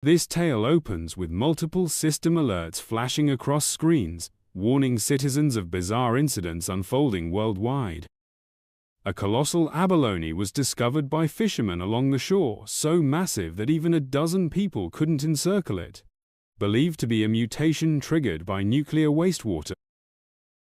This tale opens with multiple system alerts flashing across screens, warning citizens of bizarre incidents unfolding worldwide. A colossal abalone was discovered by fishermen along the shore, so massive that even a dozen people couldn't encircle it, believed to be a mutation triggered by nuclear wastewater.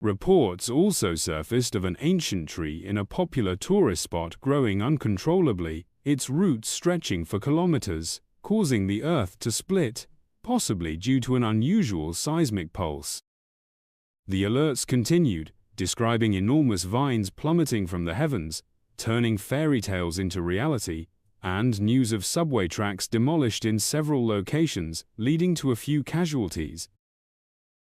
Reports also surfaced of an ancient tree in a popular tourist spot growing uncontrollably, its roots stretching for kilometers, causing the earth to split, possibly due to an unusual seismic pulse. The alerts continued, describing enormous vines plummeting from the heavens, turning fairy tales into reality, and news of subway tracks demolished in several locations, leading to a few casualties.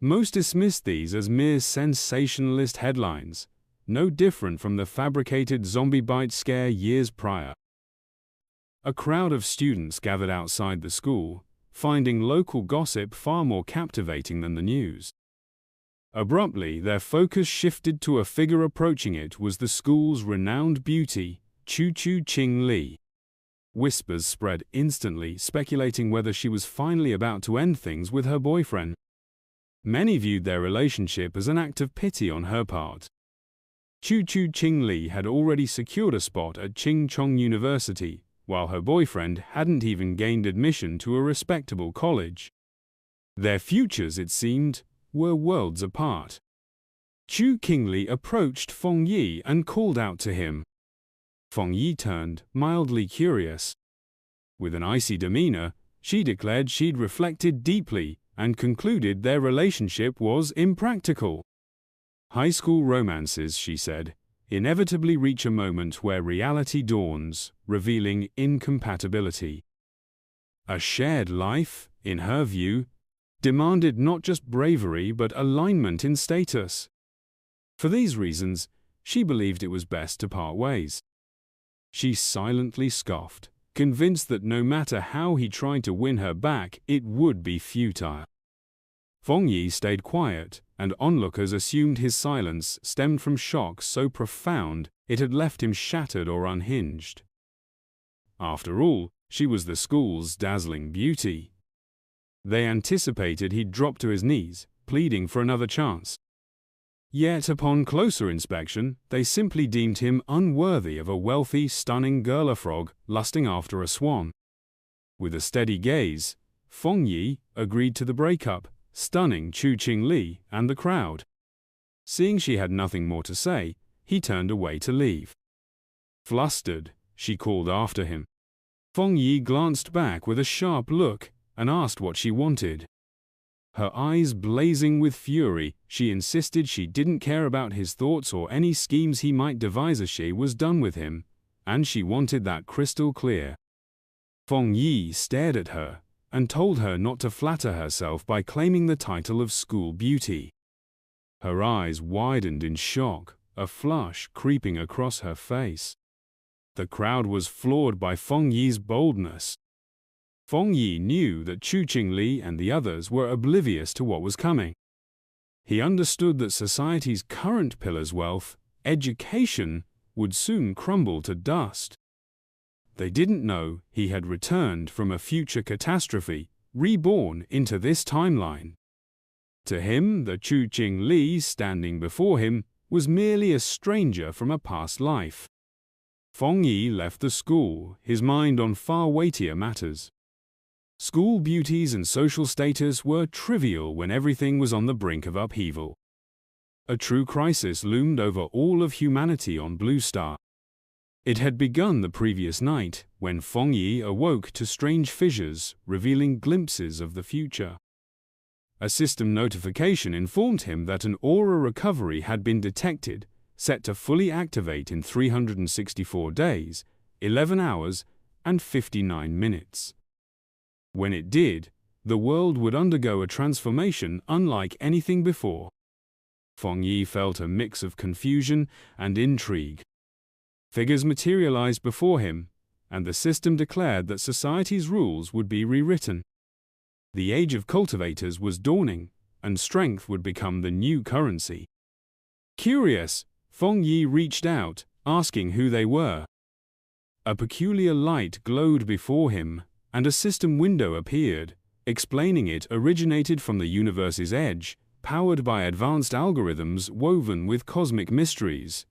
Most dismissed these as mere sensationalist headlines, no different from the fabricated zombie bite scare years prior. A crowd of students gathered outside the school, finding local gossip far more captivating than the news. Abruptly, their focus shifted to a figure approaching. It was the school's renowned beauty, Chu Ching Li. Whispers spread instantly, speculating whether she was finally about to end things with her boyfriend. Many viewed their relationship as an act of pity on her part. Chu Ching Li had already secured a spot at Ching Chong University, while her boyfriend hadn't even gained admission to a respectable college. Their futures, it seemed, were worlds apart. Chu Qingli approached Fang Yi and called out to him. Fang Yi turned, mildly curious. With an icy demeanor, she declared she'd reflected deeply and concluded their relationship was impractical. High school romances, she said, inevitably reach a moment where reality dawns, revealing incompatibility. A shared life, in her view, demanded not just bravery but alignment in status. For these reasons, she believed it was best to part ways. She silently scoffed, convinced that no matter how he tried to win her back, it would be futile. Fang Yi stayed quiet, and onlookers assumed his silence stemmed from shock so profound it had left him shattered or unhinged. After all, she was the school's dazzling beauty. They anticipated he'd drop to his knees, pleading for another chance. Yet upon closer inspection, they simply deemed him unworthy of a wealthy, stunning girl-frog lusting after a swan. With a steady gaze, Fang Yi agreed to the breakup, stunning Chu Ching Li and the crowd. Seeing she had nothing more to say, he turned away to leave. Flustered, she called after him. Fang Yi glanced back with a sharp look and asked what she wanted. Her eyes blazing with fury, she insisted she didn't care about his thoughts or any schemes he might devise as she was done with him, and she wanted that crystal clear. Fang Yi stared at her and told her not to flatter herself by claiming the title of school beauty. Her eyes widened in shock, a flush creeping across her face. The crowd was floored by Fang Yi's boldness. Fang Yi knew that Chu Ching Li and the others were oblivious to what was coming. He understood that society's current pillar's wealth, education, would soon crumble to dust. They didn't know he had returned from a future catastrophe, reborn into this timeline. To him, the Chu Ching Li standing before him was merely a stranger from a past life. Fang Yi left the school, his mind on far weightier matters. School beauties and social status were trivial when everything was on the brink of upheaval. A true crisis loomed over all of humanity on Blue Star. It had begun the previous night, when Fang Yi awoke to strange fissures, revealing glimpses of the future. A system notification informed him that an aura recovery had been detected, set to fully activate in 364 days, 11 hours, and 59 minutes. When it did, the world would undergo a transformation unlike anything before. Fang Yi felt a mix of confusion and intrigue. Figures materialized before him, and the system declared that society's rules would be rewritten. The age of cultivators was dawning, and strength would become the new currency. Curious, Fang Yi reached out, asking who they were. A peculiar light glowed before him, and a system window appeared, explaining it originated from the universe's edge, powered by advanced algorithms woven with cosmic mysteries.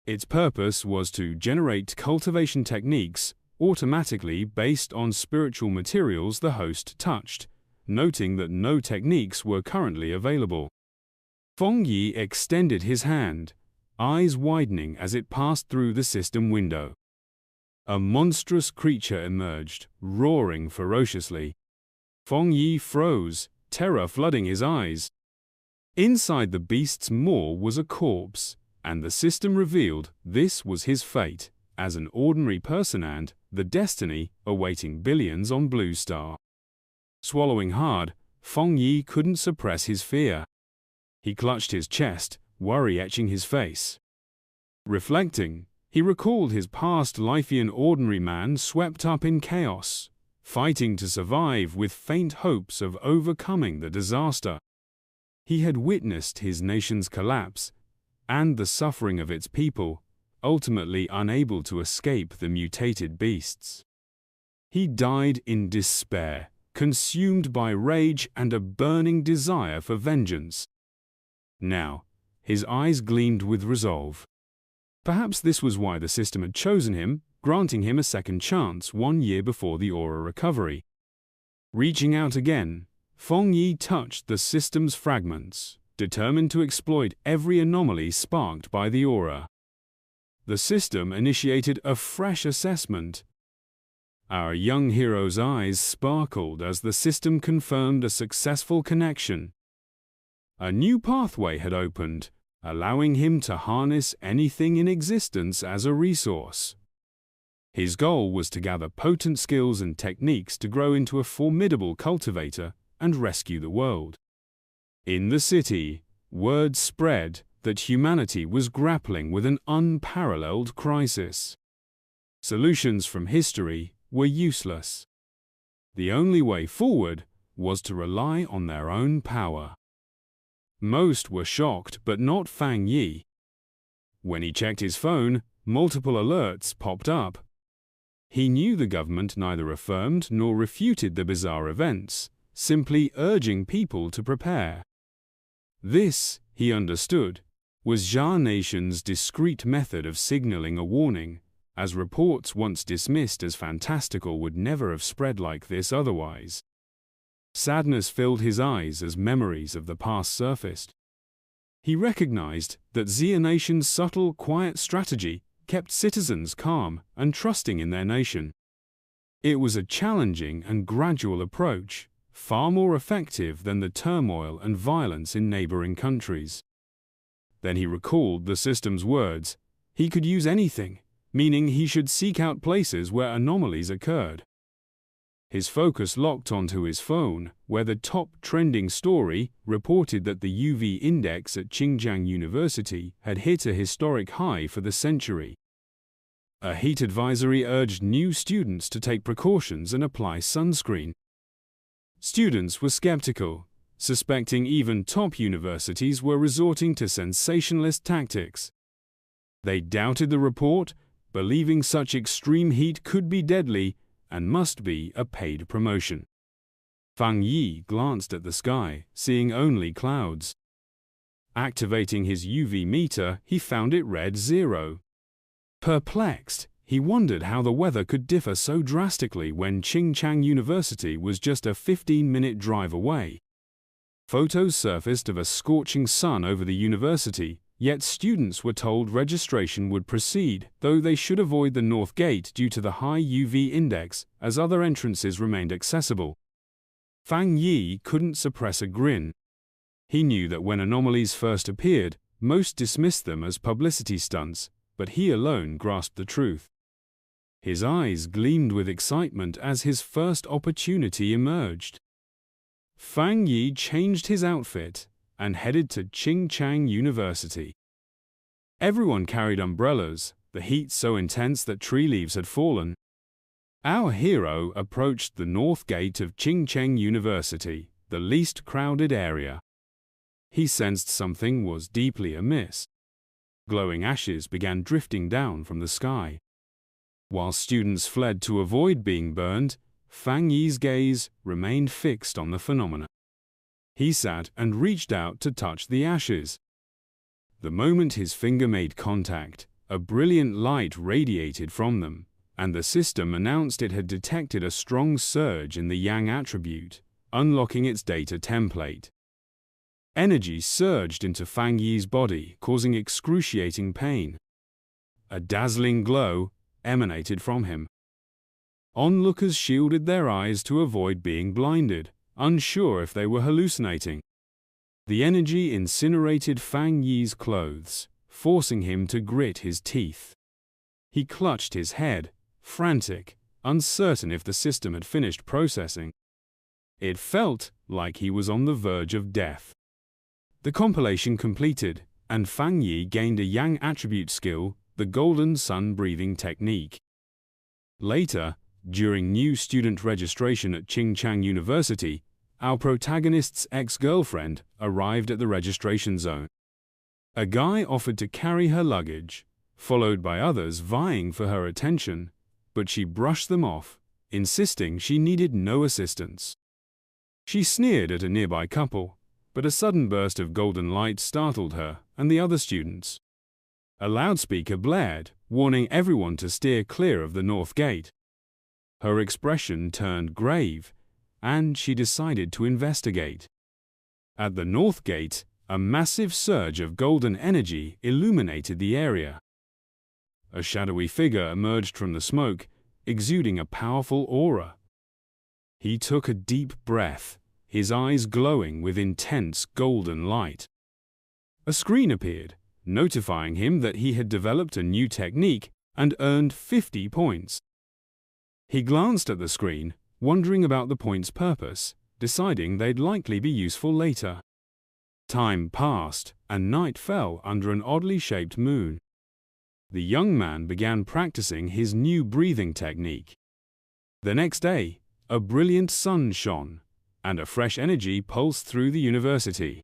Its purpose was to generate cultivation techniques automatically based on spiritual materials the host touched, noting that no techniques were currently available. Fang Yi extended his hand, eyes widening as it passed through the system window. A monstrous creature emerged, roaring ferociously. Fang Yi froze, terror flooding his eyes. Inside the beast's maw was a corpse, and the system revealed this was his fate, as an ordinary person and the destiny awaiting billions on Blue Star. Swallowing hard, Fang Yi couldn't suppress his fear. He clutched his chest, worry etching his face. Reflecting, he recalled his past life an ordinary man swept up in chaos, fighting to survive with faint hopes of overcoming the disaster. He had witnessed his nation's collapse and the suffering of its people, ultimately unable to escape the mutated beasts. He died in despair, consumed by rage and a burning desire for vengeance. Now, his eyes gleamed with resolve. Perhaps this was why the system had chosen him, granting him a second chance 1 year before the aura recovery. Reaching out again, Fang Yi touched the system's fragments, determined to exploit every anomaly sparked by the aura. The system initiated a fresh assessment. Our young hero's eyes sparkled as the system confirmed a successful connection. A new pathway had opened, allowing him to harness anything in existence as a resource. His goal was to gather potent skills and techniques to grow into a formidable cultivator and rescue the world. In the city, word spread that humanity was grappling with an unparalleled crisis. Solutions from history were useless. The only way forward was to rely on their own power. Most were shocked, but not Fang Yi. When he checked his phone, multiple alerts popped up. He knew the government neither affirmed nor refuted the bizarre events, simply urging people to prepare. This, he understood, was Xia Nation's discreet method of signaling a warning, as reports once dismissed as fantastical would never have spread like this otherwise. Sadness filled his eyes as memories of the past surfaced. He recognized that Xia Nation's subtle, quiet strategy kept citizens calm and trusting in their nation. It was a challenging and gradual approach, far more effective than the turmoil and violence in neighboring countries. Then he recalled the system's words. He could use anything, meaning he should seek out places where anomalies occurred. His focus locked onto his phone, where the top trending story reported that the UV index at Xinjiang University had hit a historic high for the century. A heat advisory urged new students to take precautions and apply sunscreen. Students were skeptical, suspecting even top universities were resorting to sensationalist tactics. They doubted the report, believing such extreme heat could be deadly and must be a paid promotion. Fang Yi glanced at the sky, seeing only clouds. Activating his UV meter, he found it read 0. Perplexed, he wondered how the weather could differ so drastically when Xinjiang University was just a 15-minute drive away. Photos surfaced of a scorching sun over the university, yet students were told registration would proceed, though they should avoid the North Gate due to the high UV index, as other entrances remained accessible. Fang Yi couldn't suppress a grin. He knew that when anomalies first appeared, most dismissed them as publicity stunts, but he alone grasped the truth. His eyes gleamed with excitement as his first opportunity emerged. Fang Yi changed his outfit and headed to Xinjiang University. Everyone carried umbrellas, the heat so intense that tree leaves had fallen. Our hero approached the north gate of Xinjiang University, the least crowded area. He sensed something was deeply amiss. Glowing ashes began drifting down from the sky. While students fled to avoid being burned, Fang Yi's gaze remained fixed on the phenomena. He sat and reached out to touch the ashes. The moment his finger made contact, a brilliant light radiated from them, and the system announced it had detected a strong surge in the yang attribute, unlocking its data template. Energy surged into Fang Yi's body, causing excruciating pain. A dazzling glow emanated from him. Onlookers shielded their eyes to avoid being blinded, unsure if they were hallucinating. The energy incinerated Fang Yi's clothes, forcing him to grit his teeth. He clutched his head, frantic, uncertain if the system had finished processing. It felt like he was on the verge of death. The compilation completed, and Fang Yi gained a yang attribute skill, the Golden Sun breathing technique. Later, during new student registration at Qingchang University, our protagonist's ex-girlfriend arrived at the registration zone. A guy offered to carry her luggage, followed by others vying for her attention, but she brushed them off, insisting she needed no assistance. She sneered at a nearby couple, but a sudden burst of golden light startled her and the other students. A loudspeaker blared, warning everyone to steer clear of the north gate. Her expression turned grave, and she decided to investigate. At the north gate, a massive surge of golden energy illuminated the area. A shadowy figure emerged from the smoke, exuding a powerful aura. He took a deep breath, his eyes glowing with intense golden light. A screen appeared, notifying him that he had developed a new technique and earned 50 points. He glanced at the screen, wondering about the points' purpose, deciding they'd likely be useful later. Time passed, and night fell under an oddly shaped moon. The young man began practicing his new breathing technique. The next day, a brilliant sun shone, and a fresh energy pulsed through the university.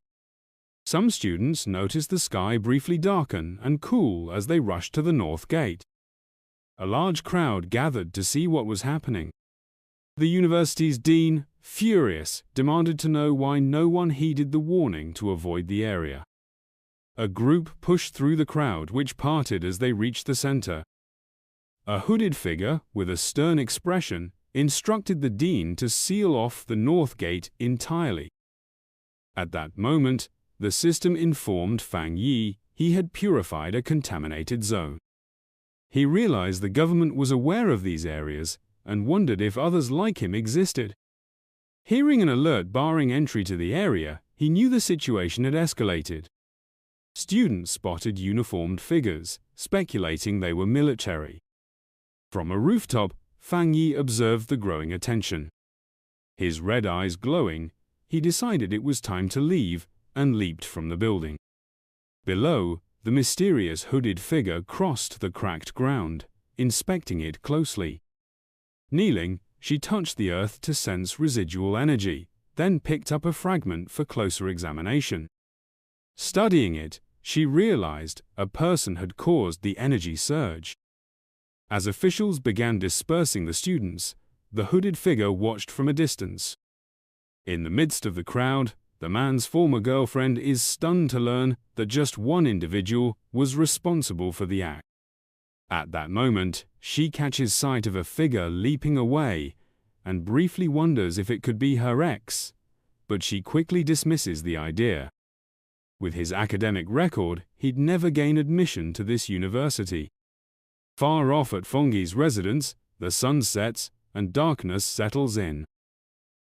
Some students noticed the sky briefly darken and cool as they rushed to the north gate. A large crowd gathered to see what was happening. The university's dean, furious, demanded to know why no one heeded the warning to avoid the area. A group pushed through the crowd, which parted as they reached the center. A hooded figure, with a stern expression, instructed the dean to seal off the north gate entirely. At that moment, the system informed Fang Yi he had purified a contaminated zone. He realized the government was aware of these areas and wondered if others like him existed. Hearing an alert barring entry to the area, he knew the situation had escalated. Students spotted uniformed figures, speculating they were military. From a rooftop, Fang Yi observed the growing attention. His red eyes glowing, he decided it was time to leave and leaped from the building. Below, the mysterious hooded figure crossed the cracked ground, inspecting it closely. Kneeling, she touched the earth to sense residual energy, then picked up a fragment for closer examination. Studying it, she realized a person had caused the energy surge. As officials began dispersing the students, the hooded figure watched from a distance. In the midst of the crowd, the man's former girlfriend is stunned to learn that just one individual was responsible for the act. At that moment, she catches sight of a figure leaping away and briefly wonders if it could be her ex, but she quickly dismisses the idea. With his academic record, he'd never gain admission to this university. Far off at Fang Yi's residence, the sun sets and darkness settles in.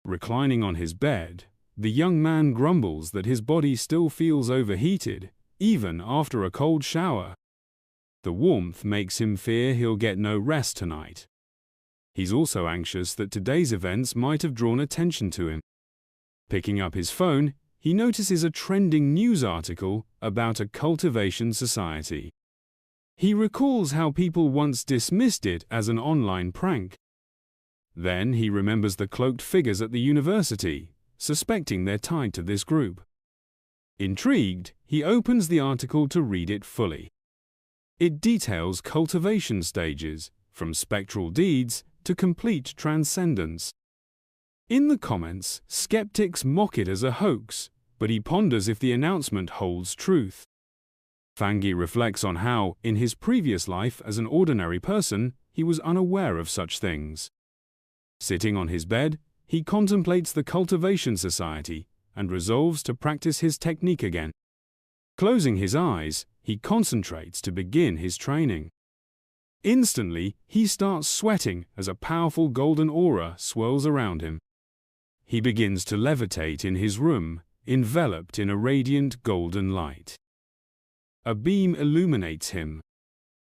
Reclining on his bed, the young man grumbles that his body still feels overheated, even after a cold shower. The warmth makes him fear he'll get no rest tonight. He's also anxious that today's events might have drawn attention to him. Picking up his phone, he notices a trending news article about a cultivation society. He recalls how people once dismissed it as an online prank. Then he remembers the cloaked figures at the university, suspecting they're tied to this group. Intrigued, he opens the article to read it fully. It details cultivation stages, from spectral deeds to complete transcendence. In the comments, skeptics mock it as a hoax, but he ponders if the announcement holds truth. Fang Yi reflects on how, in his previous life as an ordinary person, he was unaware of such things. Sitting on his bed, he contemplates the cultivation society and resolves to practice his technique again. Closing his eyes, he concentrates to begin his training. Instantly, he starts sweating as a powerful golden aura swirls around him. He begins to levitate in his room, enveloped in a radiant golden light. A beam illuminates him.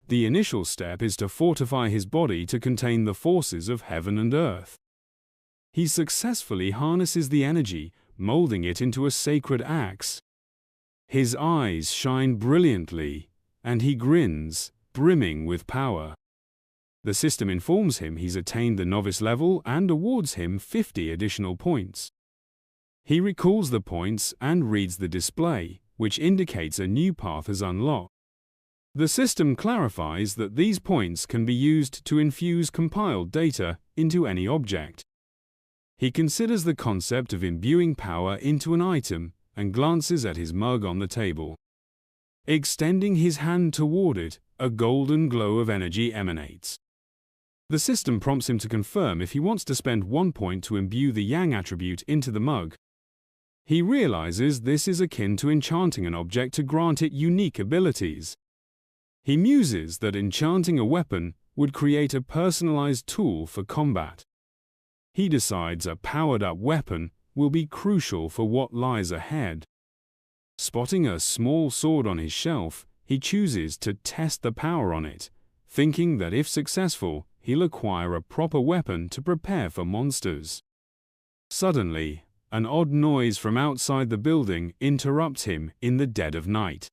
The initial step is to fortify his body to contain the forces of heaven and earth. He successfully harnesses the energy, molding it into a sacred axe. His eyes shine brilliantly, and he grins, brimming with power. The system informs him he's attained the novice level and awards him 50 additional points. He recalls the points and reads the display, which indicates a new path is unlocked. The system clarifies that these points can be used to infuse compiled data into any object. He considers the concept of imbuing power into an item and glances at his mug on the table. Extending his hand toward it, a golden glow of energy emanates. The system prompts him to confirm if he wants to spend 1 point to imbue the yang attribute into the mug. He realizes this is akin to enchanting an object to grant it unique abilities. He muses that enchanting a weapon would create a personalized tool for combat. He decides a powered-up weapon will be crucial for what lies ahead. Spotting a small sword on his shelf, he chooses to test the power on it, thinking that if successful, he'll acquire a proper weapon to prepare for monsters. Suddenly, an odd noise from outside the building interrupts him in the dead of night.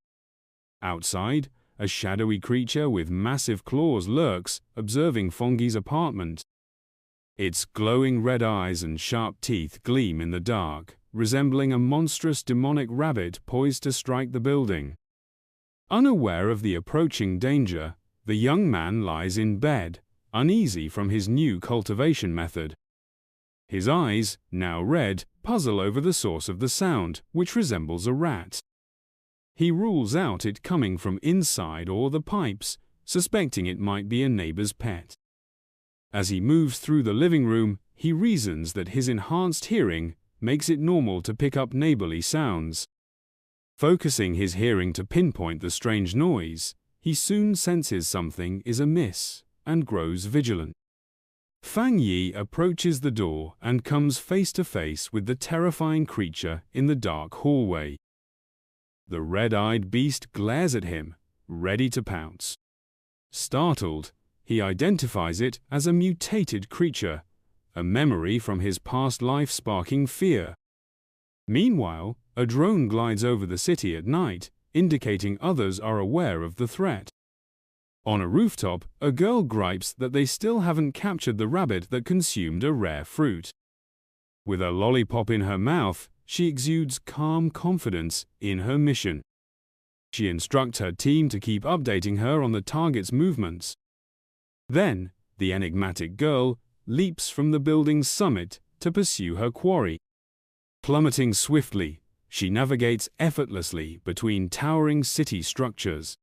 Outside, a shadowy creature with massive claws lurks, observing Fang Yi's apartment. Its glowing red eyes and sharp teeth gleam in the dark, resembling a monstrous demonic rabbit poised to strike the building. Unaware of the approaching danger, the young man lies in bed, uneasy from his new cultivation method. His eyes, now red, puzzle over the source of the sound, which resembles a rat. He rules out it coming from inside or the pipes, suspecting it might be a neighbor's pet. As he moves through the living room, he reasons that his enhanced hearing makes it normal to pick up neighborly sounds. Focusing his hearing to pinpoint the strange noise, he soon senses something is amiss and grows vigilant. Fang Yi approaches the door and comes face to face with the terrifying creature in the dark hallway. The red-eyed beast glares at him, ready to pounce. Startled, he identifies it as a mutated creature, a memory from his past life sparking fear. Meanwhile, a drone glides over the city at night, indicating others are aware of the threat. On a rooftop, a girl gripes that they still haven't captured the rabbit that consumed a rare fruit. With a lollipop in her mouth, she exudes calm confidence in her mission. She instructs her team to keep updating her on the target's movements. Then, the enigmatic girl leaps from the building's summit to pursue her quarry. Plummeting swiftly, she navigates effortlessly between towering city structures.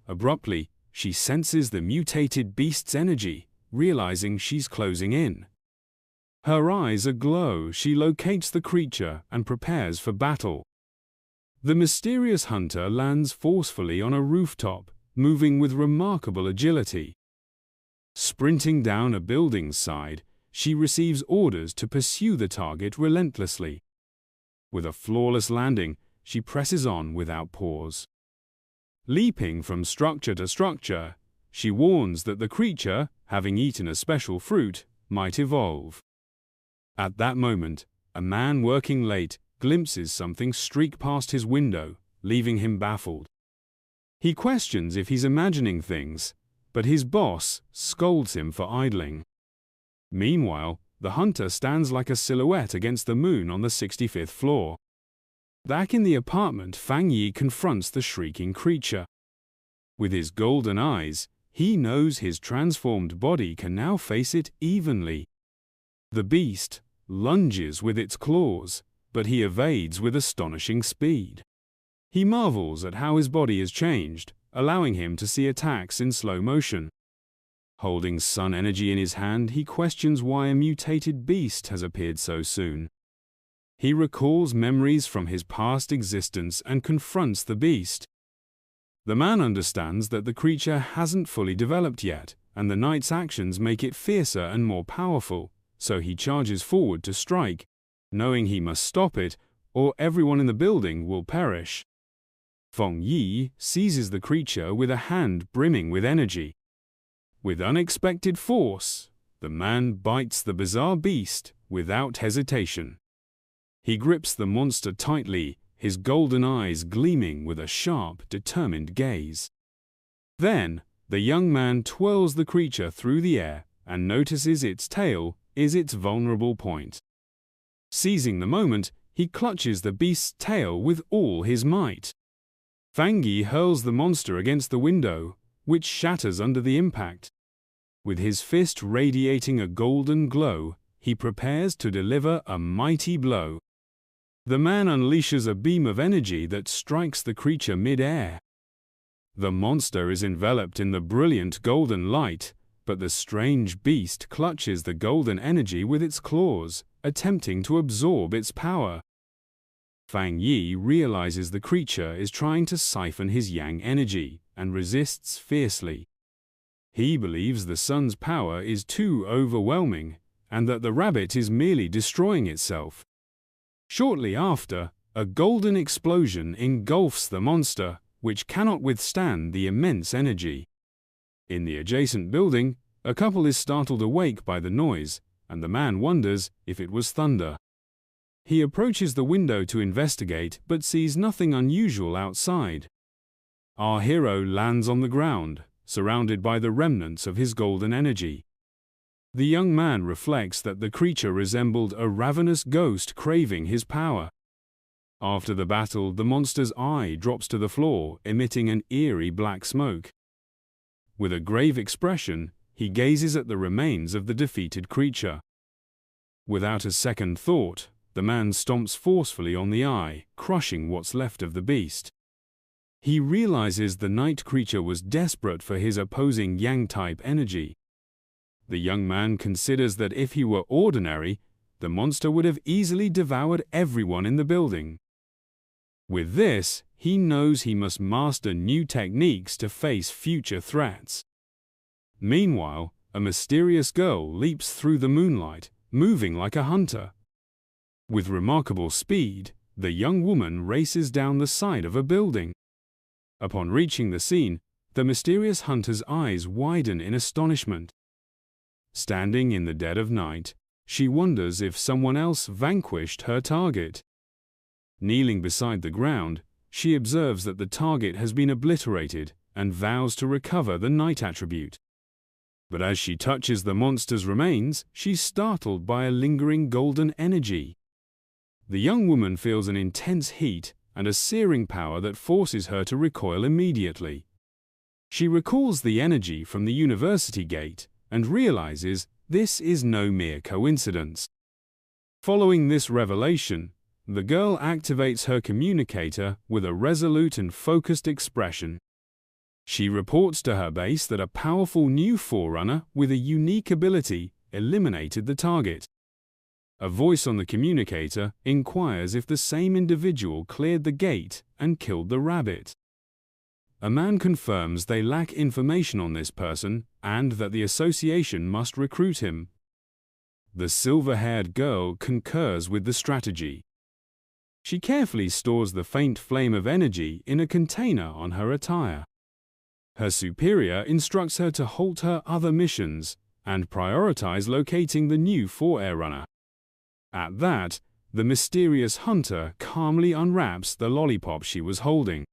Abruptly, she senses the mutated beast's energy, realizing she's closing in. Her eyes aglow, she locates the creature and prepares for battle. The mysterious hunter lands forcefully on a rooftop, moving with remarkable agility. Sprinting down a building's side, she receives orders to pursue the target relentlessly. With a flawless landing, she presses on without pause. Leaping from structure to structure, she warns that the creature, having eaten a special fruit, might evolve. At that moment, a man working late glimpses something streak past his window, leaving him baffled. He questions if he's imagining things, but his boss scolds him for idling. Meanwhile, the hunter stands like a silhouette against the moon on the 65th floor. Back in the apartment, Fang Yi confronts the shrieking creature. With his golden eyes, He knows his transformed body can now face it evenly. The beast lunges with its claws, but he evades with astonishing speed. He marvels at how his body has changed, allowing him to see attacks in slow motion. Holding sun energy in his hand, he questions why a mutated beast has appeared so soon. He recalls memories from his past existence and confronts the beast. The man understands that the creature hasn't fully developed yet, and the knight's actions make it fiercer and more powerful, so he charges forward to strike, knowing he must stop it, or everyone in the building will perish. Fang Yi seizes the creature with a hand brimming with energy. With unexpected force, the man bites the bizarre beast without hesitation. He grips the monster tightly, his golden eyes gleaming with a sharp, determined gaze. Then, the young man twirls the creature through the air and notices its tail is its vulnerable point. Seizing the moment, he clutches the beast's tail with all his might. Fang Yi hurls the monster against the window, which shatters under the impact. With his fist radiating a golden glow, he prepares to deliver a mighty blow. The man unleashes a beam of energy that strikes the creature mid-air. The monster is enveloped in the brilliant golden light, but the strange beast clutches the golden energy with its claws, attempting to absorb its power. Fang Yi realizes the creature is trying to siphon his yang energy and resists fiercely. He believes the sun's power is too overwhelming and that the rabbit is merely destroying itself. Shortly after, a golden explosion engulfs the monster, which cannot withstand the immense energy. In the adjacent building, a couple is startled awake by the noise, and the man wonders if it was thunder. He approaches the window to investigate but sees nothing unusual outside. Our hero lands on the ground, surrounded by the remnants of his golden energy. The young man reflects that the creature resembled a ravenous ghost craving his power. After the battle, the monster's eye drops to the floor, emitting an eerie black smoke. With a grave expression, he gazes at the remains of the defeated creature. Without a second thought, the man stomps forcefully on the eye, crushing what's left of the beast. He realizes the night creature was desperate for his opposing yang-type energy. The young man considers that if he were ordinary, the monster would have easily devoured everyone in the building. With this, he knows he must master new techniques to face future threats. Meanwhile, a mysterious girl leaps through the moonlight, moving like a hunter. With remarkable speed, the young woman races down the side of a building. Upon reaching the scene, the mysterious hunter's eyes widen in astonishment. Standing in the dead of night, she wonders if someone else vanquished her target. Kneeling beside the ground, she observes that the target has been obliterated and vows to recover the night attribute. But as she touches the monster's remains, she's startled by a lingering golden energy. The young woman feels an intense heat and a searing power that forces her to recoil immediately. She recalls the energy from the university gate and realizes this is no mere coincidence. Following this revelation, the girl activates her communicator with a resolute and focused expression. She reports to her base that a powerful new forerunner with a unique ability eliminated the target. A voice on the communicator inquires if the same individual cleared the gate and killed the rabbit. A man confirms they lack information on this person and that the association must recruit him. The silver-haired girl concurs with the strategy. She carefully stores the faint flame of energy in a container on her attire. Her superior instructs her to halt her other missions and prioritize locating the new forerunner. At that, the mysterious hunter calmly unwraps the lollipop she was holding.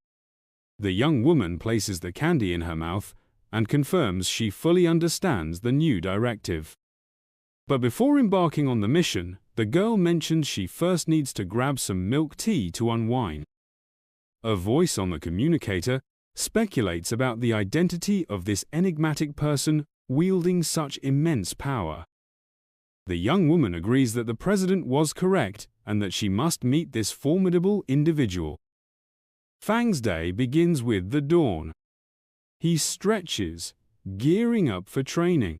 The young woman places the candy in her mouth and confirms she fully understands the new directive. But before embarking on the mission, the girl mentions she first needs to grab some milk tea to unwind. A voice on the communicator speculates about the identity of this enigmatic person wielding such immense power. The young woman agrees that the president was correct and that she must meet this formidable individual. Fang's day begins with the dawn. He stretches, gearing up for training.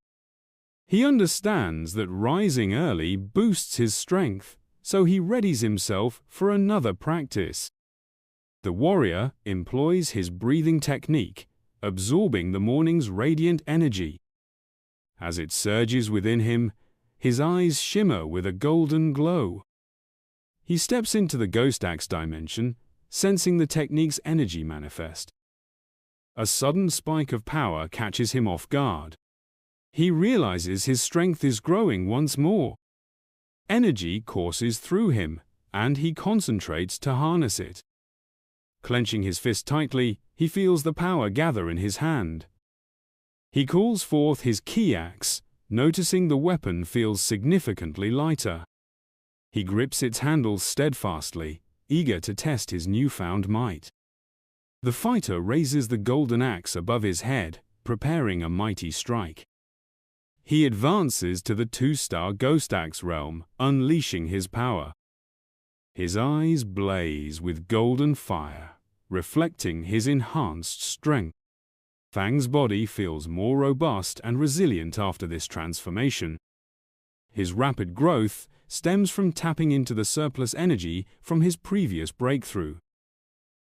He understands that rising early boosts his strength, so he readies himself for another practice. The warrior employs his breathing technique, absorbing the morning's radiant energy. As it surges within him, his eyes shimmer with a golden glow. He steps into the Ghost Axe dimension, sensing the technique's energy manifest. A sudden spike of power catches him off guard. He realizes his strength is growing once more. Energy courses through him, and he concentrates to harness it. Clenching his fist tightly, he feels the power gather in his hand. He calls forth his key axe, noticing the weapon feels significantly lighter. He grips its handle steadfastly, eager to test his newfound might. The fighter raises the golden axe above his head, preparing a mighty strike. He advances to the 2-star Ghost Axe realm, unleashing his power. His eyes blaze with golden fire, reflecting his enhanced strength. Fang's body feels more robust and resilient after this transformation. His rapid growth stems from tapping into the surplus energy from his previous breakthrough.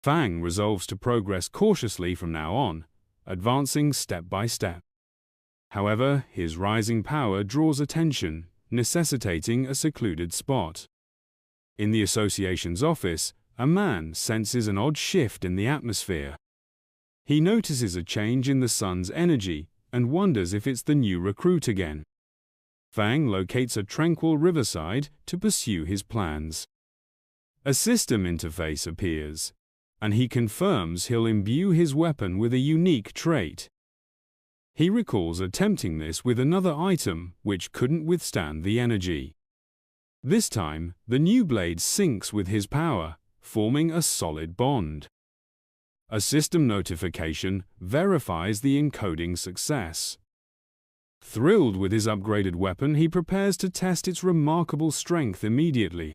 Fang resolves to progress cautiously from now on, advancing step by step. However, his rising power draws attention, necessitating a secluded spot. In the association's office, a man senses an odd shift in the atmosphere. He notices a change in the sun's energy and wonders if it's the new recruit again. Fang locates a tranquil riverside to pursue his plans. A system interface appears, and he confirms he'll imbue his weapon with a unique trait. He recalls attempting this with another item which couldn't withstand the energy. This time, the new blade syncs with his power, forming a solid bond. A system notification verifies the encoding success. Thrilled with his upgraded weapon, he prepares to test its remarkable strength immediately.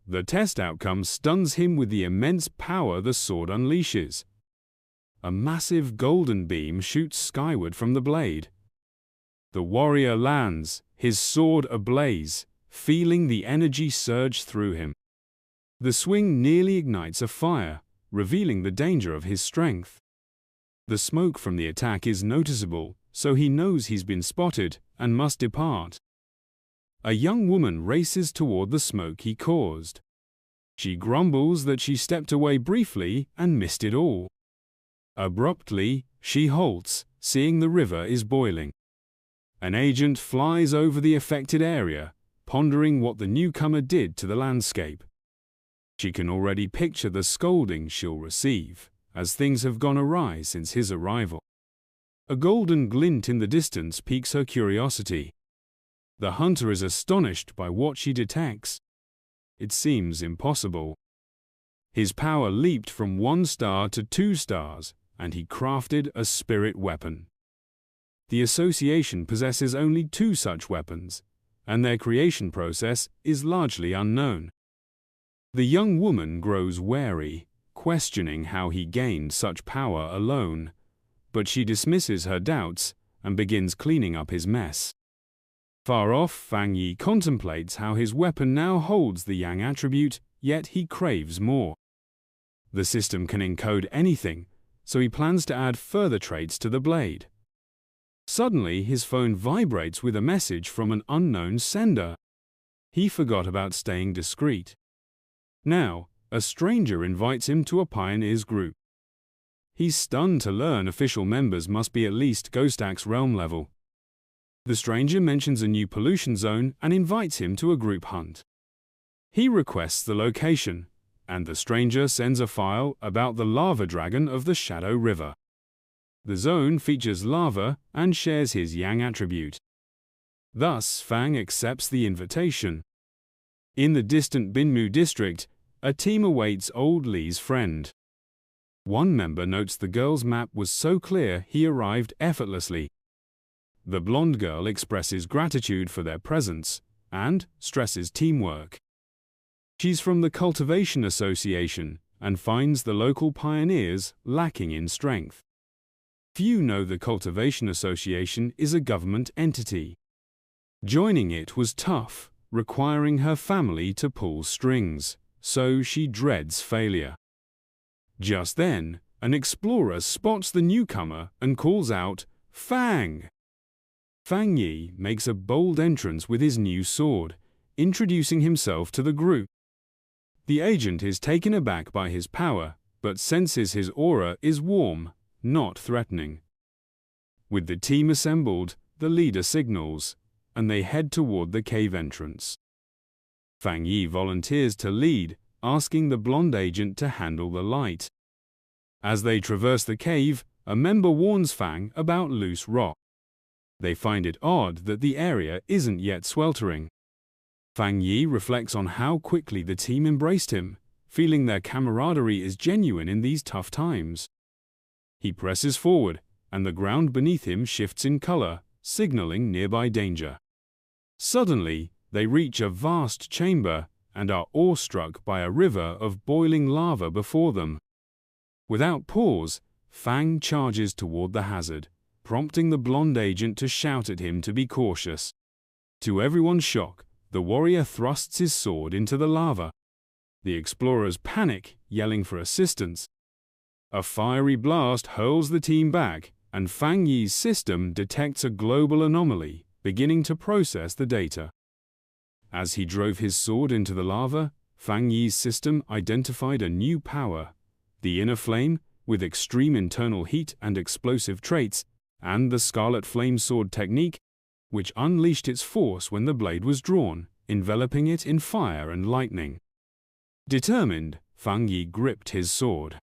The test outcome stuns him with the immense power the sword unleashes. A massive golden beam shoots skyward from the blade. The warrior lands, his sword ablaze, feeling the energy surge through him. The swing nearly ignites a fire, revealing the danger of his strength. The smoke from the attack is noticeable, so he knows he's been spotted and must depart. A young woman races toward the smoke he caused. She grumbles that she stepped away briefly and missed it all. Abruptly, she halts, seeing the river is boiling. An agent flies over the affected area, pondering what the newcomer did to the landscape. She can already picture the scolding she'll receive, as things have gone awry since his arrival. A golden glint in the distance piques her curiosity. The hunter is astonished by what she detects. It seems impossible. His power leaped from 1 star to 2 stars, and he crafted a spirit weapon. The association possesses only 2 such weapons, and their creation process is largely unknown. The young woman grows wary, questioning how he gained such power alone, but she dismisses her doubts and begins cleaning up his mess. Far off, Fang Yi contemplates how his weapon now holds the yang attribute, yet he craves more. The system can encode anything, so he plans to add further traits to the blade. Suddenly, his phone vibrates with a message from an unknown sender. He forgot about staying discreet. Now, a stranger invites him to a pioneers group. He's stunned to learn official members must be at least Ghost Axe realm level. The stranger mentions a new pollution zone and invites him to a group hunt. He requests the location, and the stranger sends a file about the lava dragon of the Shadow River. The zone features lava and shares his yang attribute. Thus, Fang accepts the invitation. In the distant Binmu district, a team awaits old Li's friend. One member notes the girl's map was so clear he arrived effortlessly. The blonde girl expresses gratitude for their presence and stresses teamwork. She's from the Cultivation Association and finds the local pioneers lacking in strength. Few know the Cultivation Association is a government entity. Joining it was tough, requiring her family to pull strings, so she dreads failure. Just then, an explorer spots the newcomer and calls out, "Fang!" Fang Yi makes a bold entrance with his new sword, introducing himself to the group. The agent is taken aback by his power, but senses his aura is warm, not threatening. With the team assembled, the leader signals, and they head toward the cave entrance. Fang Yi volunteers to lead, asking the blonde agent to handle the light. As they traverse the cave, a member warns Fang about loose rock. They find it odd that the area isn't yet sweltering. Fang Yi reflects on how quickly the team embraced him, feeling their camaraderie is genuine in these tough times. He presses forward, and the ground beneath him shifts in color, signaling nearby danger. Suddenly, they reach a vast chamber and are awestruck by a river of boiling lava before them. Without pause, Fang charges toward the hazard, prompting the blonde agent to shout at him to be cautious. To everyone's shock, the warrior thrusts his sword into the lava. The explorers panic, yelling for assistance. A fiery blast hurls the team back, and Fang Yi's system detects a global anomaly, beginning to process the data. As he drove his sword into the lava, Fang Yi's system identified a new power, the inner flame, with extreme internal heat and explosive traits, and the Scarlet Flame Sword technique, which unleashed its force when the blade was drawn, enveloping it in fire and lightning. Determined, Fang Yi gripped his sword.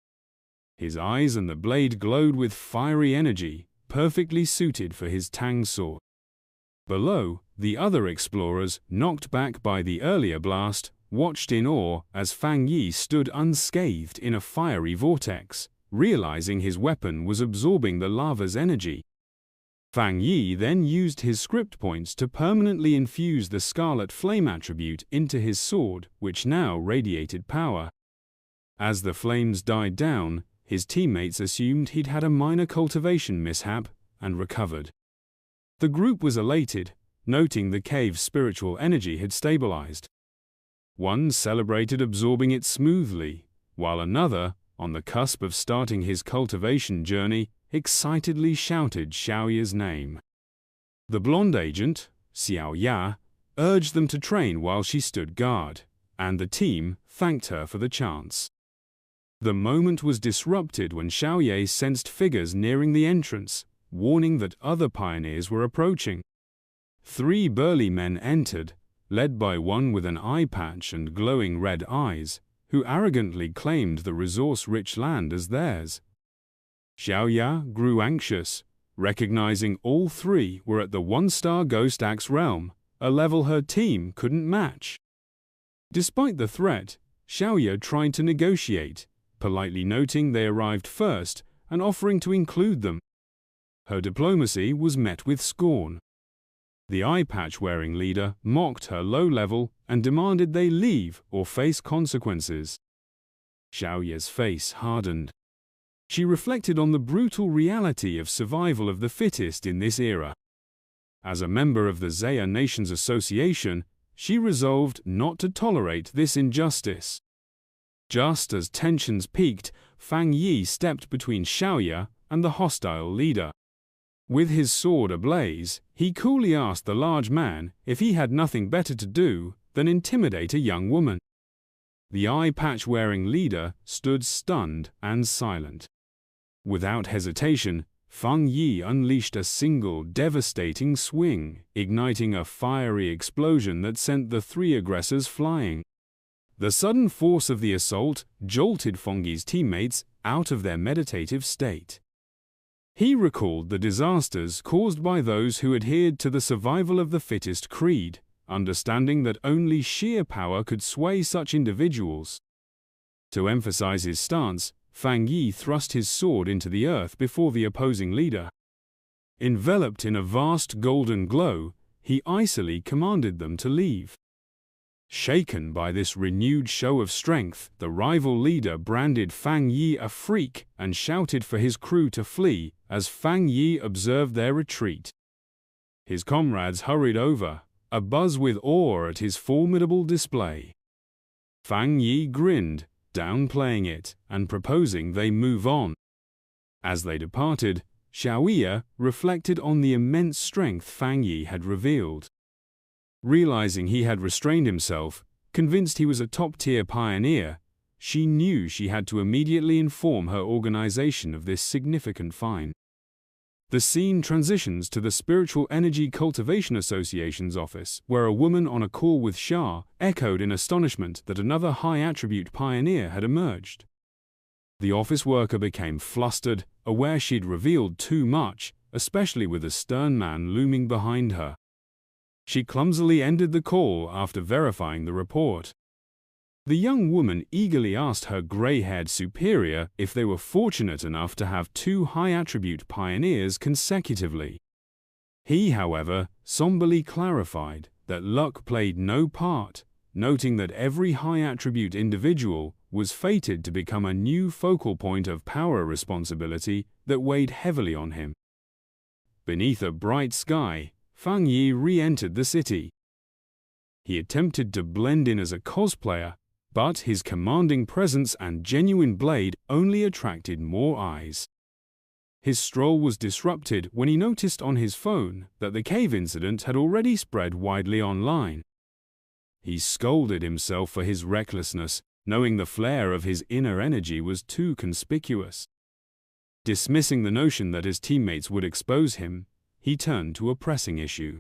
His eyes and the blade glowed with fiery energy, perfectly suited for his Tang sword. Below, the other explorers, knocked back by the earlier blast, watched in awe as Fang Yi stood unscathed in a fiery vortex, realizing his weapon was absorbing the lava's energy. Fang Yi then used his script points to permanently infuse the Scarlet Flame attribute into his sword, which now radiated power. As the flames died down, his teammates assumed he'd had a minor cultivation mishap and recovered. The group was elated, noting the cave's spiritual energy had stabilized. One celebrated absorbing it smoothly, while another, on the cusp of starting his cultivation journey, excitedly shouted Xiaoya's name. The blonde agent, Xiaoya, urged them to train while she stood guard, and the team thanked her for the chance. The moment was disrupted when Xiaoya sensed figures nearing the entrance, warning that other pioneers were approaching. 3 burly men entered, led by one with an eye patch and glowing red eyes, who arrogantly claimed the resource-rich land as theirs. Xiaoya grew anxious, recognizing all 3 were at the 1-star Ghost Axe realm, a level her team couldn't match. Despite the threat, Xiaoya tried to negotiate, politely noting they arrived first and offering to include them. Her diplomacy was met with scorn. The eye-patch-wearing leader mocked her low level and demanded they leave or face consequences. Xiaoya's face hardened. She reflected on the brutal reality of survival of the fittest in this era. As a member of the Zaya Nations Association, she resolved not to tolerate this injustice. Just as tensions peaked, Fang Yi stepped between Xiaoya and the hostile leader. With his sword ablaze, he coolly asked the large man if he had nothing better to do than intimidate a young woman. The eye-patch-wearing leader stood stunned and silent. Without hesitation, Fang Yi unleashed a single devastating swing, igniting a fiery explosion that sent the 3 aggressors flying. The sudden force of the assault jolted Fang Yi's teammates out of their meditative state. He recalled the disasters caused by those who adhered to the survival of the fittest creed, understanding that only sheer power could sway such individuals. To emphasize his stance, Fang Yi thrust his sword into the earth before the opposing leader. Enveloped in a vast golden glow, he icily commanded them to leave. Shaken by this renewed show of strength, the rival leader branded Fang Yi a freak and shouted for his crew to flee as Fang Yi observed their retreat. His comrades hurried over, abuzz with awe at his formidable display. Fang Yi grinned, downplaying it and proposing they move on. As they departed, Xiaoya reflected on the immense strength Fang Yi had revealed. Realizing he had restrained himself, convinced he was a top-tier pioneer, she knew she had to immediately inform her organization of this significant find. The scene transitions to the Spiritual Energy Cultivation Association's office, where a woman on a call with Shah echoed in astonishment that another high-attribute pioneer had emerged. The office worker became flustered, aware she'd revealed too much, especially with a stern man looming behind her. She clumsily ended the call after verifying the report. The young woman eagerly asked her gray-haired superior if they were fortunate enough to have two high-attribute pioneers consecutively. He, however, somberly clarified that luck played no part, noting that every high-attribute individual was fated to become a new focal point of power responsibility that weighed heavily on him. Beneath a bright sky, Fang Yi re-entered the city. He attempted to blend in as a cosplayer, but his commanding presence and genuine blade only attracted more eyes. His stroll was disrupted when he noticed on his phone that the cave incident had already spread widely online. He scolded himself for his recklessness, knowing the flare of his inner energy was too conspicuous. Dismissing the notion that his teammates would expose him, he turned to a pressing issue.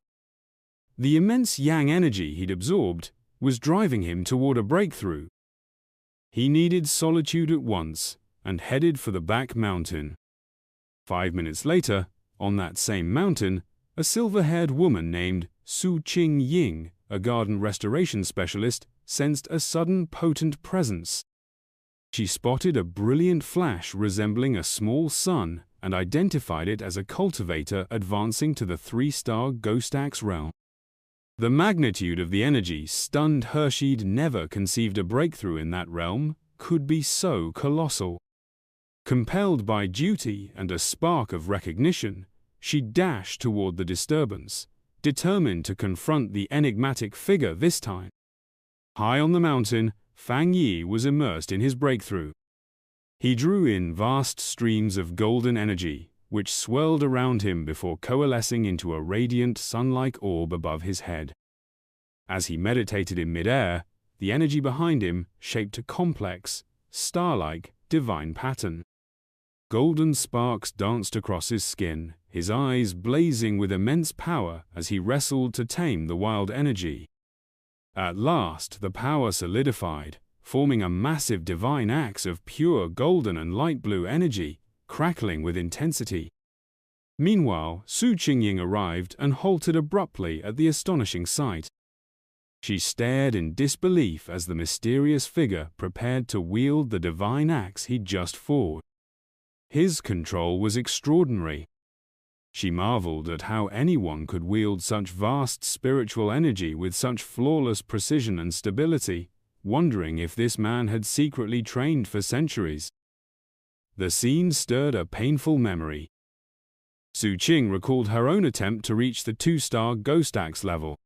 The immense yang energy he'd absorbed was driving him toward a breakthrough. He needed solitude at once and headed for the back mountain. 5 minutes later, on that same mountain, a silver-haired woman named Su Qing Ying, a garden restoration specialist, sensed a sudden potent presence. She spotted a brilliant flash resembling a small sun and identified it as a cultivator advancing to the 3-star Ghost Axe realm. The magnitude of the energy stunned her. She'd never conceived a breakthrough in that realm could be so colossal. Compelled by duty and a spark of recognition, she dashed toward the disturbance, determined to confront the enigmatic figure this time. High on the mountain, Fang Yi was immersed in his breakthrough. He drew in vast streams of golden energy, which swirled around him before coalescing into a radiant sun-like orb above his head. As he meditated in midair, the energy behind him shaped a complex, star-like, divine pattern. Golden sparks danced across his skin, his eyes blazing with immense power as he wrestled to tame the wild energy. At last, the power solidified, forming a massive divine axe of pure golden and light blue energy, crackling with intensity. Meanwhile, Su Qingying arrived and halted abruptly at the astonishing sight. She stared in disbelief as the mysterious figure prepared to wield the divine axe he'd just fought. His control was extraordinary. She marveled at how anyone could wield such vast spiritual energy with such flawless precision and stability, wondering if this man had secretly trained for centuries. The scene stirred a painful memory. Su Qing recalled her own attempt to reach the 2-star Ghost Axe level.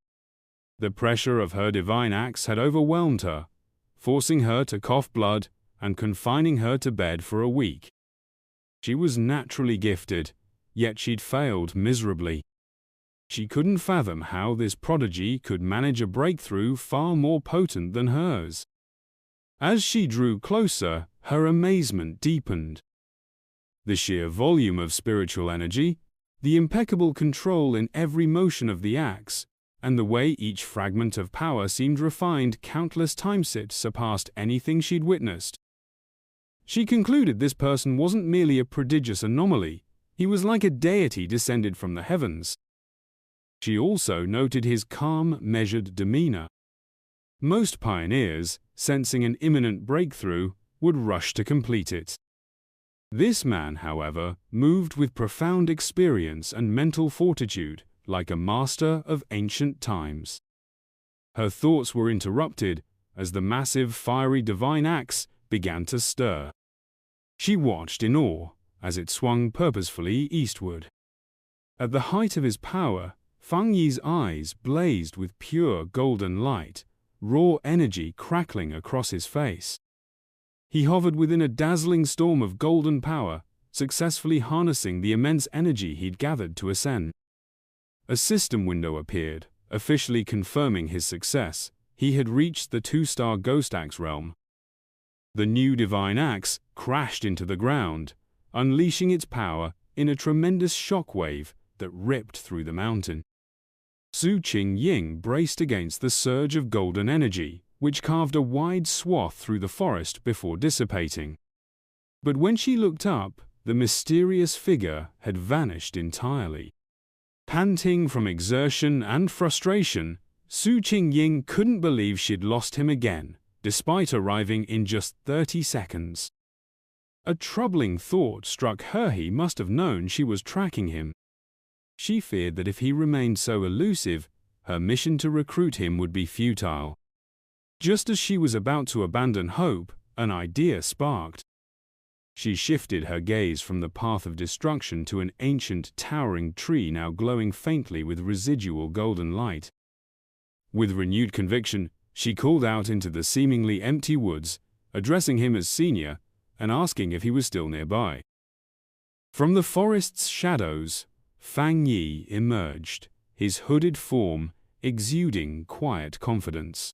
The pressure of her divine axe had overwhelmed her, forcing her to cough blood and confining her to bed for a week. She was naturally gifted, yet she'd failed miserably. She couldn't fathom how this prodigy could manage a breakthrough far more potent than hers. As she drew closer, her amazement deepened. The sheer volume of spiritual energy, the impeccable control in every motion of the axe, and the way each fragment of power seemed refined countless times surpassed anything she'd witnessed. She concluded this person wasn't merely a prodigious anomaly, he was like a deity descended from the heavens. She also noted his calm, measured demeanor. Most pioneers, sensing an imminent breakthrough, would rush to complete it. This man, however, moved with profound experience and mental fortitude, like a master of ancient times. Her thoughts were interrupted as the massive fiery divine axe began to stir. She watched in awe as it swung purposefully eastward. At the height of his power, Fang Yi's eyes blazed with pure golden light, raw energy crackling across his face. He hovered within a dazzling storm of golden power, successfully harnessing the immense energy he'd gathered to ascend. A system window appeared, officially confirming his success. He had reached the 2-star Ghost Axe realm. The new divine axe crashed into the ground, unleashing its power in a tremendous shockwave that ripped through the mountain. Su Qing-ying braced against the surge of golden energy, which carved a wide swath through the forest before dissipating. But when she looked up, the mysterious figure had vanished entirely. Panting from exertion and frustration, Su Qing-ying couldn't believe she'd lost him again, despite arriving in just 30 seconds. A troubling thought struck her. He must have known she was tracking him. She feared that if he remained so elusive, her mission to recruit him would be futile. Just as she was about to abandon hope, an idea sparked. She shifted her gaze from the path of destruction to an ancient, towering tree now glowing faintly with residual golden light. With renewed conviction, she called out into the seemingly empty woods, addressing him as senior and asking if he was still nearby. From the forest's shadows, Fang Yi emerged, his hooded form exuding quiet confidence.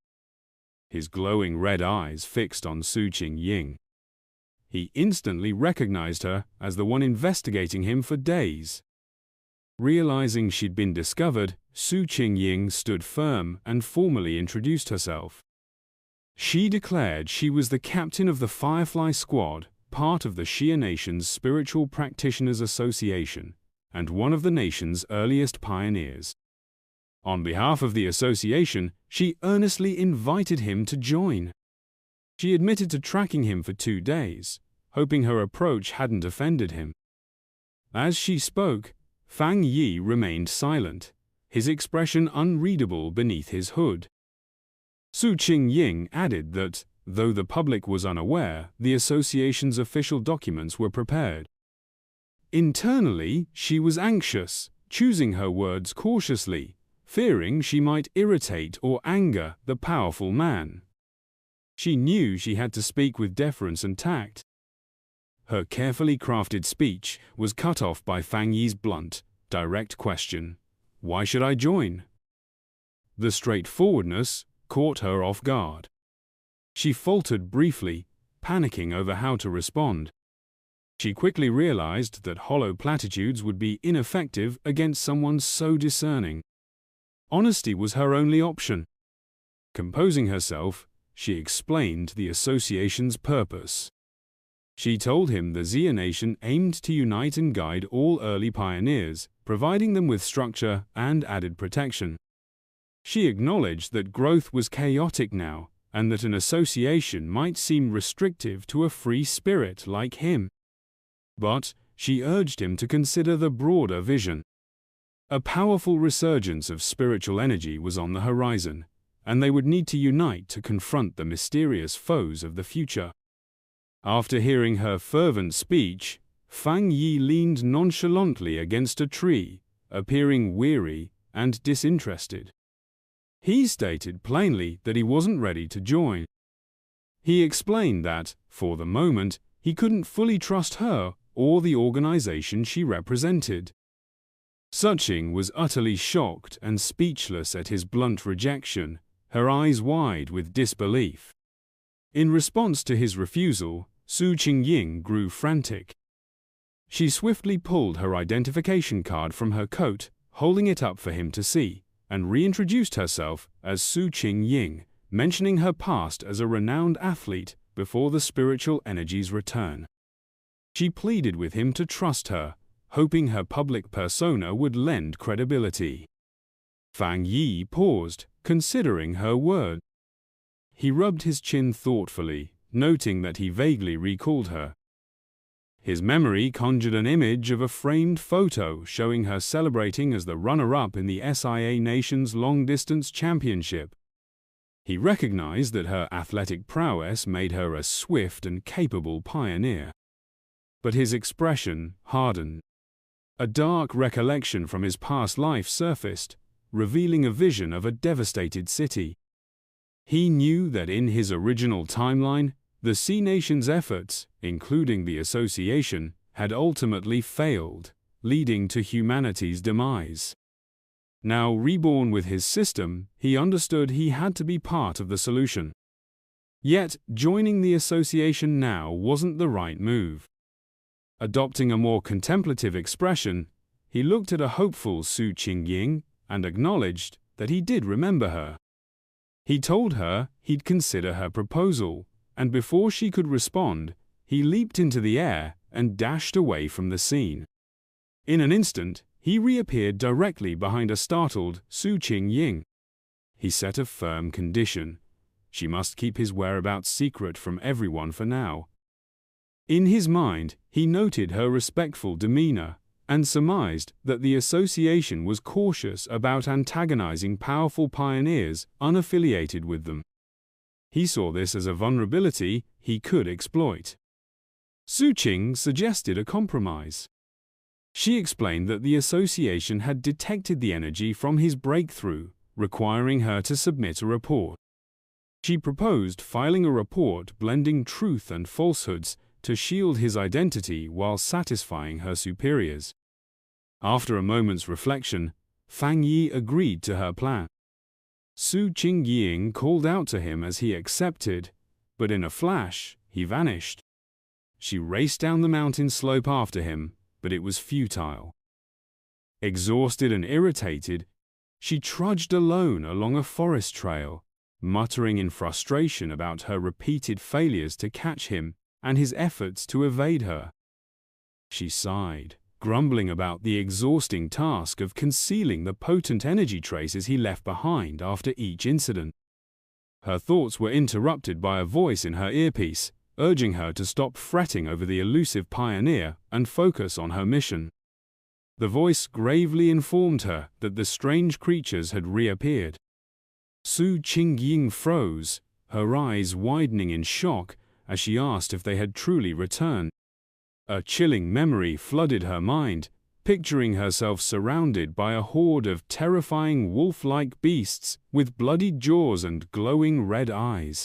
His glowing red eyes fixed on Su Qing-ying. He instantly recognized her as the one investigating him for days. Realizing she'd been discovered, Su Qing-ying stood firm and formally introduced herself. She declared she was the captain of the Firefly Squad, part of the Xia Nation's Spiritual Practitioners Association, and one of the nation's earliest pioneers. On behalf of the association, she earnestly invited him to join. She admitted to tracking him for 2 days, hoping her approach hadn't offended him. As she spoke, Fang Yi remained silent, his expression unreadable beneath his hood. Su Qing-ying added that, though the public was unaware, the association's official documents were prepared. Internally, she was anxious, choosing her words cautiously, fearing she might irritate or anger the powerful man. She knew she had to speak with deference and tact. Her carefully crafted speech was cut off by Fang Yi's blunt, direct question, "Why should I join?" The straightforwardness caught her off guard. She faltered briefly, panicking over how to respond. She quickly realized that hollow platitudes would be ineffective against someone so discerning. Honesty was her only option. Composing herself, she explained the association's purpose. She told him the Xia Nation aimed to unite and guide all early pioneers, providing them with structure and added protection. She acknowledged that growth was chaotic now, and that an association might seem restrictive to a free spirit like him. But she urged him to consider the broader vision. A powerful resurgence of spiritual energy was on the horizon, and they would need to unite to confront the mysterious foes of the future. After hearing her fervent speech, Fang Yi leaned nonchalantly against a tree, appearing weary and disinterested. He stated plainly that he wasn't ready to join. He explained that, for the moment, he couldn't fully trust her or the organization she represented. Suching was utterly shocked and speechless at his blunt rejection, her eyes wide with disbelief. In response to his refusal, Su Qing-ying grew frantic. She swiftly pulled her identification card from her coat, holding it up for him to see, and reintroduced herself as Su Qing-ying, mentioning her past as a renowned athlete before the spiritual energy's return. She pleaded with him to trust her, hoping her public persona would lend credibility. Fang Yi paused, considering her word. He rubbed his chin thoughtfully, noting that he vaguely recalled her. His memory conjured an image of a framed photo showing her celebrating as the runner-up in the SIA Nations Long-Distance Championship. He recognized that her athletic prowess made her a swift and capable pioneer. But his expression hardened. A dark recollection from his past life surfaced, revealing a vision of a devastated city. He knew that in his original timeline, the Sea Nation's efforts, including the association, had ultimately failed, leading to humanity's demise. Now reborn with his system, he understood he had to be part of the solution. Yet, joining the association now wasn't the right move. Adopting a more contemplative expression, he looked at a hopeful Su Qingying and acknowledged that he did remember her. He told her he'd consider her proposal, and before she could respond, he leaped into the air and dashed away from the scene. In an instant, he reappeared directly behind a startled Su Qingying. He set a firm condition. She must keep his whereabouts secret from everyone for now. In his mind, he noted her respectful demeanor and surmised that the association was cautious about antagonizing powerful pioneers unaffiliated with them. He saw this as a vulnerability he could exploit. Su Qing suggested a compromise. She explained that the association had detected the energy from his breakthrough, requiring her to submit a report. She proposed filing a report blending truth and falsehoods to shield his identity while satisfying her superiors. After a moment's reflection, Fang Yi agreed to her plan. Su Qingying called out to him as he accepted, but in a flash, he vanished. She raced down the mountain slope after him, but it was futile. Exhausted and irritated, she trudged alone along a forest trail, muttering in frustration about her repeated failures to catch him and his efforts to evade her. She sighed, grumbling about the exhausting task of concealing the potent energy traces he left behind after each incident. Her thoughts were interrupted by a voice in her earpiece, urging her to stop fretting over the elusive pioneer and focus on her mission. The voice gravely informed her that the strange creatures had reappeared. Su Qingying froze, her eyes widening in shock as she asked if they had truly returned. A chilling memory flooded her mind, picturing herself surrounded by a horde of terrifying wolf-like beasts with bloodied jaws and glowing red eyes.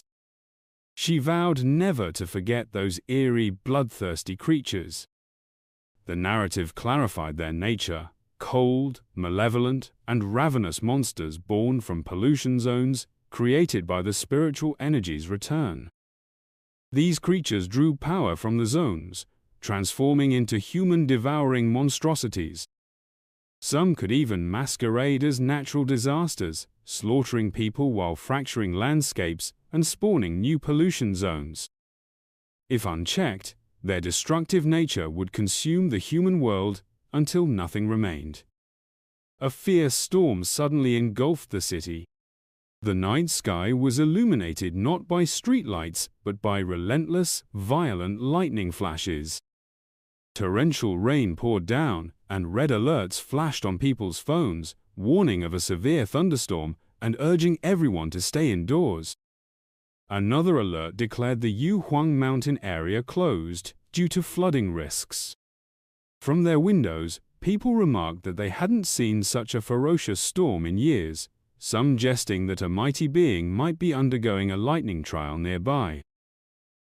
She vowed never to forget those eerie, bloodthirsty creatures. The narrative clarified their nature: cold, malevolent, and ravenous monsters born from pollution zones created by the spiritual energy's return. These creatures drew power from the zones, transforming into human-devouring monstrosities. Some could even masquerade as natural disasters, slaughtering people while fracturing landscapes and spawning new pollution zones. If unchecked, their destructive nature would consume the human world until nothing remained. A fierce storm suddenly engulfed the city. The night sky was illuminated not by streetlights but by relentless, violent lightning flashes. Torrential rain poured down, and red alerts flashed on people's phones, warning of a severe thunderstorm and urging everyone to stay indoors. Another alert declared the Yuhuang mountain area closed due to flooding risks. From their windows, people remarked that they hadn't seen such a ferocious storm in years, some jesting that a mighty being might be undergoing a lightning trial nearby.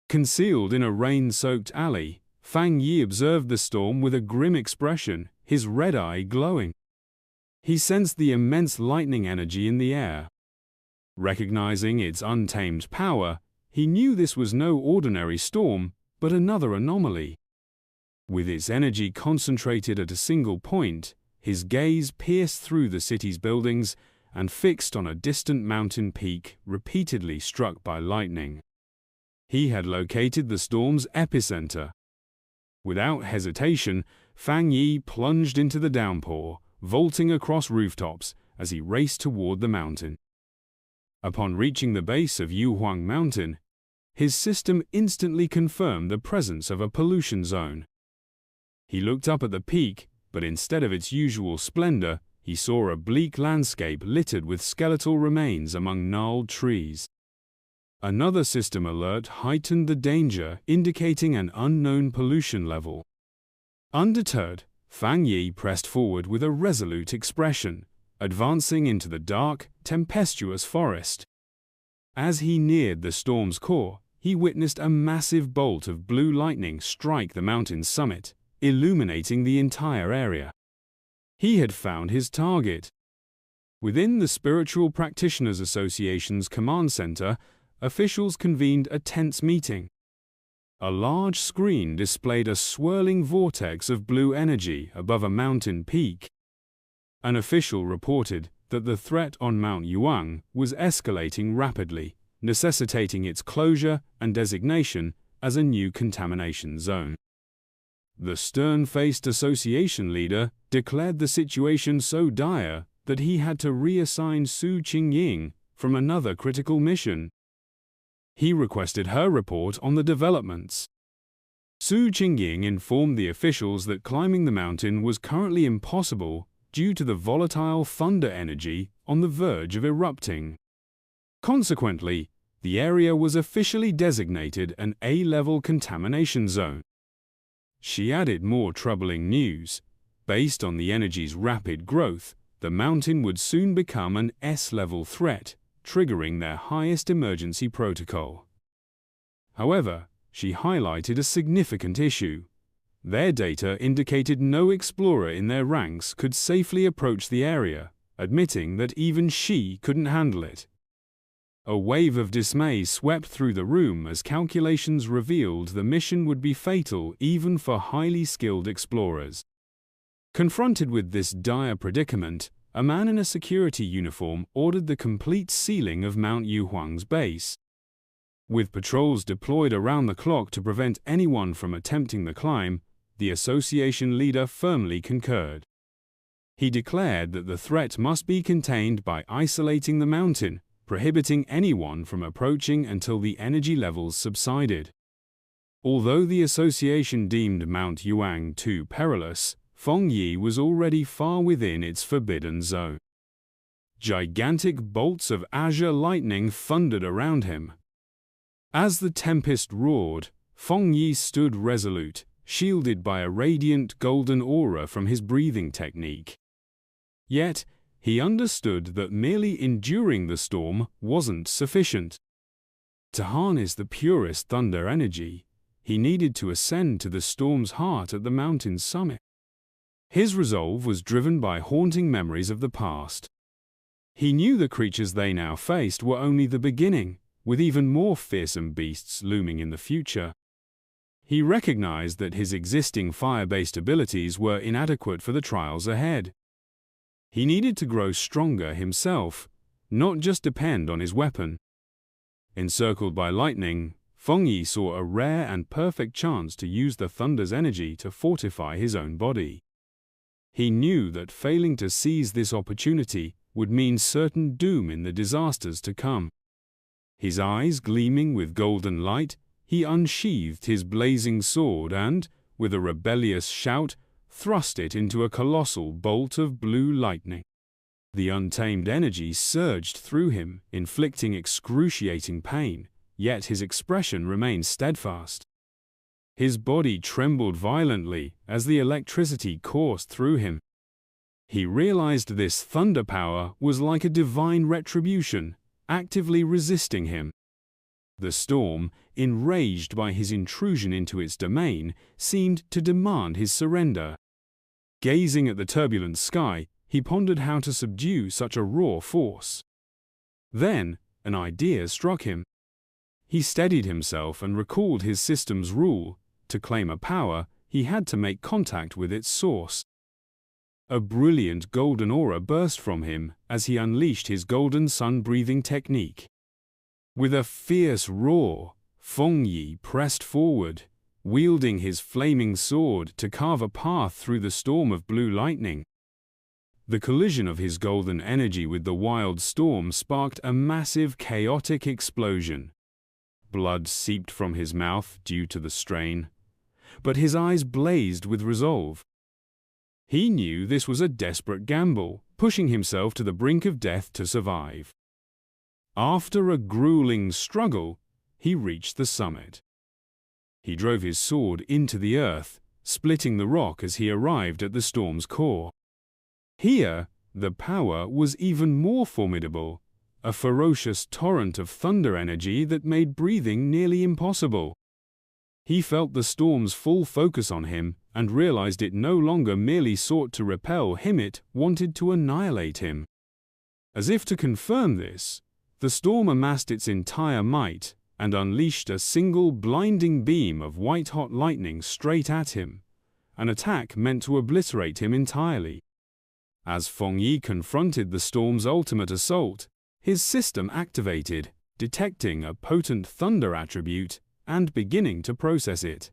Concealed in a rain-soaked alley, Fang Yi observed the storm with a grim expression, his red eye glowing. He sensed the immense lightning energy in the air. Recognizing its untamed power, he knew this was no ordinary storm, but another anomaly. With its energy concentrated at a single point, his gaze pierced through the city's buildings and fixed on a distant mountain peak repeatedly struck by lightning. He had located the storm's epicenter. Without hesitation, Fang Yi plunged into the downpour, vaulting across rooftops as he raced toward the mountain. Upon reaching the base of Yuhuang Mountain, his system instantly confirmed the presence of a pollution zone. He looked up at the peak, but instead of its usual splendor, he saw a bleak landscape littered with skeletal remains among gnarled trees. Another system alert heightened the danger, indicating an unknown pollution level. Undeterred, Fang Yi pressed forward with a resolute expression, advancing into the dark, tempestuous forest. As he neared the storm's core, he witnessed a massive bolt of blue lightning strike the mountain's summit, illuminating the entire area. He had found his target. Within the Spiritual Practitioners Association's command center, officials convened a tense meeting. A large screen displayed a swirling vortex of blue energy above a mountain peak. An official reported that the threat on Mount Yuang was escalating rapidly, necessitating its closure and designation as a new contamination zone. The stern-faced association leader declared the situation so dire that he had to reassign Su Qingying from another critical mission. He requested her report on the developments. Su Qingying informed the officials that climbing the mountain was currently impossible due to the volatile thunder energy on the verge of erupting. Consequently, the area was officially designated an A-level contamination zone. She added more troubling news. Based on the energy's rapid growth, the mountain would soon become an S-level threat, triggering their highest emergency protocol. However, she highlighted a significant issue. Their data indicated no explorer in their ranks could safely approach the area, admitting that even she couldn't handle it. A wave of dismay swept through the room as calculations revealed the mission would be fatal even for highly skilled explorers. Confronted with this dire predicament, a man in a security uniform ordered the complete sealing of Mount Yuhuang's base. With patrols deployed around the clock to prevent anyone from attempting the climb, the association leader firmly concurred. He declared that the threat must be contained by isolating the mountain, prohibiting anyone from approaching until the energy levels subsided. Although the association deemed Mount Yuang too perilous, Fang Yi was already far within its forbidden zone. Gigantic bolts of azure lightning thundered around him. As the tempest roared, Fang Yi stood resolute, shielded by a radiant golden aura from his breathing technique. Yet, he understood that merely enduring the storm wasn't sufficient. To harness the purest thunder energy, he needed to ascend to the storm's heart at the mountain's summit. His resolve was driven by haunting memories of the past. He knew the creatures they now faced were only the beginning, with even more fearsome beasts looming in the future. He recognized that his existing fire-based abilities were inadequate for the trials ahead. He needed to grow stronger himself, not just depend on his weapon. Encircled by lightning, Fang Yi saw a rare and perfect chance to use the thunder's energy to fortify his own body. He knew that failing to seize this opportunity would mean certain doom in the disasters to come. His eyes gleaming with golden light, he unsheathed his blazing sword and, with a rebellious shout, thrust it into a colossal bolt of blue lightning. The untamed energy surged through him, inflicting excruciating pain, yet his expression remained steadfast. His body trembled violently as the electricity coursed through him. He realized this thunder power was like a divine retribution, actively resisting him. The storm, enraged by his intrusion into its domain, seemed to demand his surrender. Gazing at the turbulent sky, he pondered how to subdue such a raw force. Then, an idea struck him. He steadied himself and recalled his system's rule: to claim a power, he had to make contact with its source. A brilliant golden aura burst from him as he unleashed his golden sun-breathing technique. With a fierce roar, Fang Yi pressed forward, wielding his flaming sword to carve a path through the storm of blue lightning. The collision of his golden energy with the wild storm sparked a massive chaotic explosion. Blood seeped from his mouth due to the strain. but his eyes blazed with resolve. He knew this was a desperate gamble, pushing himself to the brink of death to survive. After a grueling struggle, he reached the summit. He drove his sword into the earth, splitting the rock as he arrived at the storm's core. Here, the power was even more formidable, a ferocious torrent of thunder energy that made breathing nearly impossible. He felt the storm's full focus on him and realized it no longer merely sought to repel him, it wanted to annihilate him. As if to confirm this, the storm amassed its entire might and unleashed a single blinding beam of white-hot lightning straight at him, an attack meant to obliterate him entirely. As Fang Yi confronted the storm's ultimate assault, his system activated, detecting a potent thunder attribute and beginning to process it.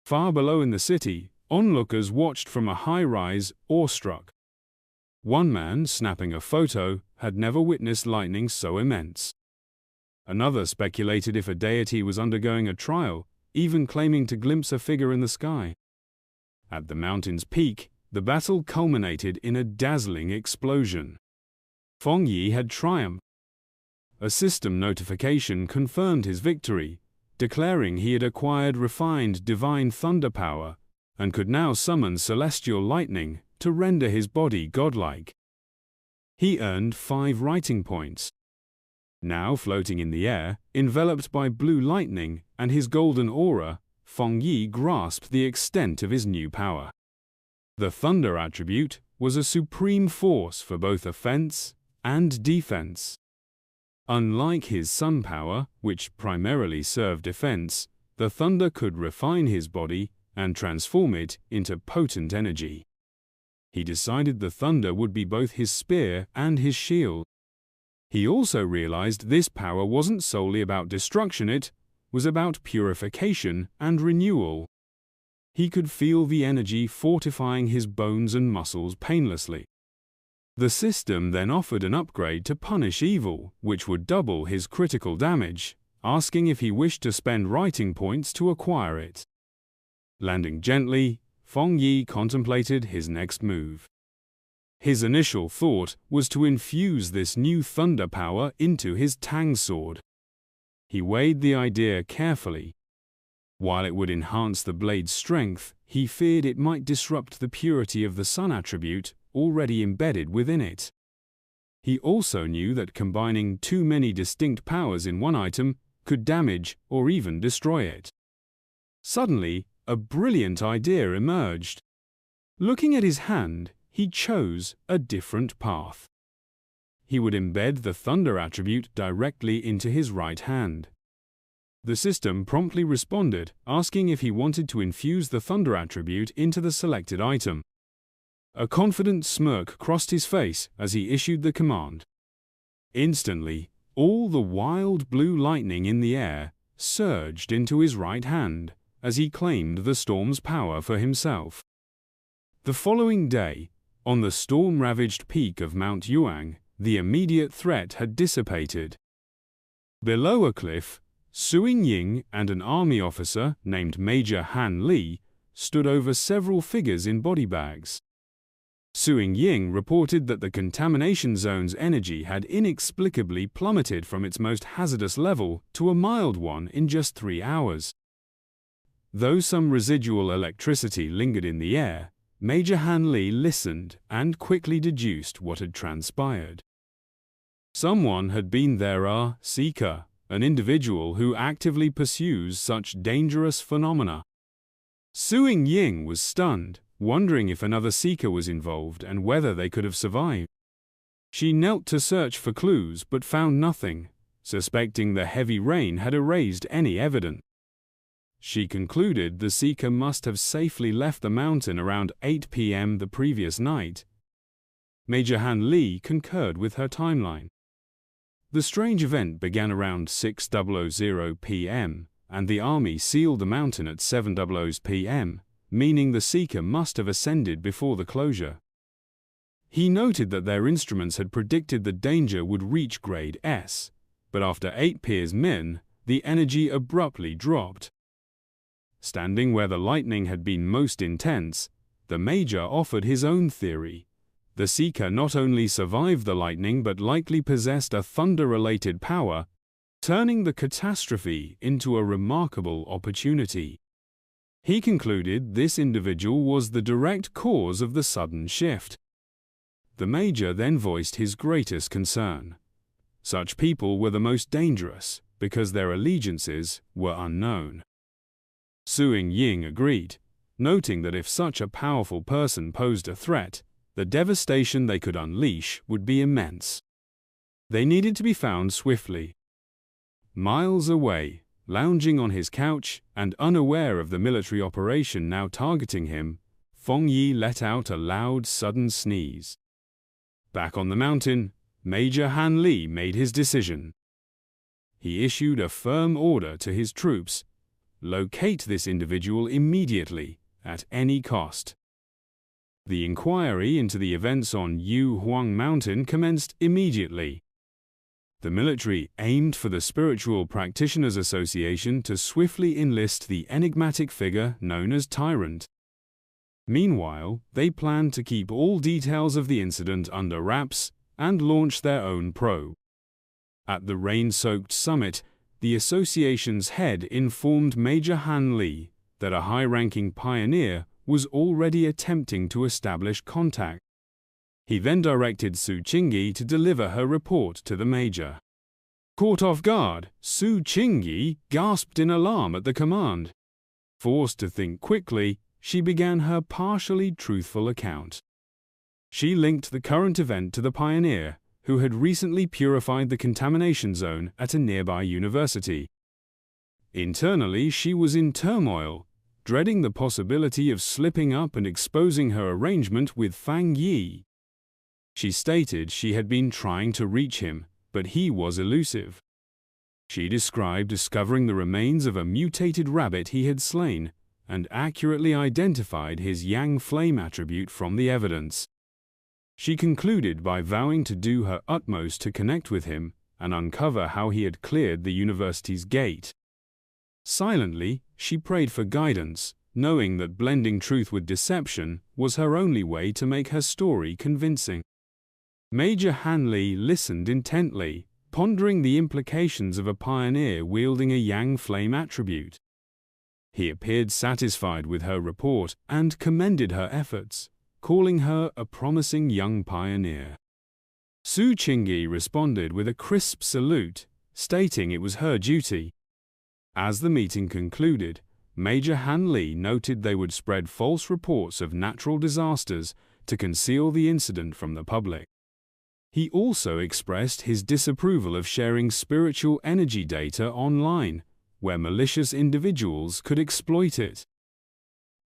Far below in the city, onlookers watched from a high-rise, awestruck. One man, snapping a photo, had never witnessed lightning so immense. Another speculated if a deity was undergoing a trial, even claiming to glimpse a figure in the sky. At the mountain's peak, the battle culminated in a dazzling explosion. Fang Yi had triumphed. A system notification confirmed his victory, declaring he had acquired refined divine thunder power and could now summon celestial lightning to render his body godlike. He earned 5 writing points. Now floating in the air, enveloped by blue lightning and his golden aura, Fang Yi grasped the extent of his new power. The thunder attribute was a supreme force for both offense and defense. Unlike his sun power, which primarily served defense, the thunder could refine his body and transform it into potent energy. He decided the thunder would be both his spear and his shield. He also realized this power wasn't solely about destruction, it was about purification and renewal. He could feel the energy fortifying his bones and muscles painlessly. The system then offered an upgrade to punish evil, which would double his critical damage, asking if he wished to spend writing points to acquire it. Landing gently, Fang Yi contemplated his next move. His initial thought was to infuse this new thunder power into his Tang sword. He weighed the idea carefully. While it would enhance the blade's strength, he feared it might disrupt the purity of the sun attribute already embedded within it. He also knew that combining too many distinct powers in one item could damage or even destroy it. Suddenly, a brilliant idea emerged. Looking at his hand, he chose a different path. He would embed the thunder attribute directly into his right hand. The system promptly responded, asking if he wanted to infuse the thunder attribute into the selected item. A confident smirk crossed his face as he issued the command. Instantly, all the wild blue lightning in the air surged into his right hand as he claimed the storm's power for himself. The following day, on the storm-ravaged peak of Mount Yuang, the immediate threat had dissipated. Below a cliff, Suing Ying and an army officer named Major Han Li stood over several figures in body bags. Suing Ying reported that the contamination zone's energy had inexplicably plummeted from its most hazardous level to a mild one in just 3 hours. Though some residual electricity lingered in the air, Major Han Li listened and quickly deduced what had transpired. Someone had been there, a seeker, an individual who actively pursues such dangerous phenomena. Suing Ying was stunned, wondering if another seeker was involved and whether they could have survived. She knelt to search for clues but found nothing, suspecting the heavy rain had erased any evidence. She concluded the seeker must have safely left the mountain around 8 p.m. the previous night. Major Han Li concurred with her timeline. The strange event began around 6:00 p.m., and the army sealed the mountain at 7:00 p.m., meaning the seeker must have ascended before the closure. He noted that their instruments had predicted the danger would reach grade S, but after 8 p.m., the energy abruptly dropped. Standing where the lightning had been most intense, the Major offered his own theory. The Seeker not only survived the lightning but likely possessed a thunder-related power, turning the catastrophe into a remarkable opportunity. He concluded this individual was the direct cause of the sudden shift. The Major then voiced his greatest concern. Such people were the most dangerous because their allegiances were unknown. Suing Ying agreed, noting that if such a powerful person posed a threat, the devastation they could unleash would be immense. They needed to be found swiftly. Miles away, lounging on his couch and unaware of the military operation now targeting him, Fang Yi let out a loud, sudden sneeze. Back on the mountain, Major Han Li made his decision. He issued a firm order to his troops: locate this individual immediately, at any cost. The inquiry into the events on Yu Huang Mountain commenced immediately. The military aimed for the Spiritual Practitioners Association to swiftly enlist the enigmatic figure known as Tyrant. Meanwhile, they planned to keep all details of the incident under wraps and launch their own probe. At the rain-soaked summit, the association's head informed Major Han Li that a high-ranking pioneer was already attempting to establish contact. He then directed Su Qingyi to deliver her report to the Major. Caught off guard, Su Qingyi gasped in alarm at the command. Forced to think quickly, she began her partially truthful account. She linked the current event to the pioneer, who had recently purified the contamination zone at a nearby university. Internally, she was in turmoil, dreading the possibility of slipping up and exposing her arrangement with Fang Yi. She stated she had been trying to reach him, but he was elusive. She described discovering the remains of a mutated rabbit he had slain, and accurately identified his Yang Flame attribute from the evidence. She concluded by vowing to do her utmost to connect with him and uncover how he had cleared the university's gate. Silently, she prayed for guidance, knowing that blending truth with deception was her only way to make her story convincing. Major Han Li listened intently, pondering the implications of a pioneer wielding a Yang Flame attribute. He appeared satisfied with her report and commended her efforts, calling her a promising young pioneer. Su Qingyi responded with a crisp salute, stating it was her duty. As the meeting concluded, Major Han Li noted they would spread false reports of natural disasters to conceal the incident from the public. He also expressed his disapproval of sharing spiritual energy data online, where malicious individuals could exploit it.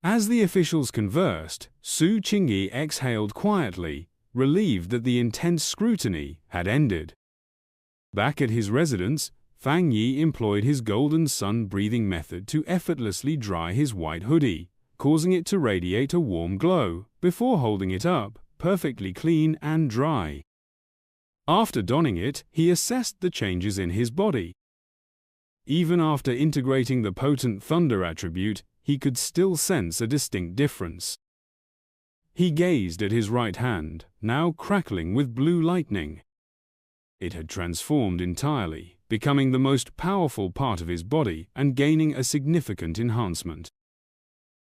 As the officials conversed, Su Qingyi exhaled quietly, relieved that the intense scrutiny had ended. Back at his residence, Fang Yi employed his golden sun breathing method to effortlessly dry his white hoodie, causing it to radiate a warm glow, before holding it up, perfectly clean and dry. After donning it, he assessed the changes in his body. Even after integrating the potent thunder attribute, he could still sense a distinct difference. He gazed at his right hand, now crackling with blue lightning. It had transformed entirely, becoming the most powerful part of his body and gaining a significant enhancement.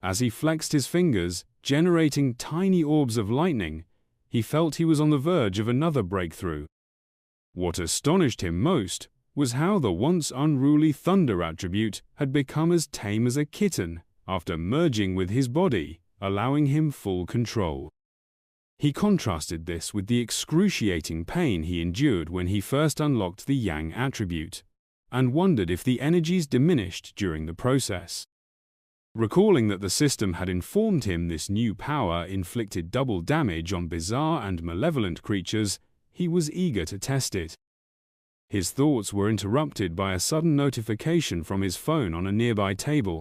As he flexed his fingers, generating tiny orbs of lightning, he felt he was on the verge of another breakthrough. What astonished him most was how the once unruly thunder attribute had become as tame as a kitten after merging with his body, allowing him full control. He contrasted this with the excruciating pain he endured when he first unlocked the Yang attribute, and wondered if the energies diminished during the process. Recalling that the system had informed him this new power inflicted double damage on bizarre and malevolent creatures, he was eager to test it. His thoughts were interrupted by a sudden notification from his phone on a nearby table.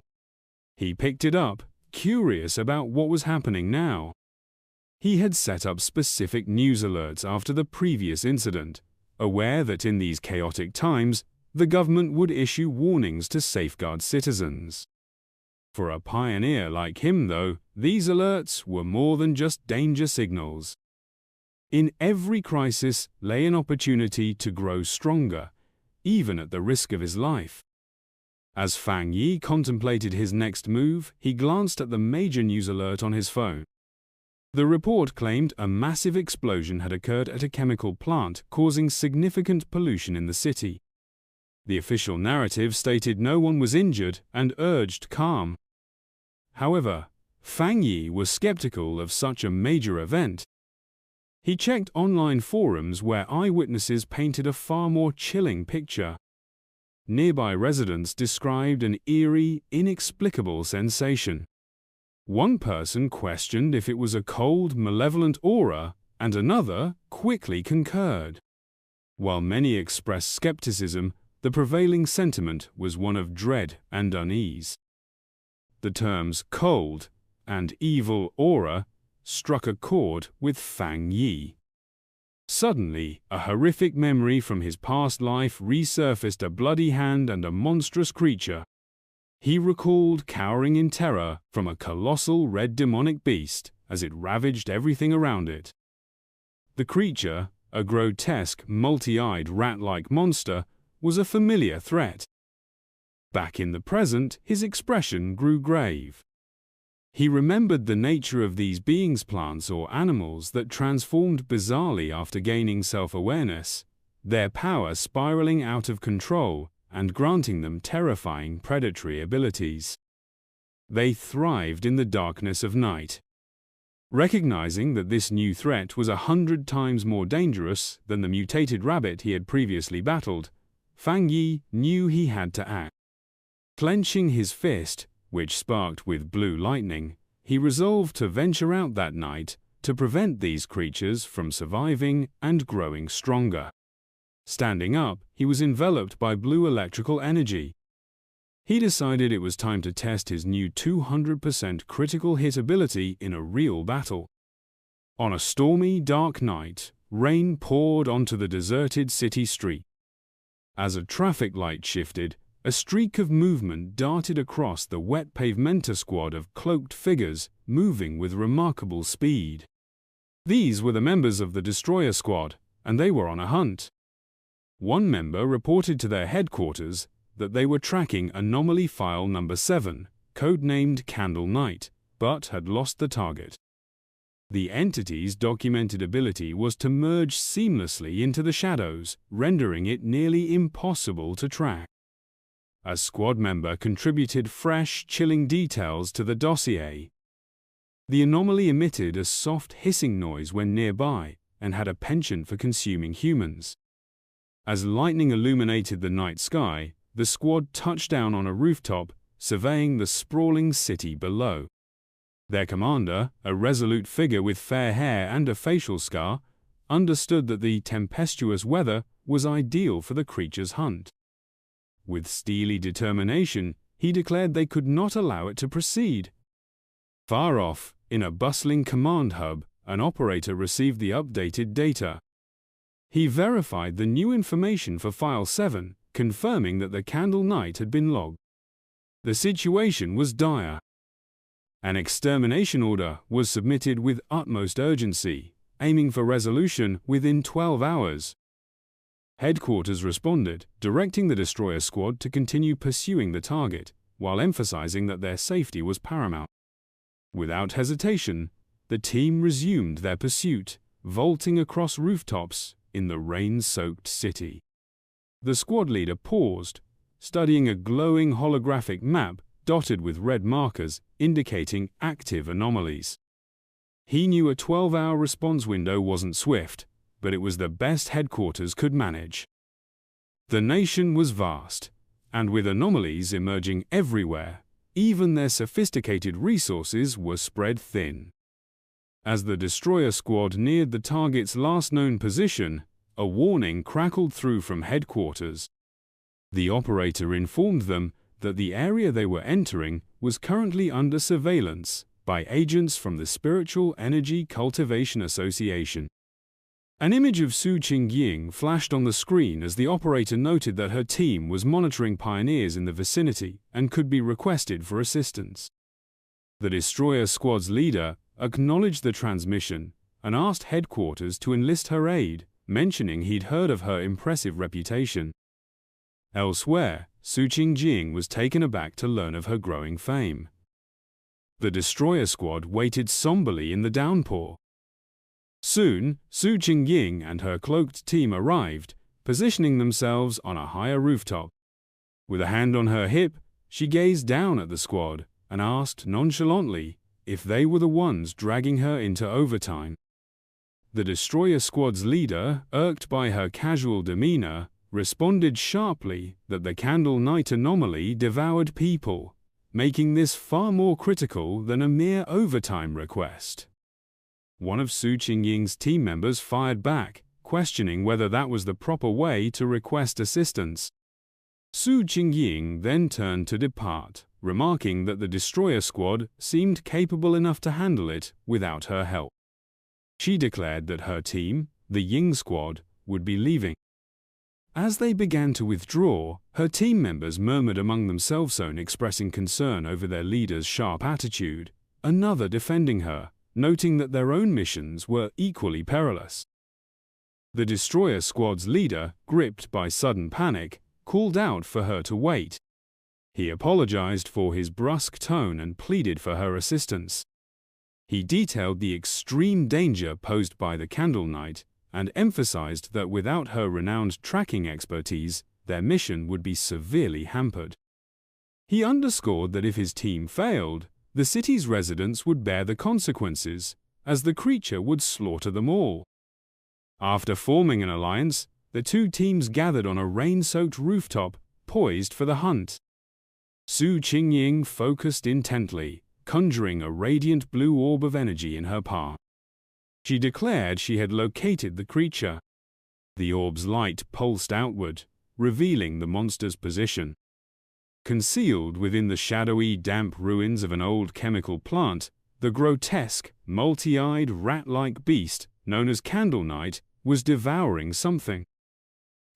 He picked it up, curious about what was happening now. He had set up specific news alerts after the previous incident, aware that in these chaotic times, the government would issue warnings to safeguard citizens. For a pioneer like him, though, these alerts were more than just danger signals. In every crisis lay an opportunity to grow stronger, even at the risk of his life. As Fang Yi contemplated his next move, he glanced at the major news alert on his phone. The report claimed a massive explosion had occurred at a chemical plant, causing significant pollution in the city. The official narrative stated no one was injured and urged calm. However, Fang Yi was skeptical of such a major event. He checked online forums where eyewitnesses painted a far more chilling picture. Nearby residents described an eerie, inexplicable sensation. One person questioned if it was a cold, malevolent aura, and another quickly concurred. While many expressed skepticism, the prevailing sentiment was one of dread and unease. The terms cold and evil aura struck a chord with Fang Yi. Suddenly, a horrific memory from his past life resurfaced: a bloody hand and a monstrous creature. He recalled cowering in terror from a colossal red demonic beast as it ravaged everything around it. The creature, a grotesque, multi-eyed rat-like monster, was a familiar threat. Back in the present, his expression grew grave. He remembered the nature of these beings, plants or animals that transformed bizarrely after gaining self-awareness, their power spiraling out of control and granting them terrifying predatory abilities. They thrived in the darkness of night. Recognizing that this new threat was 100 times more dangerous than the mutated rabbit he had previously battled, Fang Yi knew he had to act. Clenching his fist, which sparked with blue lightning, he resolved to venture out that night to prevent these creatures from surviving and growing stronger. Standing up, he was enveloped by blue electrical energy. He decided it was time to test his new 200% critical hit ability in a real battle. On a stormy, dark night, rain poured onto the deserted city street. As a traffic light shifted, a streak of movement darted across the wet pavement. A squad of cloaked figures moving with remarkable speed. These were the members of the Destroyer Squad, and they were on a hunt. One member reported to their headquarters that they were tracking anomaly file number 7, codenamed Candle Night, but had lost the target. The entity's documented ability was to merge seamlessly into the shadows, rendering it nearly impossible to track. A squad member contributed fresh, chilling details to the dossier. The anomaly emitted a soft hissing noise when nearby and had a penchant for consuming humans. As lightning illuminated the night sky, the squad touched down on a rooftop, surveying the sprawling city below. Their commander, a resolute figure with fair hair and a facial scar, understood that the tempestuous weather was ideal for the creature's hunt. With steely determination, he declared they could not allow it to proceed. Far off, in a bustling command hub, an operator received the updated data. He verified the new information for File 7, confirming that the Candle Night had been logged. The situation was dire. An extermination order was submitted with utmost urgency, aiming for resolution within 12 hours. Headquarters responded, directing the Destroyer Squad to continue pursuing the target, while emphasizing that their safety was paramount. Without hesitation, the team resumed their pursuit, vaulting across rooftops in the rain-soaked city. The squad leader paused, studying a glowing holographic map dotted with red markers indicating active anomalies. He knew a 12-hour response window wasn't swift, but it was the best headquarters could manage. The nation was vast, and with anomalies emerging everywhere, even their sophisticated resources were spread thin. As the Destroyer Squad neared the target's last known position, a warning crackled through from headquarters. The operator informed them that the area they were entering was currently under surveillance by agents from the Spiritual Energy Cultivation Association. An image of Su Qingying flashed on the screen as the operator noted that her team was monitoring pioneers in the vicinity and could be requested for assistance. The destroyer squad's leader acknowledged the transmission and asked headquarters to enlist her aid, mentioning he'd heard of her impressive reputation. Elsewhere, Su Qingying was taken aback to learn of her growing fame. The destroyer squad waited somberly in the downpour. Soon, Su Qingying and her cloaked team arrived, positioning themselves on a higher rooftop. With a hand on her hip, she gazed down at the squad and asked nonchalantly if they were the ones dragging her into overtime. The destroyer squad's leader, irked by her casual demeanor, responded sharply that the Candle Night anomaly devoured people, making this far more critical than a mere overtime request. One of Su Qingying's team members fired back, questioning whether that was the proper way to request assistance. Su Qingying then turned to depart, remarking that the destroyer squad seemed capable enough to handle it without her help. She declared that her team, the Ying squad, would be leaving. As they began to withdraw, her team members murmured among themselves, expressing concern over their leader's sharp attitude, another defending her, noting that their own missions were equally perilous. The destroyer squad's leader, gripped by sudden panic, called out for her to wait. He apologized for his brusque tone and pleaded for her assistance. He detailed the extreme danger posed by the Candle Night and emphasized that without her renowned tracking expertise, their mission would be severely hampered. He underscored that if his team failed, the city's residents would bear the consequences, as the creature would slaughter them all. After forming an alliance, the two teams gathered on a rain-soaked rooftop, poised for the hunt. Su Qingying focused intently, conjuring a radiant blue orb of energy in her palm. She declared she had located the creature. The orb's light pulsed outward, revealing the monster's position. Concealed within the shadowy, damp ruins of an old chemical plant, the grotesque, multi-eyed, rat-like beast, known as Candle Night, was devouring something.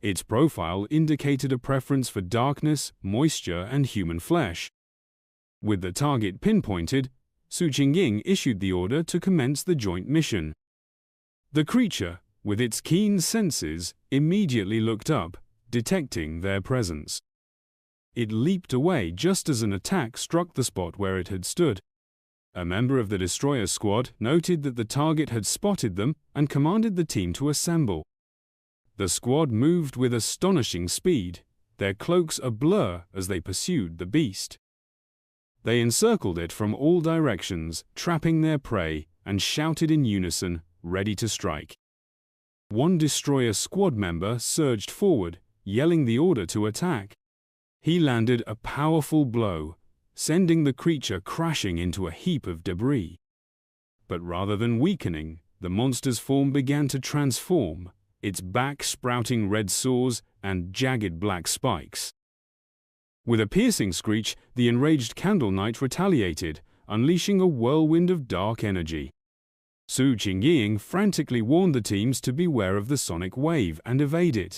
Its profile indicated a preference for darkness, moisture, and human flesh. With the target pinpointed, Su Qingying issued the order to commence the joint mission. The creature, with its keen senses, immediately looked up, detecting their presence. It leaped away just as an attack struck the spot where it had stood. A member of the destroyer squad noted that the target had spotted them and commanded the team to assemble. The squad moved with astonishing speed, their cloaks a blur as they pursued the beast. They encircled it from all directions, trapping their prey, and shouted in unison, ready to strike. One destroyer squad member surged forward, yelling the order to attack. He landed a powerful blow, sending the creature crashing into a heap of debris. But rather than weakening, the monster's form began to transform, its back sprouting red sores and jagged black spikes. With a piercing screech, the enraged Candle Night retaliated, unleashing a whirlwind of dark energy. Su Qingying frantically warned the teams to beware of the sonic wave and evade it.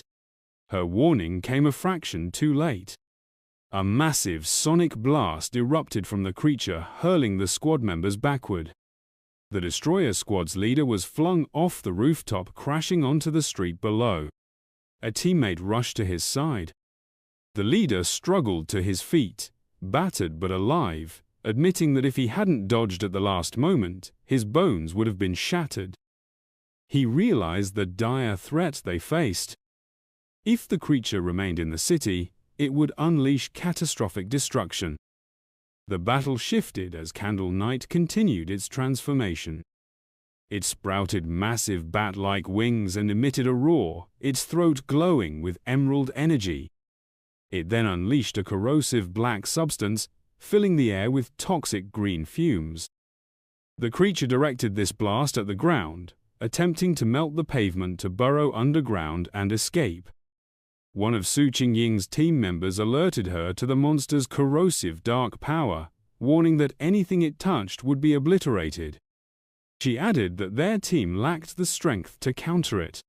Her warning came a fraction too late. A massive sonic blast erupted from the creature, hurling the squad members backward. The destroyer squad's leader was flung off the rooftop, crashing onto the street below. A teammate rushed to his side. The leader struggled to his feet, battered but alive, admitting that if he hadn't dodged at the last moment, his bones would have been shattered. He realized the dire threat they faced. If the creature remained in the city, it would unleash catastrophic destruction. The battle shifted as Candle Night continued its transformation. It sprouted massive bat-like wings and emitted a roar, its throat glowing with emerald energy. It then unleashed a corrosive black substance, filling the air with toxic green fumes. The creature directed this blast at the ground, attempting to melt the pavement to burrow underground and escape. One of Su Qingying's team members alerted her to the monster's corrosive dark power, warning that anything it touched would be obliterated. She added that their team lacked the strength to counter it.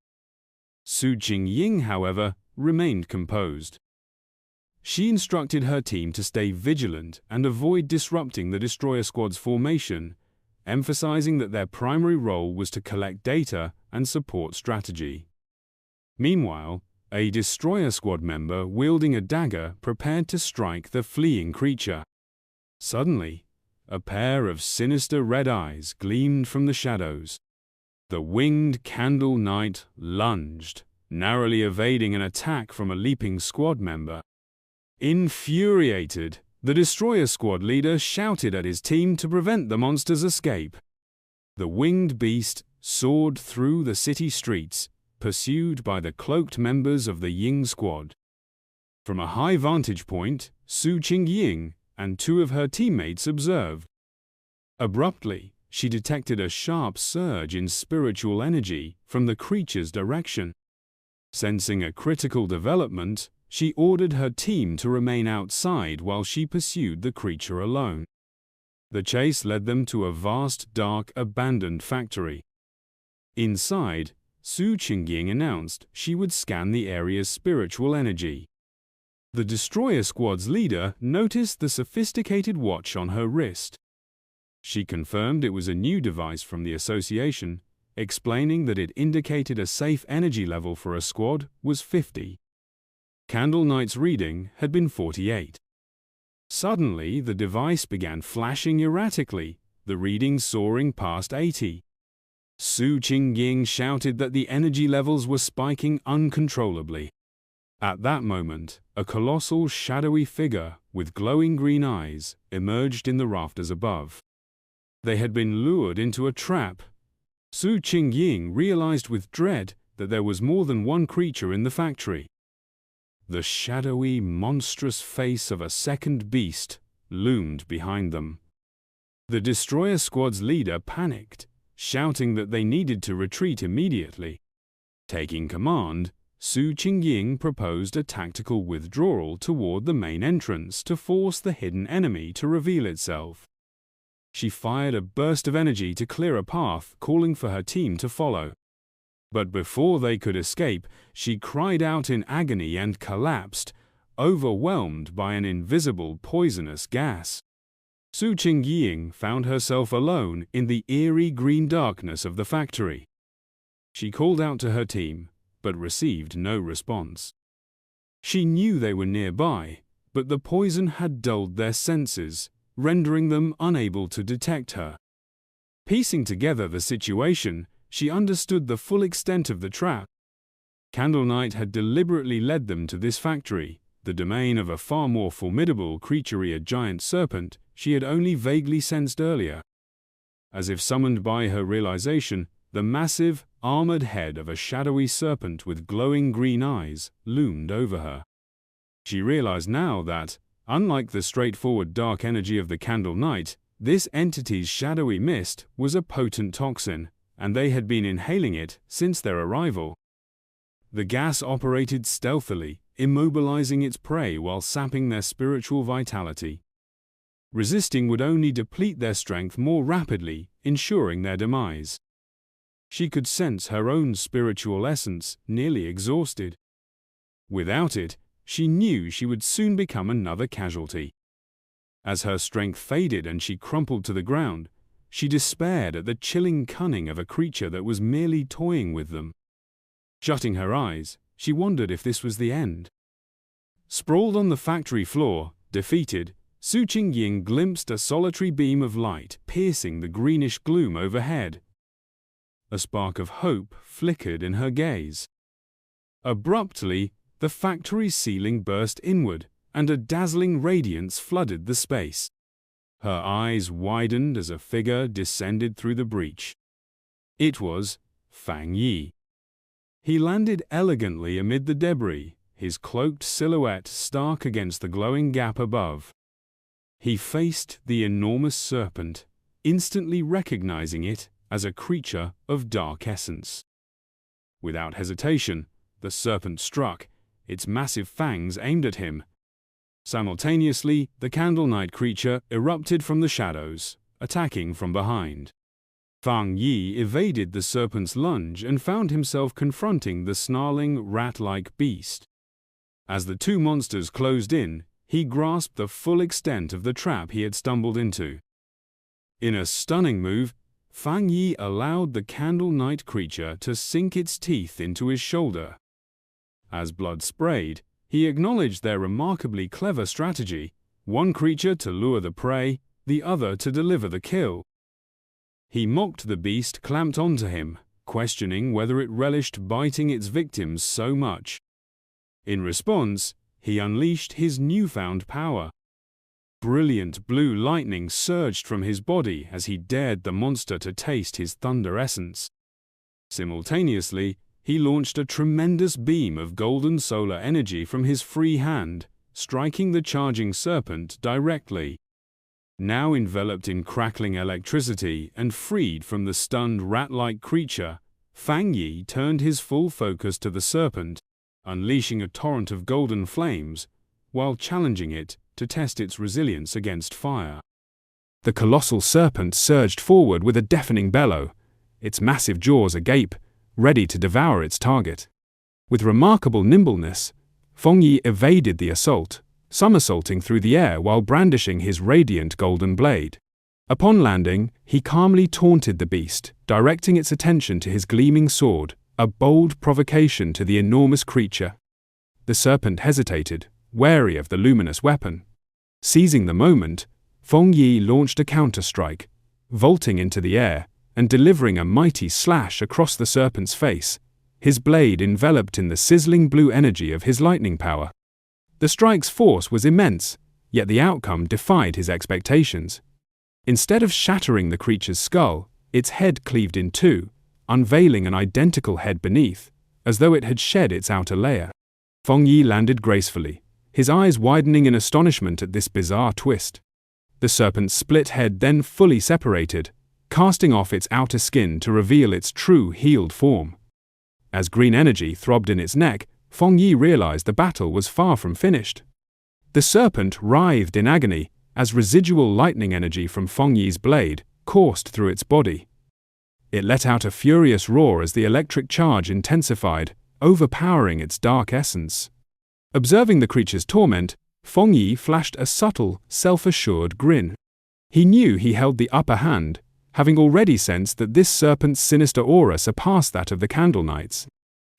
Su Qingying, however, remained composed. She instructed her team to stay vigilant and avoid disrupting the Destroyer Squad's formation, emphasizing that their primary role was to collect data and support strategy. Meanwhile, a Destroyer Squad member wielding a dagger prepared to strike the fleeing creature. Suddenly, a pair of sinister red eyes gleamed from the shadows. The winged Candle Knight lunged, narrowly evading an attack from a leaping squad member. Infuriated, the Destroyer Squad leader shouted at his team to prevent the monster's escape. The winged beast soared through the city streets, pursued by the cloaked members of the Ying Squad. From a high vantage point, Su Qingying and two of her teammates observed. Abruptly, she detected a sharp surge in spiritual energy from the creature's direction. Sensing a critical development, she ordered her team to remain outside while she pursued the creature alone. The chase led them to a vast, dark, abandoned factory. Inside, Su Qingying announced she would scan the area's spiritual energy. The Destroyer Squad's leader noticed the sophisticated watch on her wrist. She confirmed it was a new device from the association, explaining that it indicated a safe energy level for a squad was 50. Candle Knight's reading had been 48. Suddenly, the device began flashing erratically, the reading soaring past 80. Su Qingying shouted that the energy levels were spiking uncontrollably. At that moment, a colossal shadowy figure with glowing green eyes emerged in the rafters above. They had been lured into a trap. Su Qingying realized with dread that there was more than one creature in the factory. The shadowy, monstrous face of a second beast loomed behind them. The Destroyer Squad's leader panicked, shouting that they needed to retreat immediately. Taking command, Su Qingying proposed a tactical withdrawal toward the main entrance to force the hidden enemy to reveal itself. She fired a burst of energy to clear a path, calling for her team to follow. But before they could escape, she cried out in agony and collapsed, overwhelmed by an invisible poisonous gas. Su Qingying found herself alone in the eerie green darkness of the factory. She called out to her team, but received no response. She knew they were nearby, but the poison had dulled their senses, rendering them unable to detect her. Piecing together the situation, she understood the full extent of the trap. Candle Knight had deliberately led them to this factory, the domain of a far more formidable creature, a giant serpent she had only vaguely sensed earlier. As if summoned by her realization, the massive, armored head of a shadowy serpent with glowing green eyes loomed over her. She realized now that, unlike the straightforward dark energy of the Candle Knight, this entity's shadowy mist was a potent toxin, and they had been inhaling it since their arrival. The gas operated stealthily, immobilizing its prey while sapping their spiritual vitality. Resisting would only deplete their strength more rapidly, ensuring their demise. She could sense her own spiritual essence nearly exhausted. Without it, she knew she would soon become another casualty. As her strength faded and she crumpled to the ground, she despaired at the chilling cunning of a creature that was merely toying with them. Shutting her eyes, she wondered if this was the end. Sprawled on the factory floor, defeated, Su Qingying glimpsed a solitary beam of light piercing the greenish gloom overhead. A spark of hope flickered in her gaze. Abruptly, the factory's ceiling burst inward, and a dazzling radiance flooded the space. Her eyes widened as a figure descended through the breach. It was Fang Yi. He landed elegantly amid the debris, his cloaked silhouette stark against the glowing gap above. He faced the enormous serpent, instantly recognizing it as a creature of dark essence. Without hesitation, the serpent struck, its massive fangs aimed at him. Simultaneously, the Candle Knight creature erupted from the shadows, attacking from behind. Fang Yi evaded the serpent's lunge and found himself confronting the snarling, rat-like beast. As the two monsters closed in, he grasped the full extent of the trap he had stumbled into. In a stunning move, Fang Yi allowed the Candle Knight creature to sink its teeth into his shoulder. As blood sprayed, he acknowledged their remarkably clever strategy, one creature to lure the prey, the other to deliver the kill. He mocked the beast clamped onto him, questioning whether it relished biting its victims so much. In response, he unleashed his newfound power. Brilliant blue lightning surged from his body as he dared the monster to taste his thunder essence. Simultaneously, he launched a tremendous beam of golden solar energy from his free hand, striking the charging serpent directly. Now enveloped in crackling electricity and freed from the stunned rat-like creature, Fang Yi turned his full focus to the serpent, unleashing a torrent of golden flames, while challenging it to test its resilience against fire. The colossal serpent surged forward with a deafening bellow, its massive jaws agape, ready to devour its target. With remarkable nimbleness, Fang Yi evaded the assault, somersaulting through the air while brandishing his radiant golden blade. Upon landing, he calmly taunted the beast, directing its attention to his gleaming sword, a bold provocation to the enormous creature. The serpent hesitated, wary of the luminous weapon. Seizing the moment, Fang Yi launched a counter-strike, vaulting into the air and delivering a mighty slash across the serpent's face, his blade enveloped in the sizzling blue energy of his lightning power. The strike's force was immense, yet the outcome defied his expectations. Instead of shattering the creature's skull, its head cleaved in two, unveiling an identical head beneath, as though it had shed its outer layer. Fang Yi landed gracefully, his eyes widening in astonishment at this bizarre twist. The serpent's split head then fully separated, casting off its outer skin to reveal its true healed form. As green energy throbbed in its neck, Fang Yi realized the battle was far from finished. The serpent writhed in agony as residual lightning energy from Fang Yi's blade coursed through its body. It let out a furious roar as the electric charge intensified, overpowering its dark essence. Observing the creature's torment, Fang Yi flashed a subtle, self-assured grin. He knew he held the upper hand, having already sensed that this serpent's sinister aura surpassed that of the Candle Knights.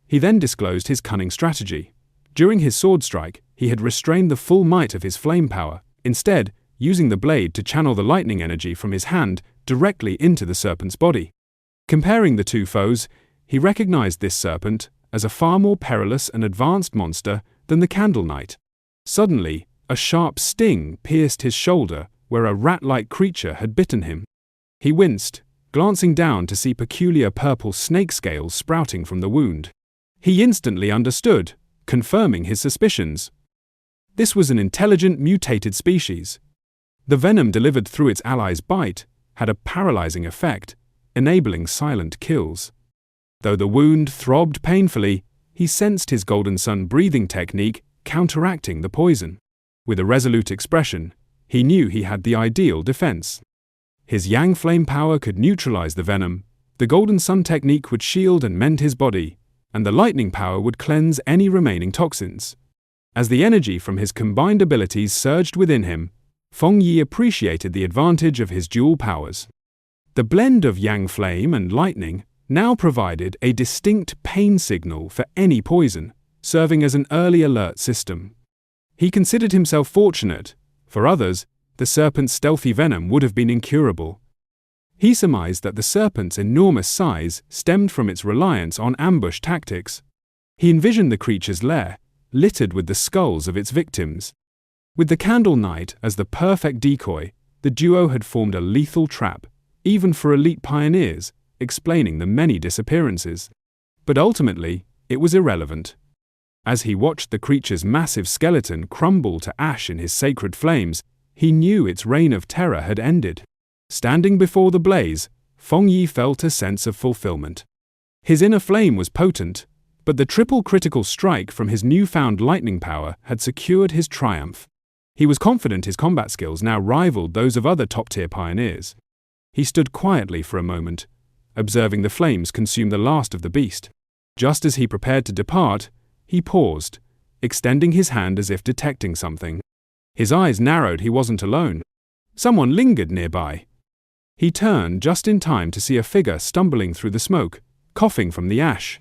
He then disclosed his cunning strategy. During his sword strike, he had restrained the full might of his flame power, instead using the blade to channel the lightning energy from his hand directly into the serpent's body. Comparing the two foes, he recognized this serpent as a far more perilous and advanced monster than the Candle Knight. Suddenly, a sharp sting pierced his shoulder where a rat-like creature had bitten him. He winced, glancing down to see peculiar purple snake scales sprouting from the wound. He instantly understood, confirming his suspicions. This was an intelligent mutated species. The venom delivered through its ally's bite had a paralyzing effect, enabling silent kills. Though the wound throbbed painfully, he sensed his Golden Sun breathing technique counteracting the poison. With a resolute expression, he knew he had the ideal defense. His Yang flame power could neutralize the venom, the Golden Sun technique would shield and mend his body, and the lightning power would cleanse any remaining toxins. As the energy from his combined abilities surged within him, Fang Yi appreciated the advantage of his dual powers. The blend of Yang flame and lightning now provided a distinct pain signal for any poison, serving as an early alert system. He considered himself fortunate. For others, the serpent's stealthy venom would have been incurable. He surmised that the serpent's enormous size stemmed from its reliance on ambush tactics. He envisioned the creature's lair, littered with the skulls of its victims. With the Candle Knight as the perfect decoy, the duo had formed a lethal trap, even for elite pioneers, explaining the many disappearances. But ultimately, it was irrelevant. As he watched the creature's massive skeleton crumble to ash in his sacred flames, he knew its reign of terror had ended. Standing before the blaze, Fang Yi felt a sense of fulfillment. His inner flame was potent, but the triple critical strike from his newfound lightning power had secured his triumph. He was confident his combat skills now rivaled those of other top-tier pioneers. He stood quietly for a moment, observing the flames consume the last of the beast. Just as he prepared to depart, he paused, extending his hand as if detecting something. His eyes narrowed. He wasn't alone. Someone lingered nearby. He turned just in time to see a figure stumbling through the smoke, coughing from the ash.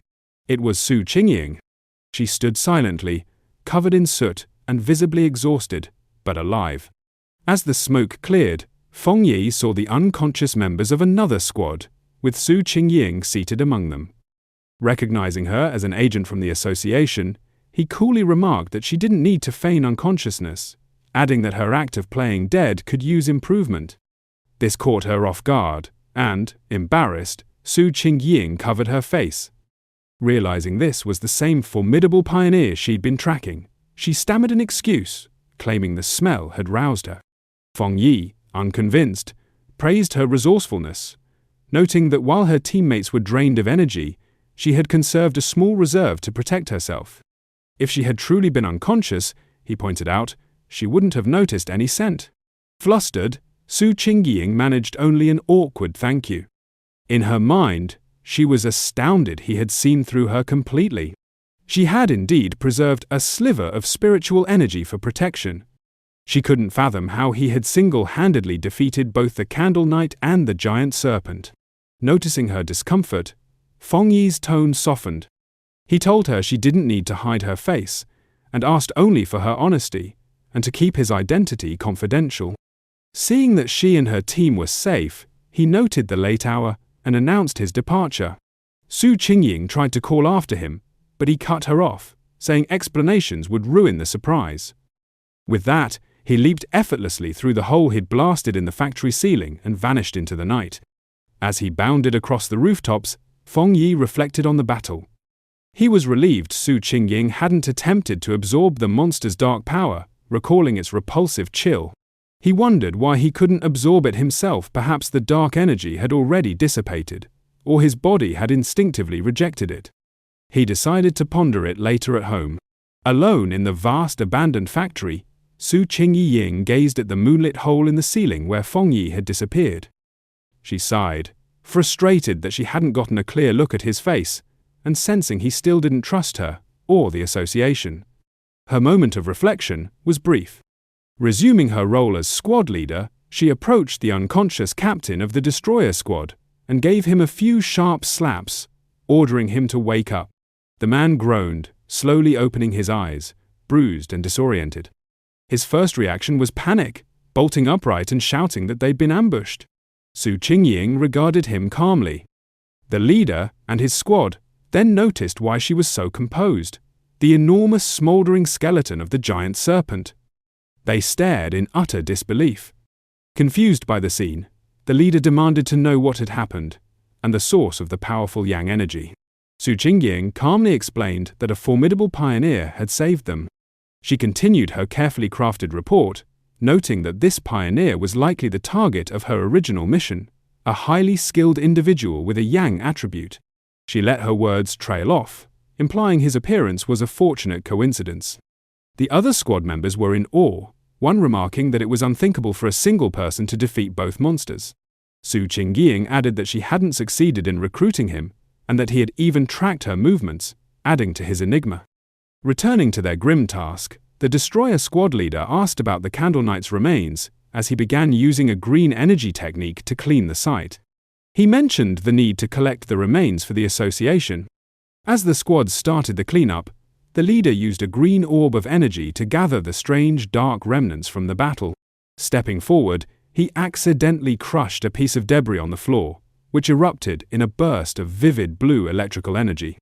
It was Su Qingying. She stood silently, covered in soot and visibly exhausted, but alive. As the smoke cleared, Fang Yi saw the unconscious members of another squad, with Su Qingying seated among them. Recognizing her as an agent from the association, he coolly remarked that she didn't need to feign unconsciousness, adding that her act of playing dead could use improvement. This caught her off guard, and, embarrassed, Su Qingying covered her face. Realizing this was the same formidable pioneer she'd been tracking, she stammered an excuse, claiming the smell had roused her. Fang Yi, unconvinced, praised her resourcefulness, noting that while her teammates were drained of energy, she had conserved a small reserve to protect herself. If she had truly been unconscious, he pointed out, she wouldn't have noticed any scent. Flustered, Su Qingying managed only an awkward thank you. In her mind, she was astounded he had seen through her completely. She had indeed preserved a sliver of spiritual energy for protection. She couldn't fathom how he had single-handedly defeated both the Candle Knight and the giant serpent. Noticing her discomfort, Fang Yi's tone softened. He told her she didn't need to hide her face, and asked only for her honesty, and to keep his identity confidential. Seeing that she and her team were safe, he noted the late hour and announced his departure. Su Qingying tried to call after him, but he cut her off, saying explanations would ruin the surprise. With that, he leaped effortlessly through the hole he'd blasted in the factory ceiling and vanished into the night. As he bounded across the rooftops, Fang Yi reflected on the battle. He was relieved Su Qingying hadn't attempted to absorb the monster's dark power, recalling its repulsive chill. He wondered why he couldn't absorb it himself. Perhaps the dark energy had already dissipated, or his body had instinctively rejected it. He decided to ponder it later at home. Alone in the vast abandoned factory, Su Qingying gazed at the moonlit hole in the ceiling where Fang Yi had disappeared. She sighed, frustrated that she hadn't gotten a clear look at his face, and sensing he still didn't trust her, or the association. Her moment of reflection was brief. Resuming her role as squad leader, she approached the unconscious captain of the destroyer squad and gave him a few sharp slaps, ordering him to wake up. The man groaned, slowly opening his eyes, bruised and disoriented. His first reaction was panic, bolting upright and shouting that they'd been ambushed. Su Qingying regarded him calmly. The leader and his squad then noticed why she was so composed, the enormous smoldering skeleton of the giant serpent. They stared in utter disbelief. Confused by the scene, the leader demanded to know what had happened, and the source of the powerful yang energy. Su Qingying calmly explained that a formidable pioneer had saved them. She continued her carefully crafted report, noting that this pioneer was likely the target of her original mission, a highly skilled individual with a yang attribute. She let her words trail off, implying his appearance was a fortunate coincidence. The other squad members were in awe, one remarking that it was unthinkable for a single person to defeat both monsters. Su Qingying added that she hadn't succeeded in recruiting him, and that he had even tracked her movements, adding to his enigma. Returning to their grim task, the destroyer squad leader asked about the Candle Knight's remains as he began using a green energy technique to clean the site. He mentioned the need to collect the remains for the association. As the squad started the cleanup, the leader used a green orb of energy to gather the strange dark remnants from the battle. Stepping forward, he accidentally crushed a piece of debris on the floor, which erupted in a burst of vivid blue electrical energy.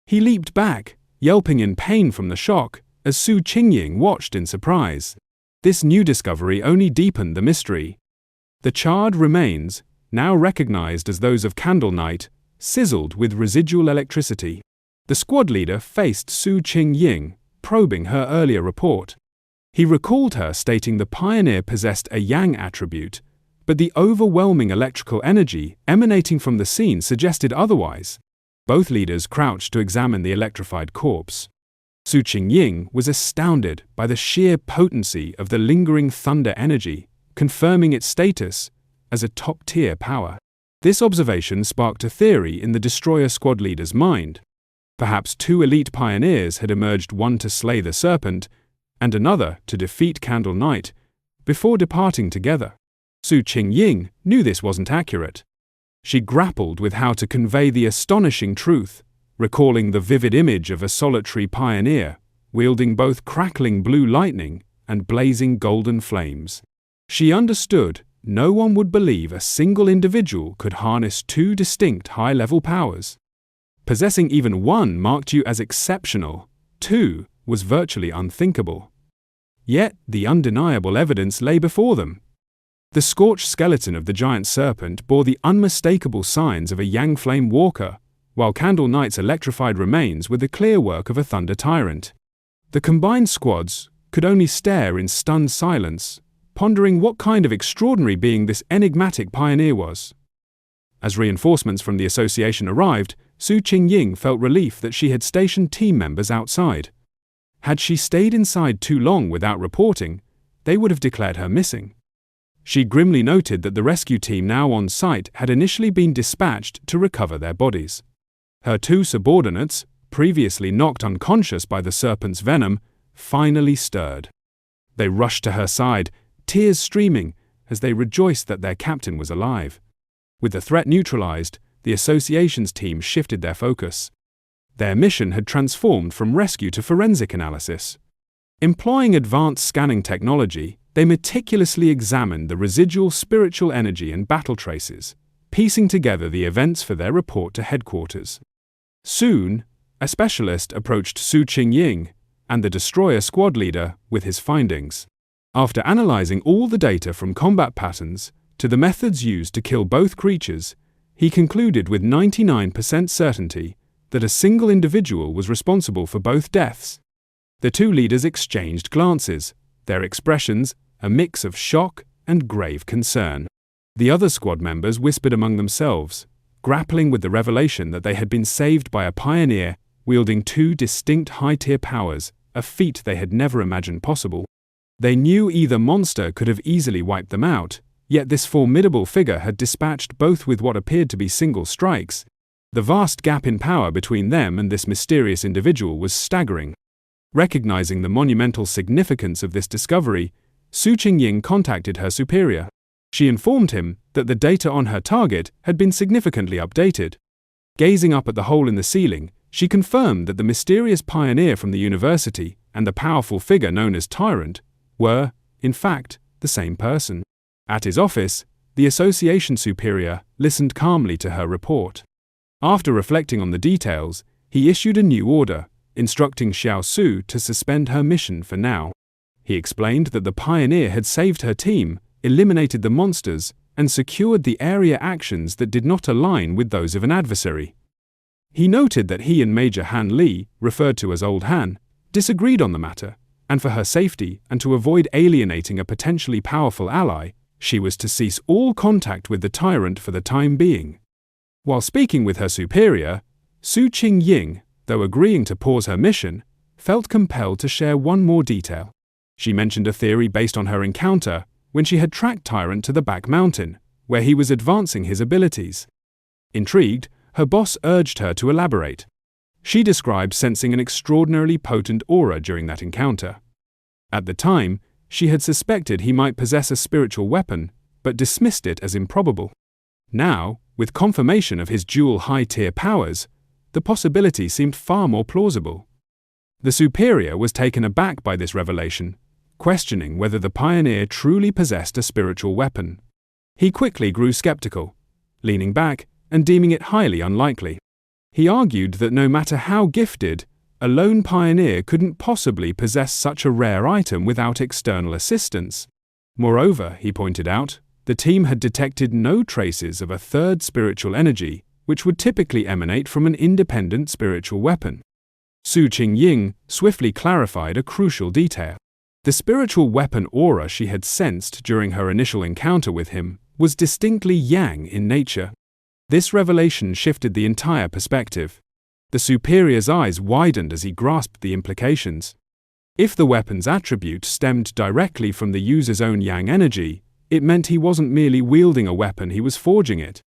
He leaped back, yelping in pain from the shock, as Su Qingying watched in surprise. This new discovery only deepened the mystery. The charred remains, now recognized as those of Candle Knight, sizzled with residual electricity. The squad leader faced Su Qingying, probing her earlier report. He recalled her stating the pioneer possessed a yang attribute, but the overwhelming electrical energy emanating from the scene suggested otherwise. Both leaders crouched to examine the electrified corpse. Su Qingying was astounded by the sheer potency of the lingering thunder energy, confirming its status as a top-tier power. This observation sparked a theory in the Destroyer Squad leader's mind. Perhaps two elite pioneers had emerged, one to slay the serpent, and another to defeat Candle Knight, before departing together. Su Qingying knew this wasn't accurate. She grappled with how to convey the astonishing truth, recalling the vivid image of a solitary pioneer, wielding both crackling blue lightning and blazing golden flames. She understood no one would believe a single individual could harness two distinct high-level powers. Possessing even one marked you as exceptional, two was virtually unthinkable. Yet the undeniable evidence lay before them. The scorched skeleton of the giant serpent bore the unmistakable signs of a Yang Flame Walker, while Candle Knight's electrified remains were the clear work of a Thunder Tyrant. The combined squads could only stare in stunned silence, pondering what kind of extraordinary being this enigmatic pioneer was. As reinforcements from the association arrived, Su Qingying felt relief that she had stationed team members outside. Had she stayed inside too long without reporting, they would have declared her missing. She grimly noted that the rescue team now on site had initially been dispatched to recover their bodies. Her two subordinates, previously knocked unconscious by the serpent's venom, finally stirred. They rushed to her side, tears streaming, as they rejoiced that their captain was alive. With the threat neutralized, the association's team shifted their focus. Their mission had transformed from rescue to forensic analysis. Employing advanced scanning technology, they meticulously examined the residual spiritual energy and battle traces, piecing together the events for their report to headquarters. Soon, a specialist approached Su Qingying and the Destroyer Squad leader with his findings. After analyzing all the data from combat patterns to the methods used to kill both creatures, he concluded with 99% certainty that a single individual was responsible for both deaths. The two leaders exchanged glances, their expressions a mix of shock and grave concern. The other squad members whispered among themselves, grappling with the revelation that they had been saved by a pioneer wielding two distinct high-tier powers, a feat they had never imagined possible. They knew either monster could have easily wiped them out, yet this formidable figure had dispatched both with what appeared to be single strikes. The vast gap in power between them and this mysterious individual was staggering. Recognizing the monumental significance of this discovery, Su Qingying contacted her superior. She informed him that the data on her target had been significantly updated. Gazing up at the hole in the ceiling, she confirmed that the mysterious pioneer from the university and the powerful figure known as Tyrant were, in fact, the same person. At his office, the association superior listened calmly to her report. After reflecting on the details, he issued a new order, instructing Xiao Su to suspend her mission for now. He explained that the pioneer had saved her team, eliminated the monsters, and secured the area actions that did not align with those of an adversary. He noted that he and Major Han Li, referred to as Old Han, disagreed on the matter, and for her safety and to avoid alienating a potentially powerful ally, she was to cease all contact with the tyrant for the time being. While speaking with her superior, Su Qingying, though agreeing to pause her mission, felt compelled to share one more detail. She mentioned a theory based on her encounter when she had tracked Tyrant to the back mountain, where he was advancing his abilities. Intrigued, her boss urged her to elaborate. She described sensing an extraordinarily potent aura during that encounter. At the time, she had suspected he might possess a spiritual weapon, but dismissed it as improbable. Now, with confirmation of his dual high-tier powers, the possibility seemed far more plausible. The superior was taken aback by this revelation, questioning whether the pioneer truly possessed a spiritual weapon. He quickly grew skeptical, leaning back and deeming it highly unlikely. He argued that no matter how gifted, a lone pioneer couldn't possibly possess such a rare item without external assistance. Moreover, he pointed out, the team had detected no traces of a third spiritual energy, which would typically emanate from an independent spiritual weapon. Su Qingying swiftly clarified a crucial detail. The spiritual weapon aura she had sensed during her initial encounter with him was distinctly yang in nature. This revelation shifted the entire perspective. The superior's eyes widened as he grasped the implications. If the weapon's attribute stemmed directly from the user's own yang energy, it meant he wasn't merely wielding a weapon, he was forging it.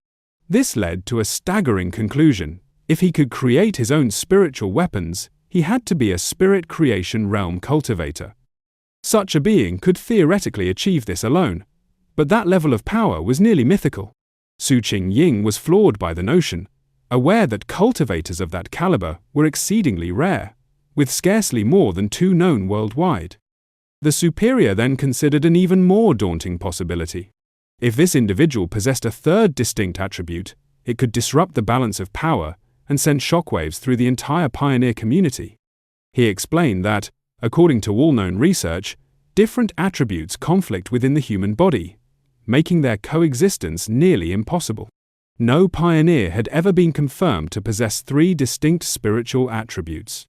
This led to a staggering conclusion. If he could create his own spiritual weapons, he had to be a spirit creation realm cultivator. Such a being could theoretically achieve this alone, but that level of power was nearly mythical. Su Qingying was floored by the notion, aware that cultivators of that caliber were exceedingly rare, with scarcely more than 2 known worldwide. The superior then considered an even more daunting possibility. If this individual possessed a third distinct attribute, it could disrupt the balance of power and send shockwaves through the entire pioneer community. He explained that, according to all-known research, different attributes conflict within the human body, making their coexistence nearly impossible. No pioneer had ever been confirmed to possess 3 distinct spiritual attributes.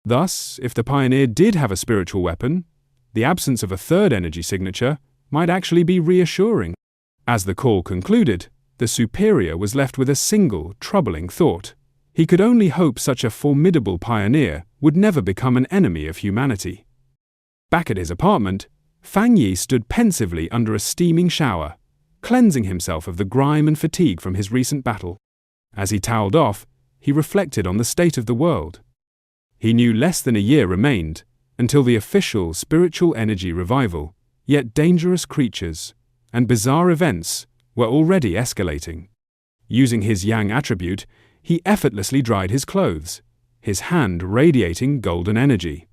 Thus, if the pioneer did have a spiritual weapon, the absence of a third energy signature might actually be reassuring. As the call concluded, the superior was left with a single, troubling thought. He could only hope such a formidable pioneer would never become an enemy of humanity. Back at his apartment, Fang Yi stood pensively under a steaming shower, cleansing himself of the grime and fatigue from his recent battle. As he toweled off, he reflected on the state of the world. He knew less than a year remained until the official spiritual energy revival, yet dangerous creatures and bizarre events were already escalating. Using his yang attribute, he effortlessly dried his clothes, his hand radiating golden energy.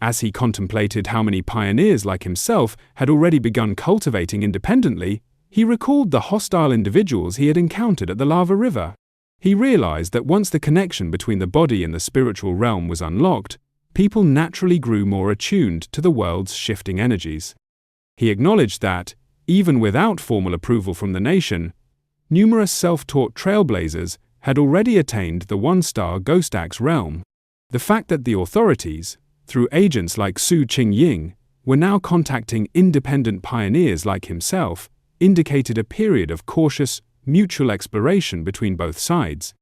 As he contemplated how many pioneers like himself had already begun cultivating independently, he recalled the hostile individuals he had encountered at the lava river. He realized that once the connection between the body and the spiritual realm was unlocked, people naturally grew more attuned to the world's shifting energies. He acknowledged that, even without formal approval from the nation, numerous self-taught trailblazers had already attained the 1-star Ghost Axe realm. The fact that the authorities, through agents like Su Qingying, were now contacting independent pioneers like himself indicated a period of cautious, mutual exploration between both sides.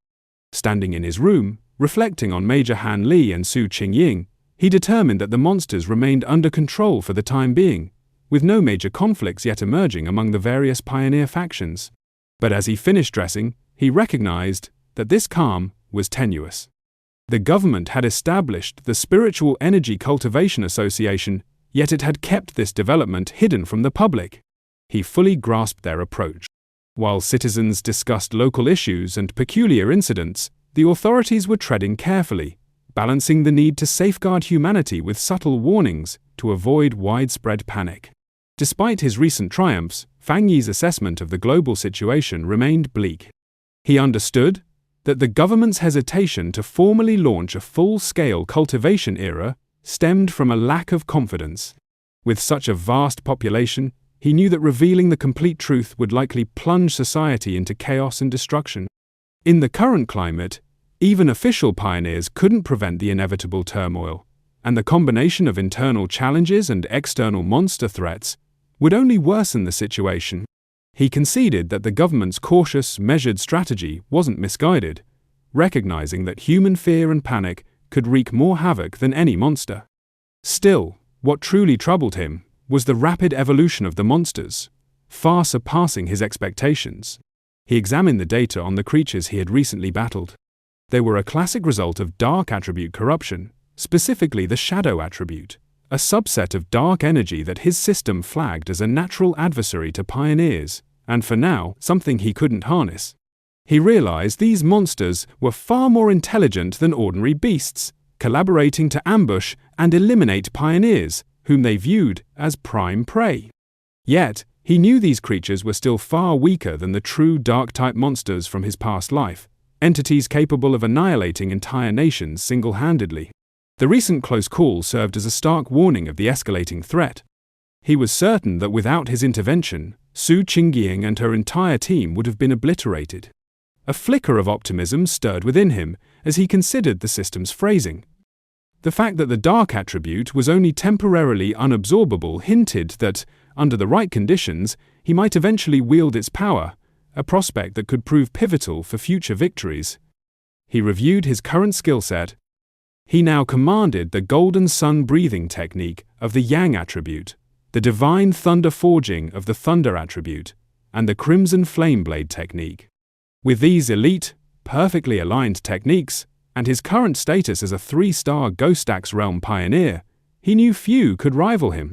Standing in his room, reflecting on Major Han Li and Su Qingying, he determined that the monsters remained under control for the time being, with no major conflicts yet emerging among the various pioneer factions. But as he finished dressing, he recognized that this calm was tenuous. The government had established the Spiritual Energy Cultivation Association, yet it had kept this development hidden from the public. He fully grasped their approach. While citizens discussed local issues and peculiar incidents, the authorities were treading carefully, balancing the need to safeguard humanity with subtle warnings to avoid widespread panic. Despite his recent triumphs, Fang Yi's assessment of the global situation remained bleak. He understood that the government's hesitation to formally launch a full-scale cultivation era stemmed from a lack of confidence. With such a vast population, he knew that revealing the complete truth would likely plunge society into chaos and destruction. In the current climate, even official pioneers couldn't prevent the inevitable turmoil, and the combination of internal challenges and external monster threats would only worsen the situation. He conceded that the government's cautious, measured strategy wasn't misguided, recognizing that human fear and panic could wreak more havoc than any monster. Still, what truly troubled him was the rapid evolution of the monsters, far surpassing his expectations. He examined the data on the creatures he had recently battled. They were a classic result of dark attribute corruption, specifically the shadow attribute, a subset of dark energy that his system flagged as a natural adversary to pioneers, and for now, something he couldn't harness. He realized these monsters were far more intelligent than ordinary beasts, collaborating to ambush and eliminate pioneers, whom they viewed as prime prey. Yet, he knew these creatures were still far weaker than the true dark-type monsters from his past life, entities capable of annihilating entire nations single-handedly. The recent close call served as a stark warning of the escalating threat. He was certain that without his intervention, Su Qingying and her entire team would have been obliterated. A flicker of optimism stirred within him as he considered the system's phrasing. The fact that the dark attribute was only temporarily unabsorbable hinted that, under the right conditions, he might eventually wield its power, a prospect that could prove pivotal for future victories. He reviewed his current skill set. He now commanded the golden sun breathing technique of the yang attribute, the divine thunder forging of the thunder attribute, and the crimson flame blade technique. With these elite, perfectly aligned techniques, and his current status as a 3-star Ghost Axe Realm pioneer, he knew few could rival him.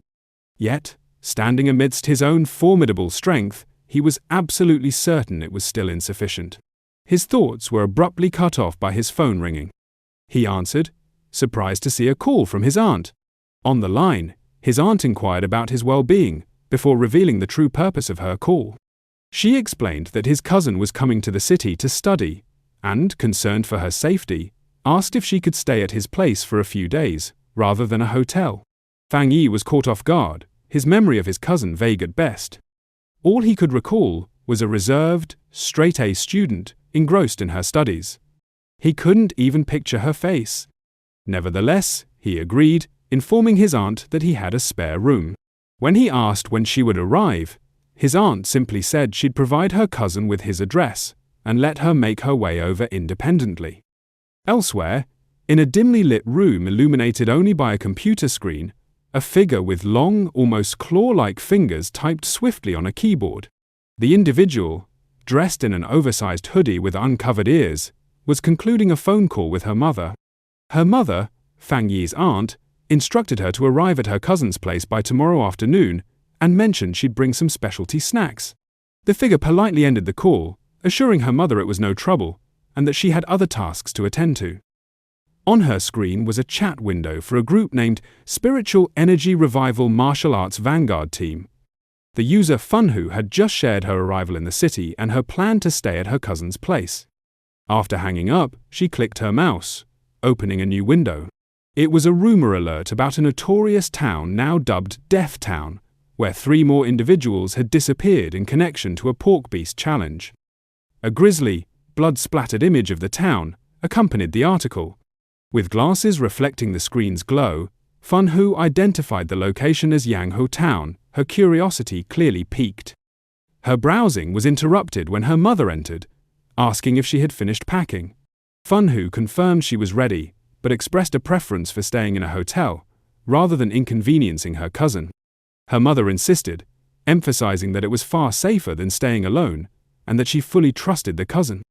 Yet, standing amidst his own formidable strength, he was absolutely certain it was still insufficient. His thoughts were abruptly cut off by his phone ringing. He answered, surprised to see a call from his aunt. On the line, his aunt inquired about his well-being, before revealing the true purpose of her call. She explained that his cousin was coming to the city to study, and, concerned for her safety, asked if she could stay at his place for a few days, rather than a hotel. Fang Yi was caught off guard, his memory of his cousin vague at best. All he could recall was a reserved, straight-A student engrossed in her studies. He couldn't even picture her face. Nevertheless, he agreed, informing his aunt that he had a spare room. When he asked when she would arrive, his aunt simply said she'd provide her cousin with his address and let her make her way over independently. Elsewhere, in a dimly lit room illuminated only by a computer screen, a figure with long, almost claw-like fingers typed swiftly on a keyboard. The individual, dressed in an oversized hoodie with uncovered ears, was concluding a phone call with her mother. Her mother, Fang Yi's aunt, instructed her to arrive at her cousin's place by tomorrow afternoon and mentioned she'd bring some specialty snacks. The figure politely ended the call, assuring her mother it was no trouble and that she had other tasks to attend to. On her screen was a chat window for a group named Spiritual Energy Revival Martial Arts Vanguard Team. The user Funhu had just shared her arrival in the city and her plan to stay at her cousin's place. After hanging up, she clicked her mouse, opening a new window. It was a rumor alert about a notorious town now dubbed Death Town, where 3 more individuals had disappeared in connection to a pork beast challenge. A grisly, blood-splattered image of the town accompanied the article. With glasses reflecting the screen's glow, Funhu identified the location as Yangho Town, her curiosity clearly piqued. Her browsing was interrupted when her mother entered, asking if she had finished packing. Funhu confirmed she was ready, but expressed a preference for staying in a hotel, rather than inconveniencing her cousin. Her mother insisted, emphasizing that it was far safer than staying alone, and that she fully trusted the cousin.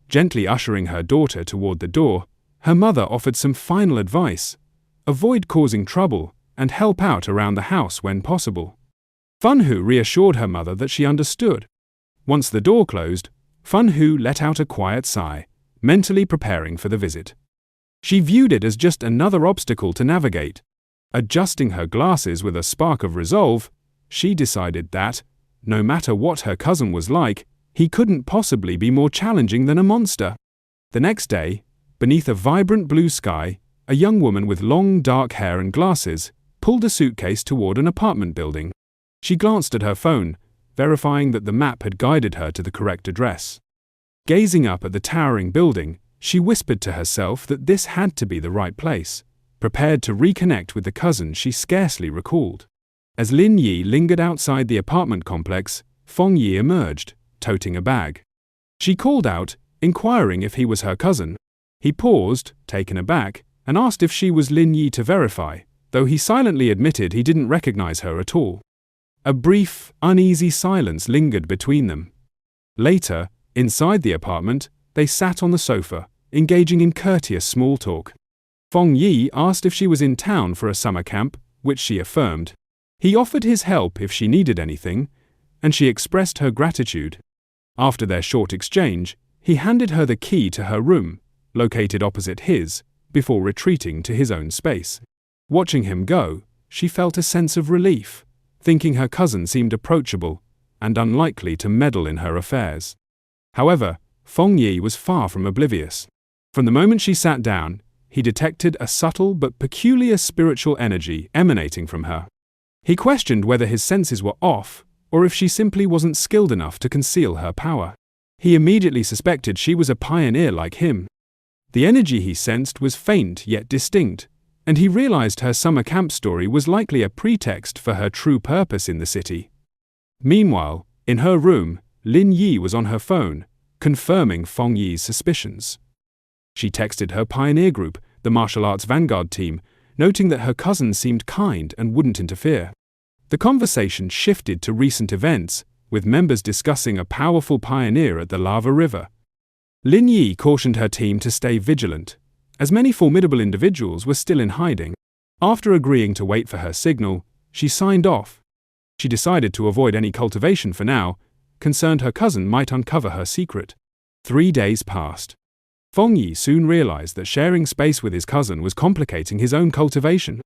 Gently ushering her daughter toward the door, her mother offered some final advice: avoid causing trouble and help out around the house when possible. Funhu reassured her mother that she understood. Once the door closed, Funhu let out a quiet sigh, mentally preparing for the visit. She viewed it as just another obstacle to navigate. Adjusting her glasses with a spark of resolve, she decided that, no matter what her cousin was like, he couldn't possibly be more challenging than a monster. The next day, beneath a vibrant blue sky, a young woman with long dark hair and glasses pulled a suitcase toward an apartment building. She glanced at her phone, verifying that the map had guided her to the correct address. Gazing up at the towering building, she whispered to herself that this had to be the right place, prepared to reconnect with the cousin she scarcely recalled. As Lin Yi lingered outside the apartment complex, Fang Yi emerged, toting a bag. She called out, inquiring if he was her cousin. He paused, taken aback, and asked if she was Lin Yi to verify, though he silently admitted he didn't recognize her at all. A brief, uneasy silence lingered between them. Later, inside the apartment, they sat on the sofa, engaging in courteous small talk. Fang Yi asked if she was in town for a summer camp, which she affirmed. He offered his help if she needed anything, and she expressed her gratitude. After their short exchange, he handed her the key to her room, located opposite his, before retreating to his own space. Watching him go, she felt a sense of relief, thinking her cousin seemed approachable and unlikely to meddle in her affairs. However, Fang Yi was far from oblivious. From the moment she sat down, he detected a subtle but peculiar spiritual energy emanating from her. He questioned whether his senses were off or if she simply wasn't skilled enough to conceal her power. He immediately suspected she was a pioneer like him. The energy he sensed was faint yet distinct, and he realized her summer camp story was likely a pretext for her true purpose in the city. Meanwhile, in her room, Lin Yi was on her phone, confirming Fang Yi's suspicions. She texted her pioneer group, the martial arts vanguard team, noting that her cousin seemed kind and wouldn't interfere. The conversation shifted to recent events, with members discussing a powerful pioneer at the lava river. Lin Yi cautioned her team to stay vigilant, as many formidable individuals were still in hiding. After agreeing to wait for her signal, she signed off. She decided to avoid any cultivation for now, concerned her cousin might uncover her secret. 3 days passed. Fang Yi soon realized that sharing space with his cousin was complicating his own cultivation.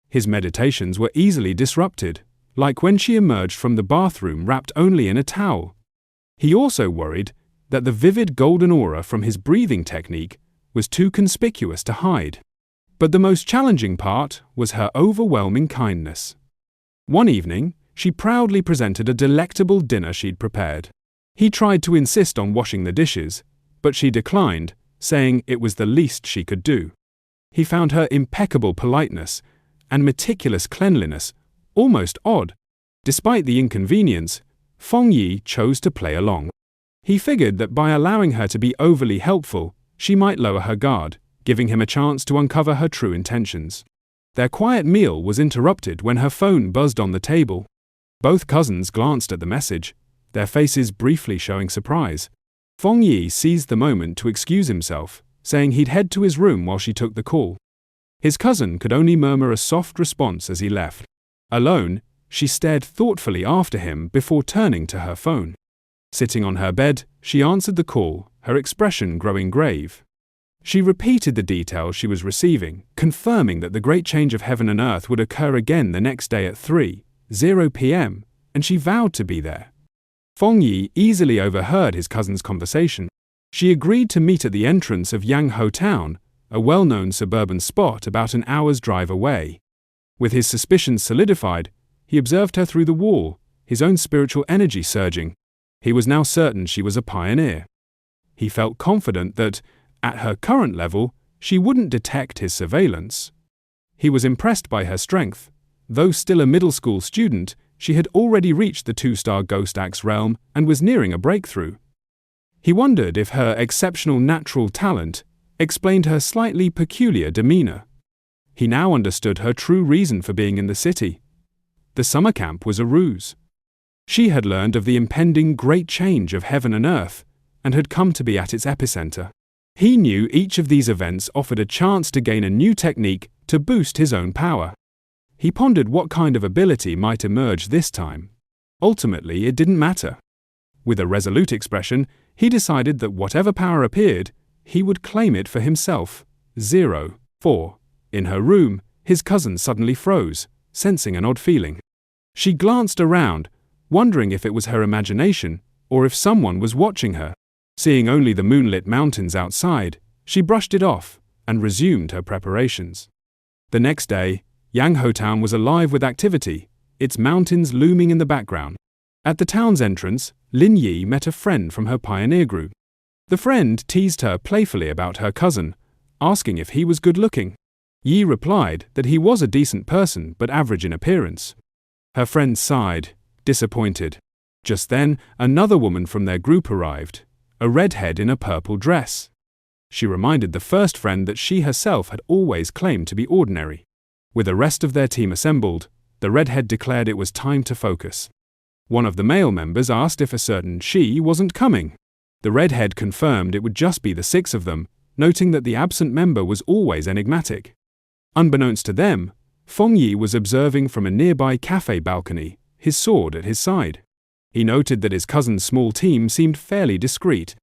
His meditations were easily disrupted, like when she emerged from the bathroom wrapped only in a towel. He also worried that the vivid golden aura from his breathing technique was too conspicuous to hide. But the most challenging part was her overwhelming kindness. One evening, she proudly presented a delectable dinner she'd prepared. He tried to insist on washing the dishes, but she declined, saying it was the least she could do. He found her impeccable politeness and meticulous cleanliness almost odd. Despite the inconvenience, Fang Yi chose to play along. He figured that by allowing her to be overly helpful, she might lower her guard, giving him a chance to uncover her true intentions. Their quiet meal was interrupted when her phone buzzed on the table. Both cousins glanced at the message, their faces briefly showing surprise. Fang Yi seized the moment to excuse himself, saying he'd head to his room while she took the call. His cousin could only murmur a soft response as he left. Alone, she stared thoughtfully after him before turning to her phone. Sitting on her bed, she answered the call, her expression growing grave. She repeated the details she was receiving, confirming that the great change of heaven and earth would occur again the next day at 3:00 p.m., and she vowed to be there. Fang Yi easily overheard his cousin's conversation. She agreed to meet at the entrance of Yangho Town, a well-known suburban spot about an hour's drive away. With his suspicions solidified, he observed her through the wall, his own spiritual energy surging. He was now certain she was a pioneer. He felt confident that, at her current level, she wouldn't detect his surveillance. He was impressed by her strength. Though still a middle school student, she had already reached the 2-star Ghost Axe realm and was nearing a breakthrough. He wondered if her exceptional natural talent explained her slightly peculiar demeanor. He now understood her true reason for being in the city. The summer camp was a ruse. She had learned of the impending great change of heaven and earth, and had come to be at its epicenter. He knew each of these events offered a chance to gain a new technique to boost his own power. He pondered what kind of ability might emerge this time. Ultimately, it didn't matter. With a resolute expression, he decided that whatever power appeared, he would claim it for himself. 4. In her room, his cousin suddenly froze, sensing an odd feeling. She glanced around, wondering if it was her imagination or if someone was watching her. Seeing only the moonlit mountains outside, she brushed it off and resumed her preparations. The next day, Yangho Town was alive with activity, its mountains looming in the background. At the town's entrance, Lin Yi met a friend from her pioneer group. The friend teased her playfully about her cousin, asking if he was good-looking. Yi replied that he was a decent person but average in appearance. Her friend sighed, disappointed. Just then, another woman from their group arrived, a redhead in a purple dress. She reminded the first friend that she herself had always claimed to be ordinary. With the rest of their team assembled, the redhead declared it was time to focus. One of the male members asked if a certain she wasn't coming. The redhead confirmed it would just be the 6 of them, noting that the absent member was always enigmatic. Unbeknownst to them, Fang Yi was observing from a nearby cafe balcony, his sword at his side. He noted that his cousin's small team seemed fairly discreet.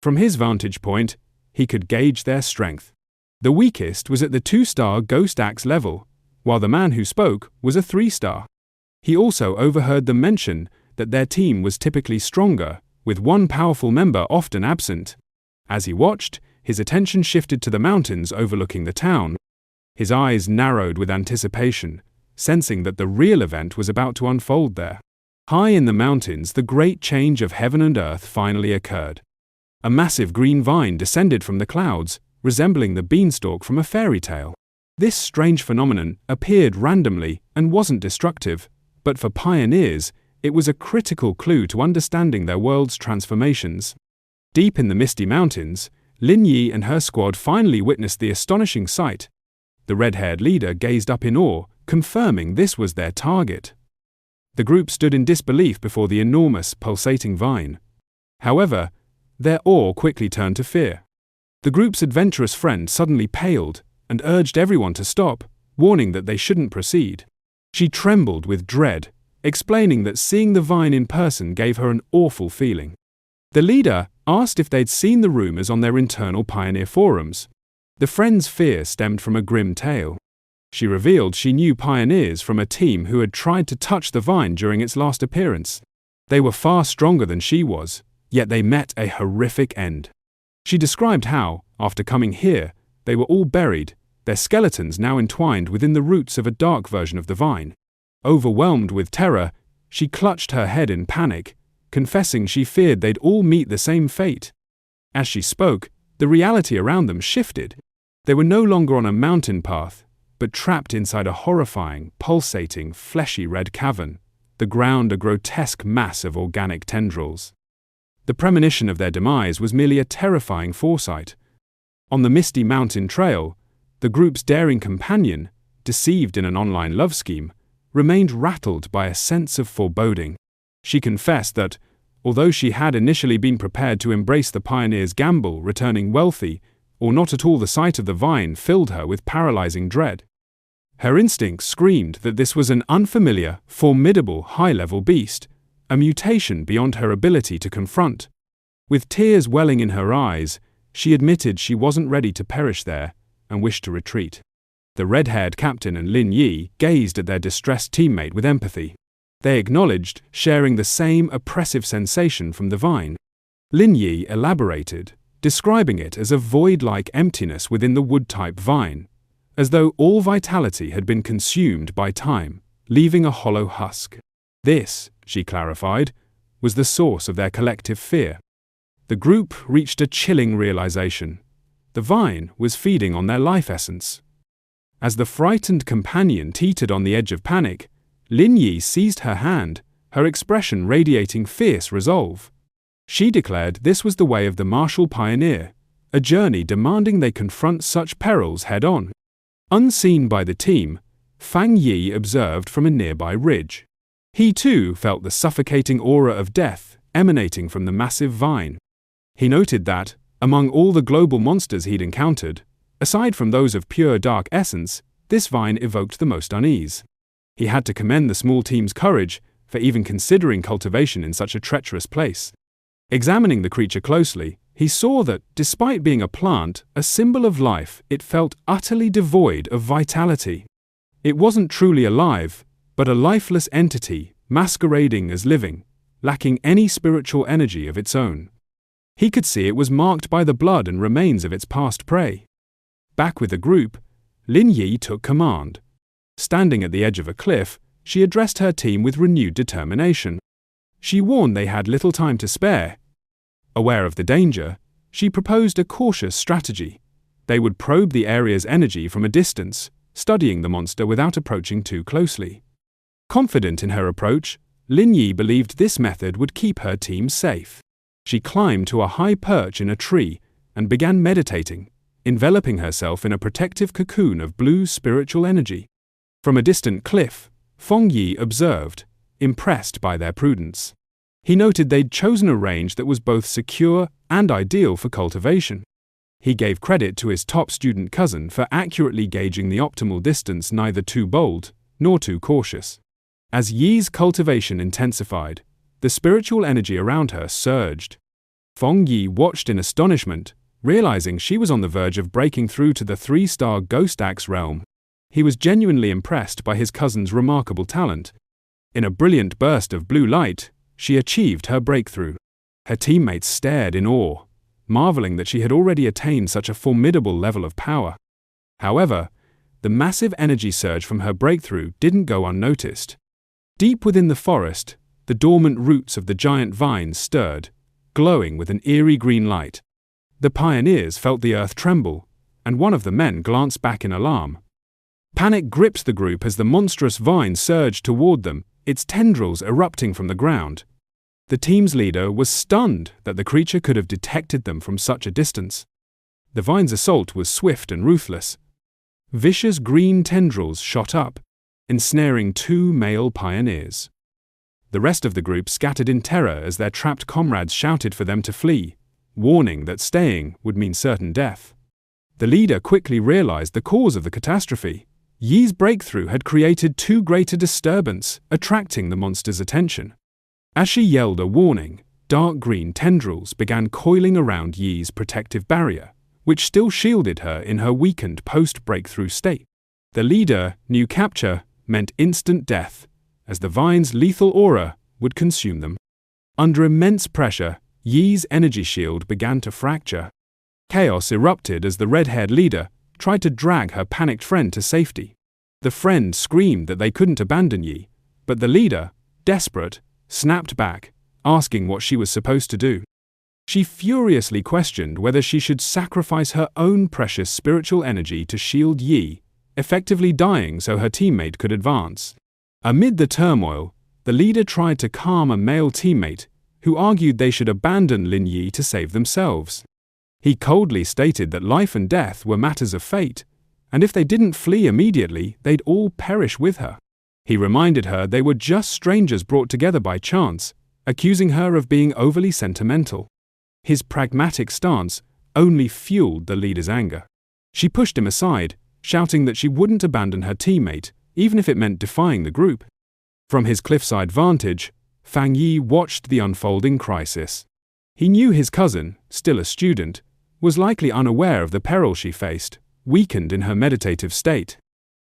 From his vantage point, he could gauge their strength. The weakest was at the 2-star Ghost Axe level, while the man who spoke was a 3-star. He also overheard them mention that their team was typically stronger, with one powerful member often absent. As he watched, his attention shifted to the mountains overlooking the town. His eyes narrowed with anticipation, sensing that the real event was about to unfold there. High in the mountains, the great change of heaven and earth finally occurred. A massive green vine descended from the clouds, resembling the beanstalk from a fairy tale. This strange phenomenon appeared randomly and wasn't destructive, but for pioneers, it was a critical clue to understanding their world's transformations. Deep in the misty mountains, Lin Yi and her squad finally witnessed the astonishing sight. The red-haired leader gazed up in awe, confirming this was their target. The group stood in disbelief before the enormous, pulsating vine. However, their awe quickly turned to fear. The group's adventurous friend suddenly paled and urged everyone to stop, warning that they shouldn't proceed. She trembled with dread, explaining that seeing the vine in person gave her an awful feeling. The leader asked if they'd seen the rumors on their internal pioneer forums. The friend's fear stemmed from a grim tale. She revealed she knew pioneers from a team who had tried to touch the vine during its last appearance. They were far stronger than she was, yet they met a horrific end. She described how, after coming here, they were all buried, their skeletons now entwined within the roots of a dark version of the vine. Overwhelmed with terror, she clutched her head in panic, confessing she feared they'd all meet the same fate. As she spoke, the reality around them shifted. They were no longer on a mountain path, but trapped inside a horrifying, pulsating, fleshy red cavern, the ground a grotesque mass of organic tendrils. The premonition of their demise was merely a terrifying foresight. On the misty mountain trail, the group's daring companion, deceived in an online love scheme, remained rattled by a sense of foreboding. She confessed that, although she had initially been prepared to embrace the pioneer's gamble, returning wealthy, or not at all, the sight of the vine filled her with paralyzing dread. Her instincts screamed that this was an unfamiliar, formidable, high-level beast, a mutation beyond her ability to confront. With tears welling in her eyes, she admitted she wasn't ready to perish there and wished to retreat. The red-haired captain and Lin Yi gazed at their distressed teammate with empathy. They acknowledged sharing the same oppressive sensation from the vine. Lin Yi elaborated, describing it as a void-like emptiness within the wood-type vine, as though all vitality had been consumed by time, leaving a hollow husk. This, she clarified, was the source of their collective fear. The group reached a chilling realization. The vine was feeding on their life essence. As the frightened companion teetered on the edge of panic, Lin Yi seized her hand, her expression radiating fierce resolve. She declared this was the way of the martial pioneer, a journey demanding they confront such perils head-on. Unseen by the team, Fang Yi observed from a nearby ridge. He too felt the suffocating aura of death emanating from the massive vine. He noted that, among all the global monsters he'd encountered, aside from those of pure dark essence, this vine evoked the most unease. He had to commend the small team's courage for even considering cultivation in such a treacherous place. Examining the creature closely, he saw that, despite being a plant, a symbol of life, it felt utterly devoid of vitality. It wasn't truly alive, but a lifeless entity masquerading as living, lacking any spiritual energy of its own. He could see it was marked by the blood and remains of its past prey. Back with the group, Lin Yi took command. Standing at the edge of a cliff, she addressed her team with renewed determination. She warned they had little time to spare. Aware of the danger, she proposed a cautious strategy. They would probe the area's energy from a distance, studying the monster without approaching too closely. Confident in her approach, Lin Yi believed this method would keep her team safe. She climbed to a high perch in a tree and began meditating, enveloping herself in a protective cocoon of blue spiritual energy. From a distant cliff, Fang Yi observed, impressed by their prudence. He noted they'd chosen a range that was both secure and ideal for cultivation. He gave credit to his top student cousin for accurately gauging the optimal distance, neither too bold nor too cautious. As Yi's cultivation intensified, the spiritual energy around her surged. Fang Yi watched in astonishment, realizing she was on the verge of breaking through to the 3-star Ghost Axe realm. He was genuinely impressed by his cousin's remarkable talent. In a brilliant burst of blue light, she achieved her breakthrough. Her teammates stared in awe, marveling that she had already attained such a formidable level of power. However, the massive energy surge from her breakthrough didn't go unnoticed. Deep within the forest, the dormant roots of the giant vines stirred, glowing with an eerie green light. The pioneers felt the earth tremble, and one of the men glanced back in alarm. Panic gripped the group as the monstrous vine surged toward them, its tendrils erupting from the ground. The team's leader was stunned that the creature could have detected them from such a distance. The vine's assault was swift and ruthless. Vicious green tendrils shot up, ensnaring 2 male pioneers. The rest of the group scattered in terror as their trapped comrades shouted for them to flee, warning that staying would mean certain death. The leader quickly realized the cause of the catastrophe. Yi's breakthrough had created too great a disturbance, attracting the monster's attention. As she yelled a warning, dark green tendrils began coiling around Yi's protective barrier, which still shielded her in her weakened post-breakthrough state. The leader knew capture meant instant death, as the vine's lethal aura would consume them. Under immense pressure, Yi's energy shield began to fracture. Chaos erupted as the red-haired leader tried to drag her panicked friend to safety. The friend screamed that they couldn't abandon Yi, but the leader, desperate, snapped back, asking what she was supposed to do. She furiously questioned whether she should sacrifice her own precious spiritual energy to shield Yi, effectively dying so her teammate could advance. Amid the turmoil, the leader tried to calm a male teammate who argued they should abandon Lin Yi to save themselves. He coldly stated that life and death were matters of fate, and if they didn't flee immediately, they'd all perish with her. He reminded her they were just strangers brought together by chance, accusing her of being overly sentimental. His pragmatic stance only fueled the leader's anger. She pushed him aside, shouting that she wouldn't abandon her teammate, even if it meant defying the group. From his cliffside vantage, Fang Yi watched the unfolding crisis. He knew his cousin, still a student, was likely unaware of the peril she faced, weakened in her meditative state.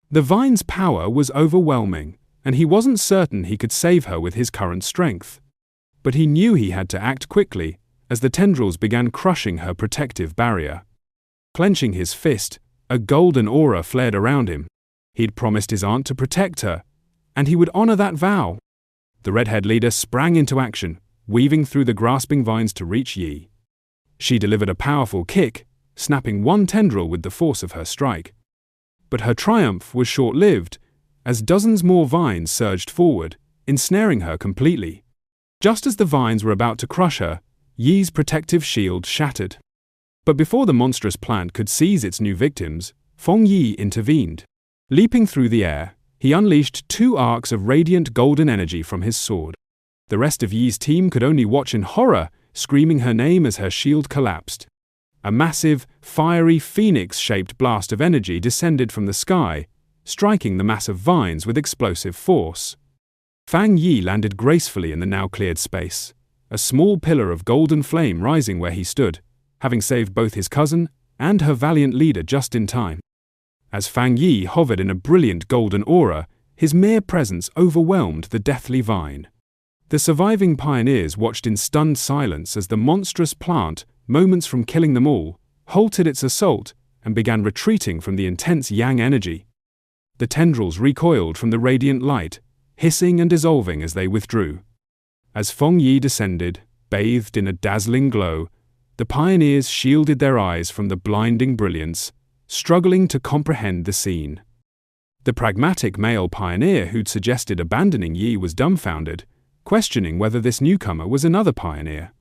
The vine's power was overwhelming, and he wasn't certain he could save her with his current strength. But he knew he had to act quickly, as the tendrils began crushing her protective barrier. Clenching his fist, a golden aura flared around him. He'd promised his aunt to protect her, and he would honor that vow. The red-haired leader sprang into action, weaving through the grasping vines to reach Yi. She delivered a powerful kick, snapping one tendril with the force of her strike. But her triumph was short-lived, as dozens more vines surged forward, ensnaring her completely. Just as the vines were about to crush her, Yi's protective shield shattered. But before the monstrous plant could seize its new victims, Fang Yi intervened. Leaping through the air, he unleashed 2 arcs of radiant golden energy from his sword. The rest of Yi's team could only watch in horror, screaming her name as her shield collapsed. A massive, fiery, phoenix-shaped blast of energy descended from the sky, striking the mass of vines with explosive force. Fang Yi landed gracefully in the now-cleared space, a small pillar of golden flame rising where he stood, having saved both his cousin and her valiant leader just in time. As Fang Yi hovered in a brilliant golden aura, his mere presence overwhelmed the deathly vine. The surviving pioneers watched in stunned silence as the monstrous plant, moments from killing them all, halted its assault and began retreating from the intense yang energy. The tendrils recoiled from the radiant light, hissing and dissolving as they withdrew. As Fang Yi descended, bathed in a dazzling glow, the pioneers shielded their eyes from the blinding brilliance, struggling to comprehend the scene. The pragmatic male pioneer who'd suggested abandoning Yi was dumbfounded, questioning whether this newcomer was another pioneer.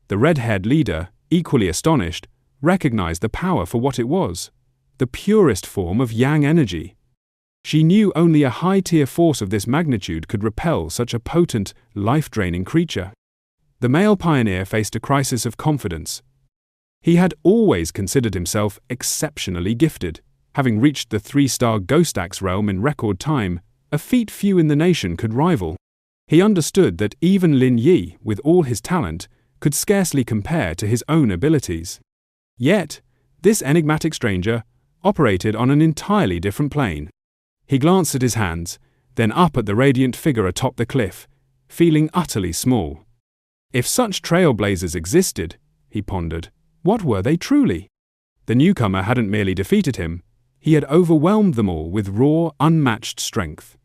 The red-haired leader, equally astonished, recognized the power for what it was, the purest form of yang energy. She knew only a high-tier force of this magnitude could repel such a potent, life-draining creature. The male pioneer faced a crisis of confidence. He had always considered himself exceptionally gifted, having reached the 3-star Ghost Axe realm in record time, a feat few in the nation could rival. He understood that even Lin Yi, with all his talent, could scarcely compare to his own abilities. Yet, this enigmatic stranger operated on an entirely different plane. He glanced at his hands, then up at the radiant figure atop the cliff, feeling utterly small. If such trailblazers existed, he pondered, what were they truly? The newcomer hadn't merely defeated him, he had overwhelmed them all with raw, unmatched strength.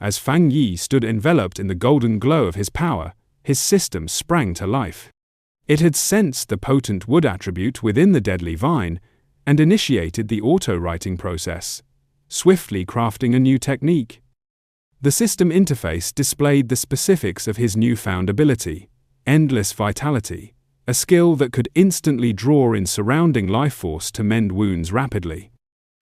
As Fang Yi stood enveloped in the golden glow of his power, his system sprang to life. It had sensed the potent wood attribute within the deadly vine and initiated the auto-writing process, swiftly crafting a new technique. The system interface displayed the specifics of his newfound ability, endless vitality, a skill that could instantly draw in surrounding life force to mend wounds rapidly.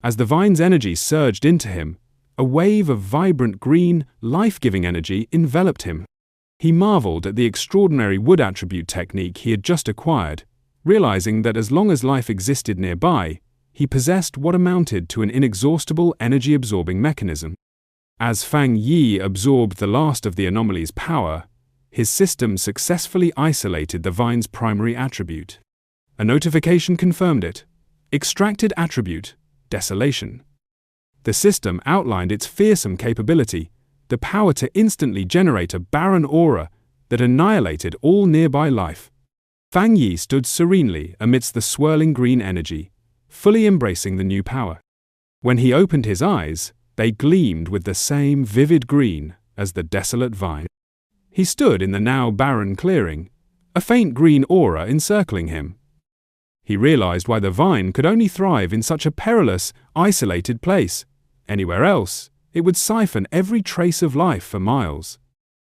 As the vine's energy surged into him, a wave of vibrant green, life-giving energy enveloped him. He marveled at the extraordinary wood attribute technique he had just acquired, realizing that as long as life existed nearby, he possessed what amounted to an inexhaustible energy-absorbing mechanism. As Fang Yi absorbed the last of the anomaly's power, his system successfully isolated the vine's primary attribute. A notification confirmed it. Extracted attribute, desolation. The system outlined its fearsome capability, the power to instantly generate a barren aura that annihilated all nearby life. Fang Yi stood serenely amidst the swirling green energy, fully embracing the new power. When he opened his eyes, they gleamed with the same vivid green as the desolate vine. He stood in the now barren clearing, a faint green aura encircling him. He realized why the vine could only thrive in such a perilous, isolated place. Anywhere else, it would siphon every trace of life for miles.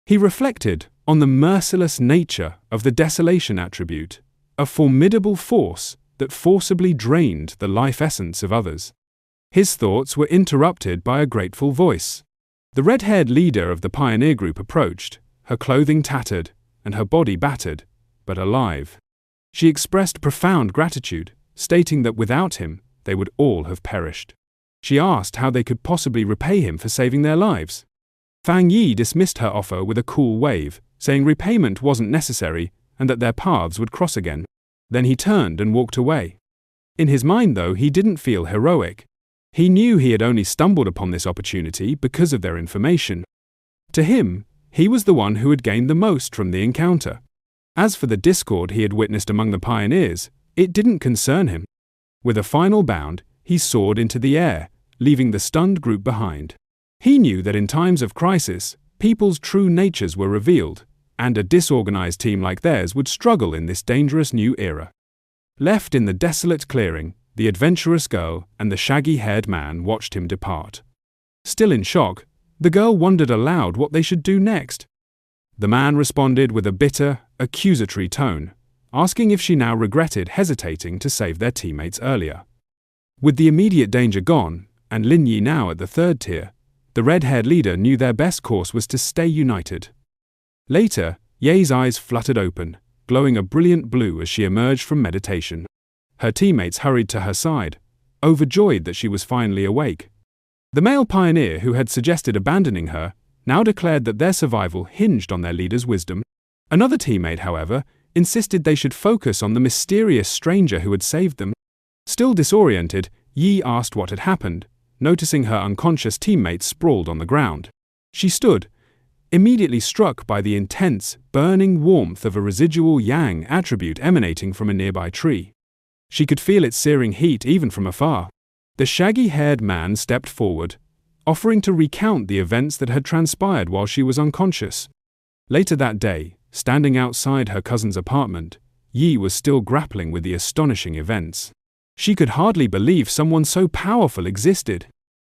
He reflected on the merciless nature of the desolation attribute, a formidable force that forcibly drained the life essence of others. His thoughts were interrupted by a grateful voice. The red-haired leader of the pioneer group approached, her clothing tattered and her body battered, but alive. She expressed profound gratitude, stating that without him, they would all have perished. She asked how they could possibly repay him for saving their lives. Fang Yi dismissed her offer with a cool wave, saying repayment wasn't necessary and that their paths would cross again. Then he turned and walked away. In his mind, though, he didn't feel heroic. He knew he had only stumbled upon this opportunity because of their information. To him, he was the one who had gained the most from the encounter. As for the discord he had witnessed among the pioneers, it didn't concern him. With a final bound, he soared into the air, leaving the stunned group behind. He knew that in times of crisis, people's true natures were revealed, and a disorganized team like theirs would struggle in this dangerous new era. Left in the desolate clearing, the adventurous girl and the shaggy-haired man watched him depart. Still in shock, the girl wondered aloud what they should do next. The man responded with a bitter, accusatory tone, asking if she now regretted hesitating to save their teammates earlier. With the immediate danger gone, and Lin Yi now at the third tier, the red-haired leader knew their best course was to stay united. Later, Ye's eyes fluttered open, glowing a brilliant blue as she emerged from meditation. Her teammates hurried to her side, overjoyed that she was finally awake. The male pioneer who had suggested abandoning her now declared that their survival hinged on their leader's wisdom. Another teammate, however, insisted they should focus on the mysterious stranger who had saved them. Still disoriented, Yi asked what had happened, noticing her unconscious teammates sprawled on the ground. She stood, immediately struck by the intense, burning warmth of a residual yang attribute emanating from a nearby tree. She could feel its searing heat even from afar. The shaggy-haired man stepped forward, offering to recount the events that had transpired while she was unconscious. Later that day, standing outside her cousin's apartment, Yi was still grappling with the astonishing events. She could hardly believe someone so powerful existed.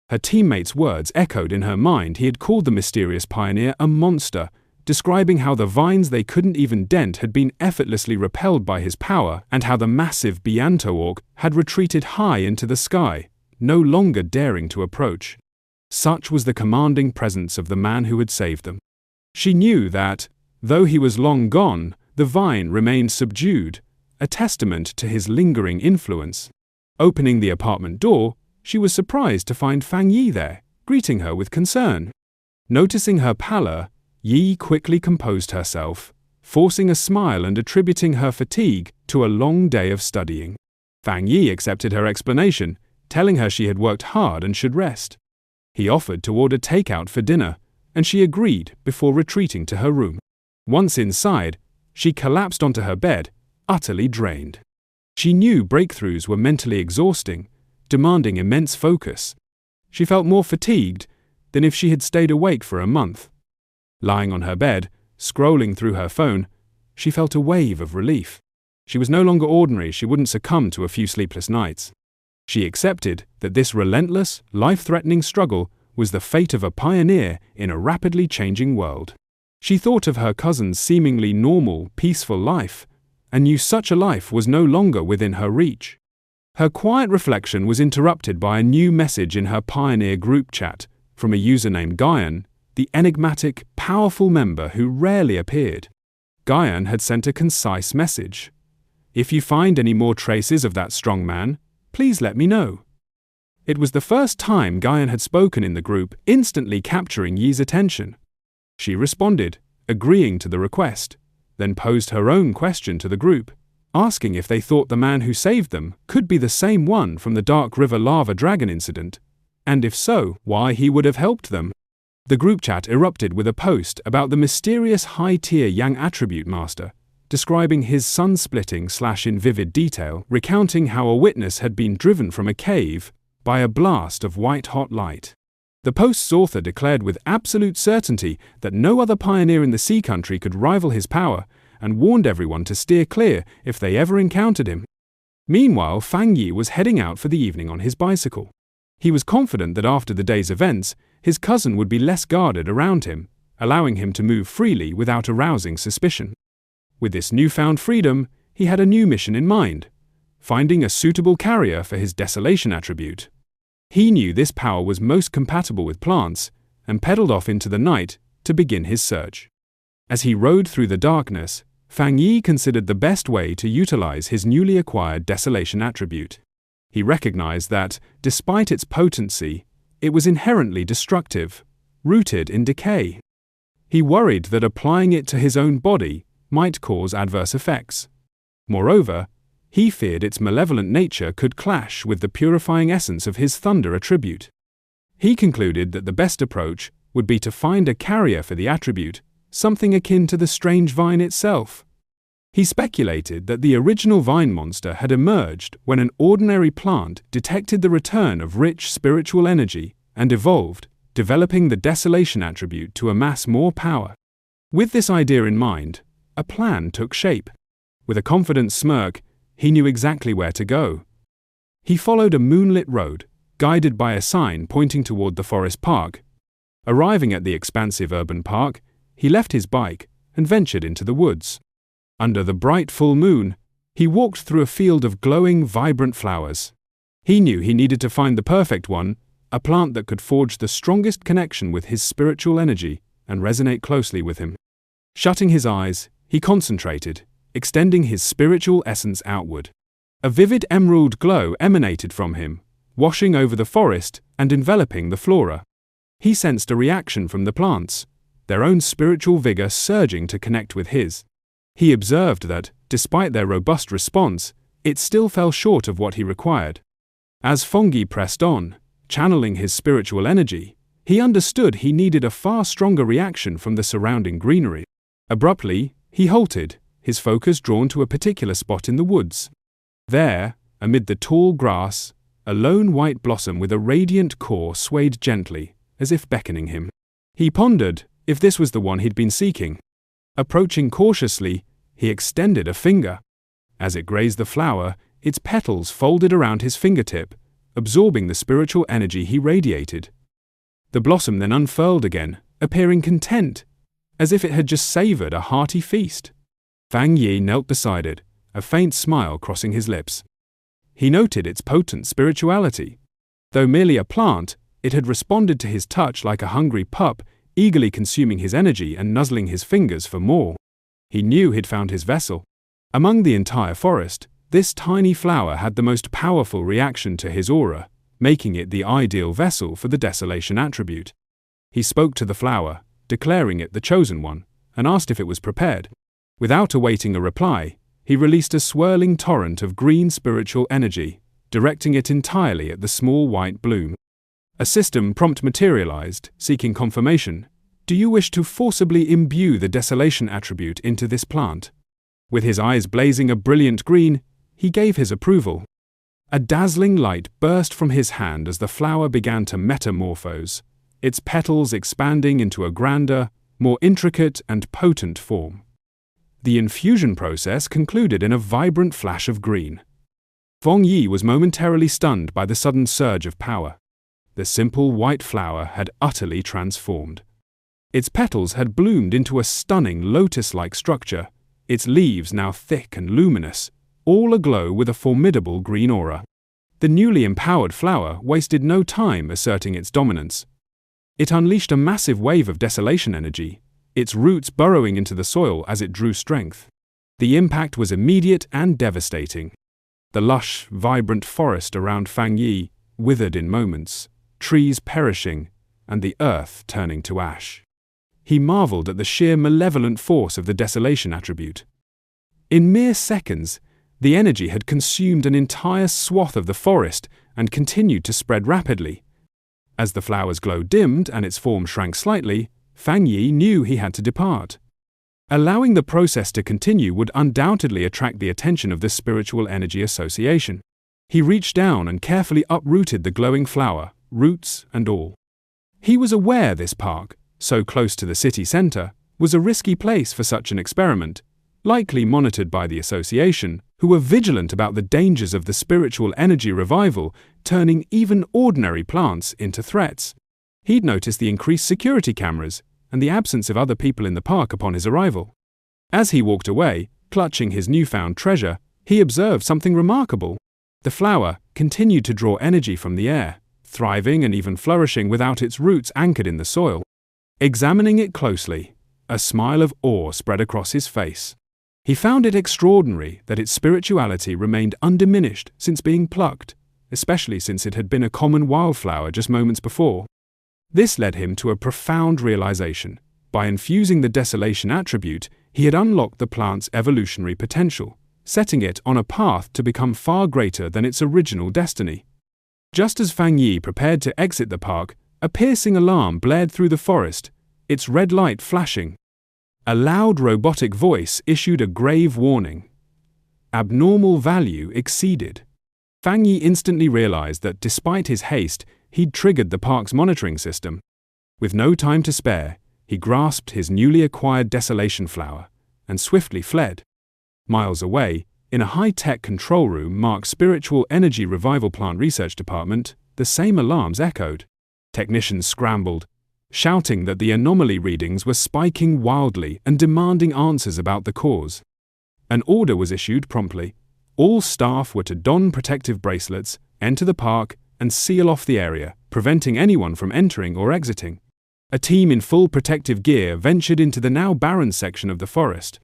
Her teammates' words echoed in her mind. He had called the mysterious pioneer a monster, describing how the vines they couldn't even dent had been effortlessly repelled by his power, and how the massive Bianto orc had retreated high into the sky, no longer daring to approach. Such was the commanding presence of the man who had saved them. She knew that, though he was long gone, the vine remained subdued, a testament to his lingering influence. Opening the apartment door, she was surprised to find Fang Yi there, greeting her with concern. Noticing her pallor, Yi quickly composed herself, forcing a smile and attributing her fatigue to a long day of studying. Fang Yi accepted her explanation, telling her she had worked hard and should rest. He offered to order takeout for dinner, and she agreed before retreating to her room. Once inside, she collapsed onto her bed, utterly drained. She knew breakthroughs were mentally exhausting, demanding immense focus. She felt more fatigued than if she had stayed awake for a month. Lying on her bed, scrolling through her phone, she felt a wave of relief. She was no longer ordinary. She wouldn't succumb to a few sleepless nights. She accepted that this relentless, life-threatening struggle was the fate of a pioneer in a rapidly changing world. She thought of her cousin's seemingly normal, peaceful life, and knew such a life was no longer within her reach. Her quiet reflection was interrupted by a new message in her pioneer group chat from a user named Guyan, the enigmatic, powerful member who rarely appeared. Guyan had sent a concise message. "If you find any more traces of that strong man, please let me know." It was the first time Guyan had spoken in the group, instantly capturing Yi's attention. She responded, agreeing to the request, then posed her own question to the group, asking if they thought the man who saved them could be the same one from the Dark River Lava Dragon incident, and if so, why he would have helped them. The group chat erupted with a post about the mysterious high-tier Yang Attribute Master, describing his sun-splitting / in vivid detail, recounting how a witness had been driven from a cave by a blast of white-hot light. The post's author declared with absolute certainty that no other pioneer in the Sea Country could rival his power, and warned everyone to steer clear if they ever encountered him. Meanwhile, Fang Yi was heading out for the evening on his bicycle. He was confident that after the day's events, his cousin would be less guarded around him, allowing him to move freely without arousing suspicion. With this newfound freedom, he had a new mission in mind: finding a suitable carrier for his desolation attribute. He knew this power was most compatible with plants, and pedaled off into the night to begin his search. As he rode through the darkness, Fang Yi considered the best way to utilize his newly acquired desolation attribute. He recognized that, despite its potency, it was inherently destructive, rooted in decay. He worried that applying it to his own body might cause adverse effects. Moreover, he feared its malevolent nature could clash with the purifying essence of his thunder attribute. He concluded that the best approach would be to find a carrier for the attribute, something akin to the strange vine itself. He speculated that the original vine monster had emerged when an ordinary plant detected the return of rich spiritual energy and evolved, developing the desolation attribute to amass more power. With this idea in mind, a plan took shape. With a confident smirk, he knew exactly where to go. He followed a moonlit road, guided by a sign pointing toward the forest park. Arriving at the expansive urban park, he left his bike and ventured into the woods. Under the bright full moon, he walked through a field of glowing, vibrant flowers. He knew he needed to find the perfect one, a plant that could forge the strongest connection with his spiritual energy and resonate closely with him. Shutting his eyes, he concentrated, extending his spiritual essence outward. A vivid emerald glow emanated from him, washing over the forest and enveloping the flora. He sensed a reaction from the plants, their own spiritual vigor surging to connect with his. He observed that, despite their robust response, it still fell short of what he required. As Fang Yi pressed on, channeling his spiritual energy, he understood he needed a far stronger reaction from the surrounding greenery. Abruptly, he halted, his focus drawn to a particular spot in the woods. There, amid the tall grass, a lone white blossom with a radiant core swayed gently, as if beckoning him. He pondered if this was the one he'd been seeking. Approaching cautiously, he extended a finger. As it grazed the flower, its petals folded around his fingertip, absorbing the spiritual energy he radiated. The blossom then unfurled again, appearing content, as if it had just savored a hearty feast. Fang Yi knelt beside it, a faint smile crossing his lips. He noted its potent spirituality. Though merely a plant, it had responded to his touch like a hungry pup, eagerly consuming his energy and nuzzling his fingers for more. He knew he'd found his vessel. Among the entire forest, this tiny flower had the most powerful reaction to his aura, making it the ideal vessel for the desolation attribute. He spoke to the flower, declaring it the chosen one, and asked if it was prepared. Without awaiting a reply, he released a swirling torrent of green spiritual energy, directing it entirely at the small white bloom. A system prompt materialized, seeking confirmation. Do you wish to forcibly imbue the desolation attribute into this plant? With his eyes blazing a brilliant green, he gave his approval. A dazzling light burst from his hand as the flower began to metamorphose, its petals expanding into a grander, more intricate and potent form. The infusion process concluded in a vibrant flash of green. Fang Yi was momentarily stunned by the sudden surge of power. The simple white flower had utterly transformed. Its petals had bloomed into a stunning lotus-like structure, its leaves now thick and luminous, all aglow with a formidable green aura. The newly empowered flower wasted no time asserting its dominance. It unleashed a massive wave of desolation energy, its roots burrowing into the soil as it drew strength. The impact was immediate and devastating. The lush, vibrant forest around Fang Yi withered in moments, trees perishing, and the earth turning to ash. He marveled at the sheer malevolent force of the desolation attribute. In mere seconds, the energy had consumed an entire swath of the forest and continued to spread rapidly. As the flower's glow dimmed and its form shrank slightly, Fang Yi knew he had to depart. Allowing the process to continue would undoubtedly attract the attention of the Spiritual Energy Association. He reached down and carefully uprooted the glowing flower, roots and all. He was aware this park, so close to the city center, was a risky place for such an experiment, likely monitored by the association, who were vigilant about the dangers of the spiritual energy revival, turning even ordinary plants into threats. He'd noticed the increased security cameras and the absence of other people in the park upon his arrival. As he walked away, clutching his newfound treasure, he observed something remarkable. The flower continued to draw energy from the air, thriving and even flourishing without its roots anchored in the soil. Examining it closely, a smile of awe spread across his face. He found it extraordinary that its spirituality remained undiminished since being plucked, especially since it had been a common wildflower just moments before. This led him to a profound realization. By infusing the desolation attribute, he had unlocked the plant's evolutionary potential, setting it on a path to become far greater than its original destiny. Just as Fang Yi prepared to exit the park, a piercing alarm blared through the forest, its red light flashing. A loud robotic voice issued a grave warning. Abnormal value exceeded. Fang Yi instantly realized that despite his haste, he'd triggered the park's monitoring system. With no time to spare, he grasped his newly acquired desolation flower and swiftly fled. Miles away, in a high-tech control room marked Spiritual Energy Revival Plant Research Department, the same alarms echoed. Technicians scrambled, shouting that the anomaly readings were spiking wildly and demanding answers about the cause. An order was issued promptly. All staff were to don protective bracelets, enter the park, and seal off the area, preventing anyone from entering or exiting. A team in full protective gear ventured into the now barren section of the forest.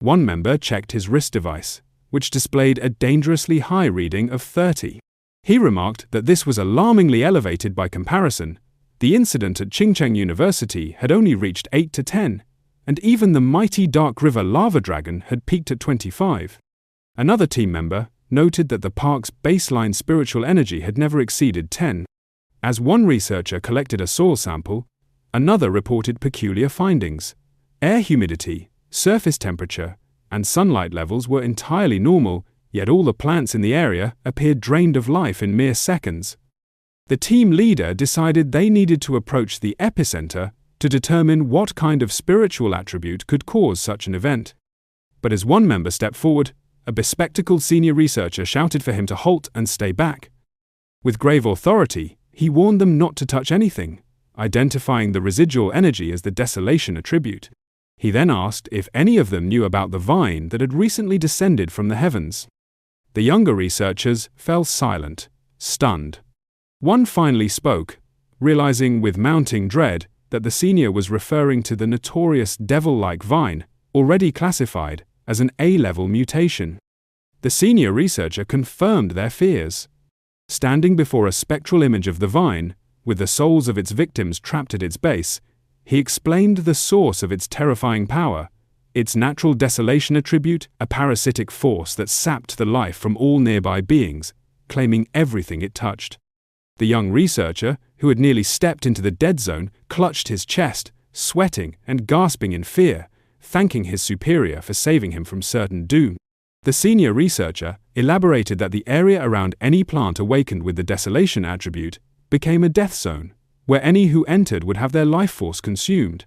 One member checked his wrist device, which displayed a dangerously high reading of 30. He remarked that this was alarmingly elevated by comparison. The incident at Qingcheng University had only reached 8 to 10, and even the mighty Dark River lava dragon had peaked at 25. Another team member noted that the park's baseline spiritual energy had never exceeded 10. As one researcher collected a soil sample, another reported peculiar findings. Air humidity, surface temperature, and sunlight levels were entirely normal, yet all the plants in the area appeared drained of life in mere seconds. The team leader decided they needed to approach the epicenter to determine what kind of spiritual attribute could cause such an event. But as one member stepped forward, a bespectacled senior researcher shouted for him to halt and stay back. With grave authority, he warned them not to touch anything, identifying the residual energy as the desolation attribute. He then asked if any of them knew about the vine that had recently descended from the heavens. The younger researchers fell silent, stunned. One finally spoke, realizing with mounting dread that the senior was referring to the notorious devil-like vine, already classified as an A-level mutation. The senior researcher confirmed their fears. Standing before a spectral image of the vine, with the souls of its victims trapped at its base, he explained the source of its terrifying power, its natural desolation attribute, a parasitic force that sapped the life from all nearby beings, claiming everything it touched. The young researcher, who had nearly stepped into the dead zone, clutched his chest, sweating and gasping in fear, thanking his superior for saving him from certain doom. The senior researcher elaborated that the area around any plant awakened with the desolation attribute became a death zone, where any who entered would have their life force consumed.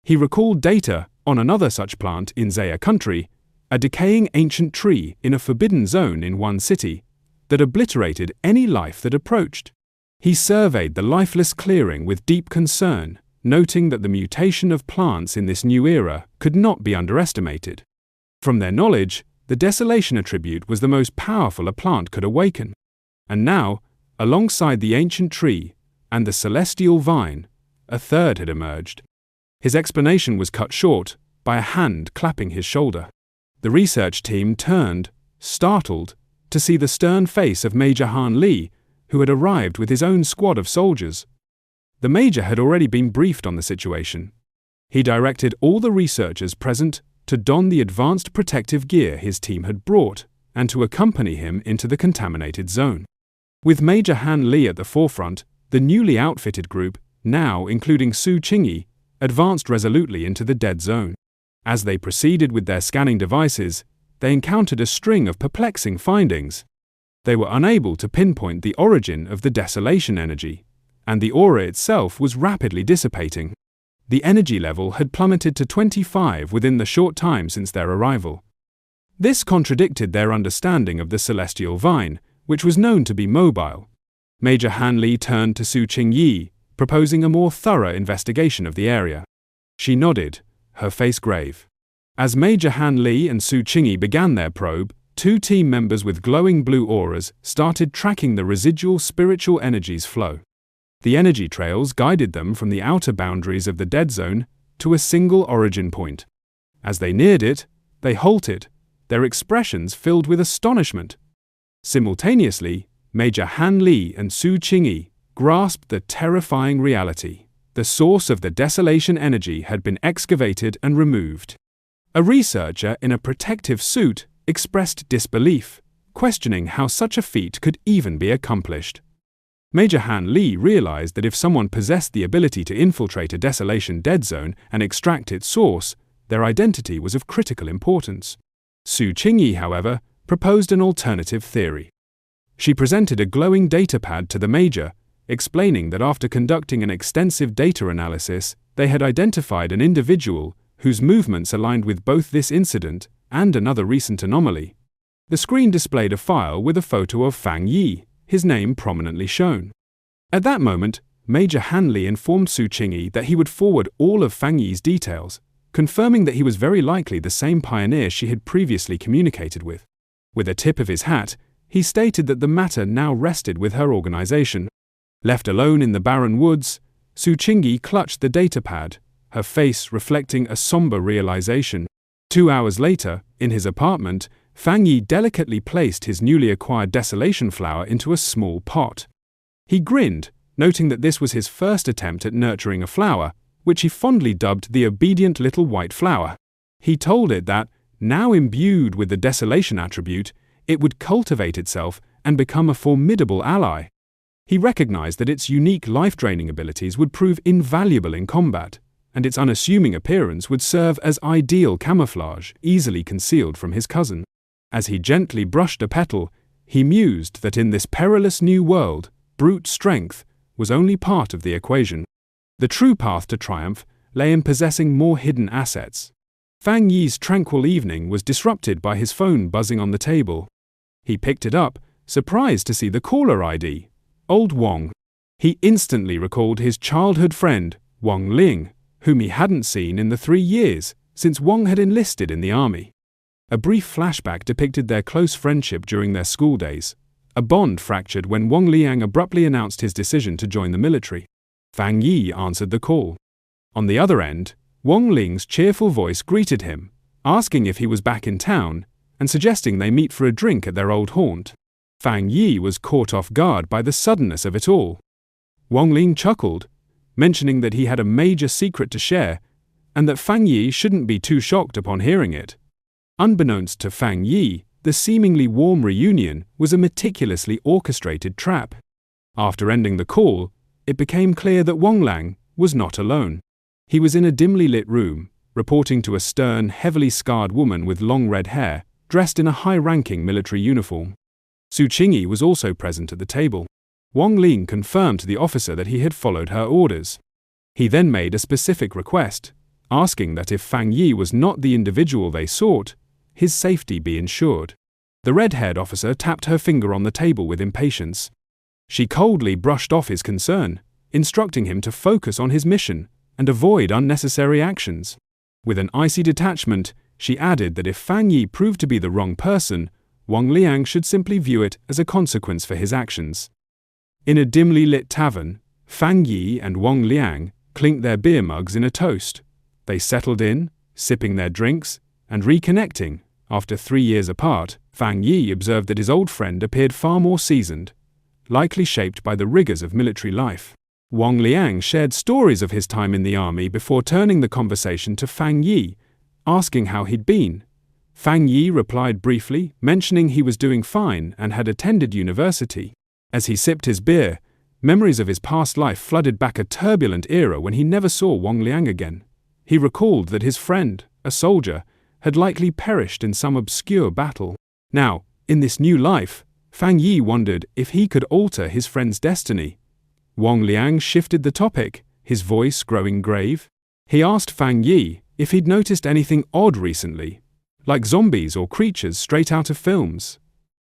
He recalled data on another such plant in Zaya country, a decaying ancient tree in a forbidden zone in one city, that obliterated any life that approached. He surveyed the lifeless clearing with deep concern, noting that the mutation of plants in this new era could not be underestimated. From their knowledge, the desolation attribute was the most powerful a plant could awaken. And now, alongside the ancient tree and the celestial vine, a third had emerged. His explanation was cut short by a hand clapping his shoulder. The research team turned, startled, to see the stern face of Major Han Li, who had arrived with his own squad of soldiers. The Major had already been briefed on the situation. He directed all the researchers present to don the advanced protective gear his team had brought and to accompany him into the contaminated zone. With Major Han Li at the forefront, the newly outfitted group, now including Su Qingyi, advanced resolutely into the dead zone. As they proceeded with their scanning devices, they encountered a string of perplexing findings. They were unable to pinpoint the origin of the desolation energy, and the aura itself was rapidly dissipating. The energy level had plummeted to 25 within the short time since their arrival. This contradicted their understanding of the celestial vine, which was known to be mobile. Major Han Li turned to Su Qingyi, proposing a more thorough investigation of the area. She nodded, her face grave. As Major Han Li and Su Qingyi began their probe, two team members with glowing blue auras started tracking the residual spiritual energies flow. The energy trails guided them from the outer boundaries of the dead zone to a single origin point. As they neared it, they halted, their expressions filled with astonishment. Simultaneously, Major Han Li and Su Qingyi grasped the terrifying reality. The source of the desolation energy had been excavated and removed. A researcher in a protective suit expressed disbelief, questioning how such a feat could even be accomplished. Major Han Li realized that if someone possessed the ability to infiltrate a desolation dead zone and extract its source, their identity was of critical importance. Su Qingyi, however, proposed an alternative theory. She presented a glowing datapad to the Major, explaining that after conducting an extensive data analysis, they had identified an individual whose movements aligned with both this incident and another recent anomaly. The screen displayed a file with a photo of Fang Yi, his name prominently shown. At that moment, Major Han Li informed Su Qingyi that he would forward all of Fang Yi's details, confirming that he was very likely the same pioneer she had previously communicated with. With a tip of his hat, he stated that the matter now rested with her organization. Left alone in the barren woods, Su Qingyi clutched the datapad, her face reflecting a somber realization. 2 hours later, in his apartment, Fang Yi delicately placed his newly acquired desolation flower into a small pot. He grinned, noting that this was his first attempt at nurturing a flower, which he fondly dubbed the obedient little white flower. He told it that, now imbued with the desolation attribute, it would cultivate itself and become a formidable ally. He recognized that its unique life-draining abilities would prove invaluable in combat, and its unassuming appearance would serve as ideal camouflage, easily concealed from his cousin. As he gently brushed a petal, he mused that in this perilous new world, brute strength was only part of the equation. The true path to triumph lay in possessing more hidden assets. Fang Yi's tranquil evening was disrupted by his phone buzzing on the table. He picked it up, surprised to see the caller ID, Old Wong. He instantly recalled his childhood friend, Wong Ling, whom he hadn't seen in the 3 years since Wong had enlisted in the army. A brief flashback depicted their close friendship during their school days. A bond fractured when Wong Liang abruptly announced his decision to join the military. Fang Yi answered the call. On the other end, Wong Ling's cheerful voice greeted him, asking if he was back in town and suggesting they meet for a drink at their old haunt. Fang Yi was caught off guard by the suddenness of it all. Wong Ling chuckled, mentioning that he had a major secret to share and that Fang Yi shouldn't be too shocked upon hearing it. Unbeknownst to Fang Yi, the seemingly warm reunion was a meticulously orchestrated trap. After ending the call, it became clear that Wong Lang was not alone. He was in a dimly lit room, reporting to a stern, heavily scarred woman with long red hair, dressed in a high-ranking military uniform. Su Qingyi was also present at the table. Wong Ling confirmed to the officer that he had followed her orders. He then made a specific request, asking that if Fang Yi was not the individual they sought, his safety be ensured. The red-haired officer tapped her finger on the table with impatience. She coldly brushed off his concern, instructing him to focus on his mission and avoid unnecessary actions. With an icy detachment, she added that if Fang Yi proved to be the wrong person, Wang Liang should simply view it as a consequence for his actions. In a dimly lit tavern, Fang Yi and Wang Liang clinked their beer mugs in a toast. They settled in, sipping their drinks, and reconnecting. After 3 years apart, Fang Yi observed that his old friend appeared far more seasoned, likely shaped by the rigors of military life. Wang Liang shared stories of his time in the army before turning the conversation to Fang Yi, asking how he'd been. Fang Yi replied briefly, mentioning he was doing fine and had attended university. As he sipped his beer, memories of his past life flooded back a turbulent era when he never saw Wang Liang again. He recalled that his friend, a soldier, had likely perished in some obscure battle. Now, in this new life, Fang Yi wondered if he could alter his friend's destiny. Wang Liang shifted the topic, his voice growing grave. He asked Fang Yi if he'd noticed anything odd recently, like zombies or creatures straight out of films.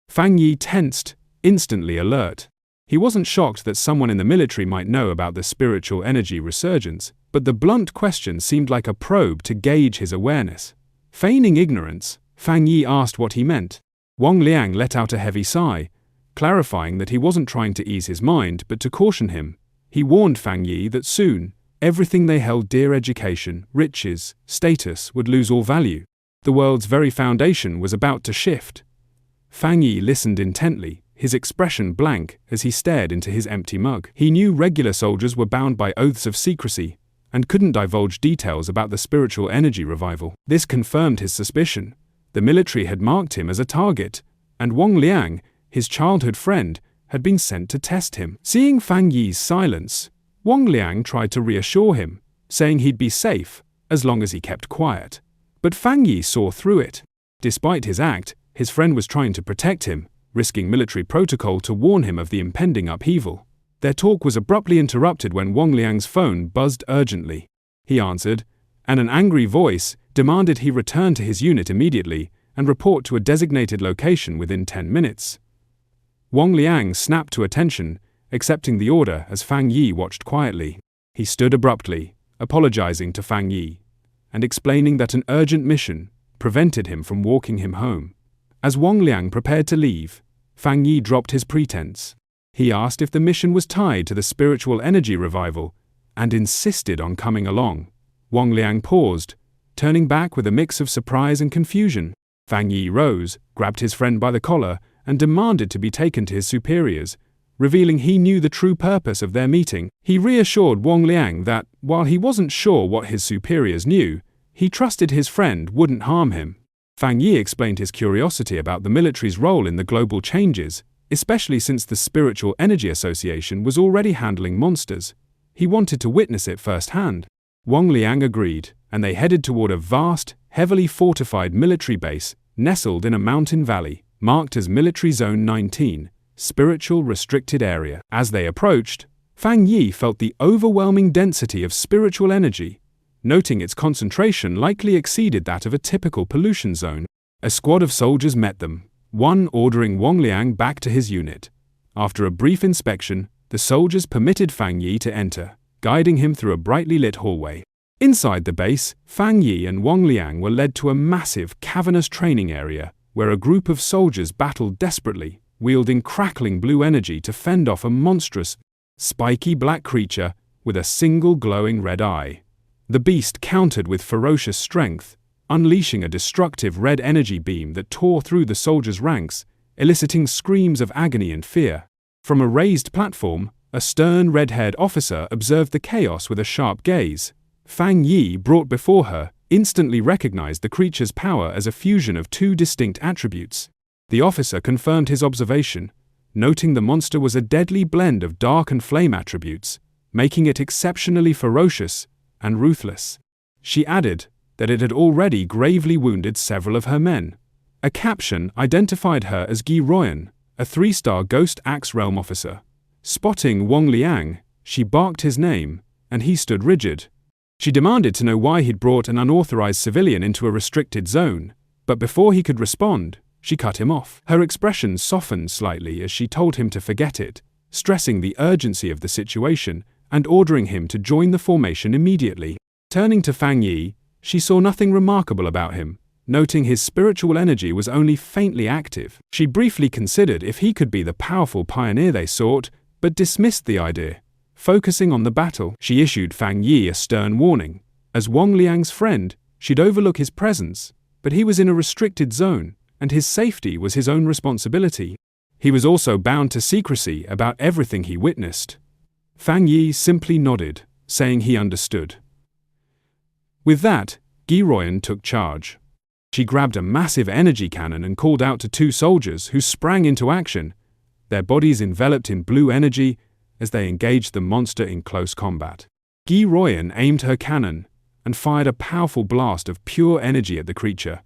Fang Yi tensed, instantly alert. He wasn't shocked that someone in the military might know about the spiritual energy resurgence, but the blunt question seemed like a probe to gauge his awareness. Feigning ignorance, Fang Yi asked what he meant. Wang Liang let out a heavy sigh, clarifying that he wasn't trying to ease his mind but to caution him. He warned Fang Yi that soon, everything they held dear, education, riches, status, would lose all value. The world's very foundation was about to shift. Fang Yi listened intently, his expression blank as he stared into his empty mug. He knew regular soldiers were bound by oaths of secrecy and couldn't divulge details about the spiritual energy revival. This confirmed his suspicion. The military had marked him as a target, and Wang Liang, his childhood friend, had been sent to test him. Seeing Fang Yi's silence, Wang Liang tried to reassure him, saying he'd be safe as long as he kept quiet. But Fang Yi saw through it. Despite his act, his friend was trying to protect him, risking military protocol to warn him of the impending upheaval. Their talk was abruptly interrupted when Wang Liang's phone buzzed urgently. He answered, and an angry voice demanded he return to his unit immediately and report to a designated location within 10 minutes. Wang Liang snapped to attention, accepting the order as Fang Yi watched quietly. He stood abruptly, apologizing to Fang Yi, and explaining that an urgent mission prevented him from walking him home. As Wang Liang prepared to leave, Fang Yi dropped his pretense. He asked if the mission was tied to the spiritual energy revival, and insisted on coming along. Wang Liang paused, turning back with a mix of surprise and confusion. Fang Yi rose, grabbed his friend by the collar, and demanded to be taken to his superiors, revealing he knew the true purpose of their meeting. He reassured Wang Liang that, while he wasn't sure what his superiors knew, he trusted his friend wouldn't harm him. Fang Yi explained his curiosity about the military's role in the global changes, especially since the Spiritual Energy Association was already handling monsters. He wanted to witness it firsthand. Wang Liang agreed, and they headed toward a vast, heavily fortified military base nestled in a mountain valley, marked as Military Zone 19, Spiritual Restricted Area. As they approached, Fang Yi felt the overwhelming density of spiritual energy, noting its concentration likely exceeded that of a typical pollution zone. A squad of soldiers met them, one ordering Wang Liang back to his unit. After a brief inspection, the soldiers permitted Fang Yi to enter, guiding him through a brightly lit hallway. Inside the base, Fang Yi and Wang Liang were led to a massive, cavernous training area, where a group of soldiers battled desperately, wielding crackling blue energy to fend off a monstrous, spiky black creature with a single glowing red eye. The beast countered with ferocious strength, unleashing a destructive red energy beam that tore through the soldiers' ranks, eliciting screams of agony and fear. From a raised platform, a stern red-haired officer observed the chaos with a sharp gaze. Fang Yi, brought before her, instantly recognized the creature's power as a fusion of two distinct attributes. The officer confirmed his observation, noting the monster was a deadly blend of dark and flame attributes, making it exceptionally ferocious and ruthless. She added that it had already gravely wounded several of her men. A caption identified her as Gi Royan, a 3-star Ghost Axe Realm officer. Spotting Wang Liang, she barked his name, and he stood rigid. She demanded to know why he'd brought an unauthorized civilian into a restricted zone, but before he could respond, she cut him off. Her expression softened slightly as she told him to forget it, stressing the urgency of the situation and ordering him to join the formation immediately. Turning to Fang Yi, she saw nothing remarkable about him, noting his spiritual energy was only faintly active. She briefly considered if he could be the powerful pioneer they sought, but dismissed the idea. focusing on the battle. She issued Fang Yi a stern warning. As Wang Liang's friend, she'd overlook his presence, but he was in a restricted zone, and his safety was his own responsibility. He was also bound to secrecy about everything he witnessed. Fang Yi simply nodded, saying he understood. With that, Gi Royan took charge. She grabbed a massive energy cannon and called out to 2 soldiers who sprang into action, their bodies enveloped in blue energy as they engaged the monster in close combat. Gi Royan aimed her cannon and fired a powerful blast of pure energy at the creature.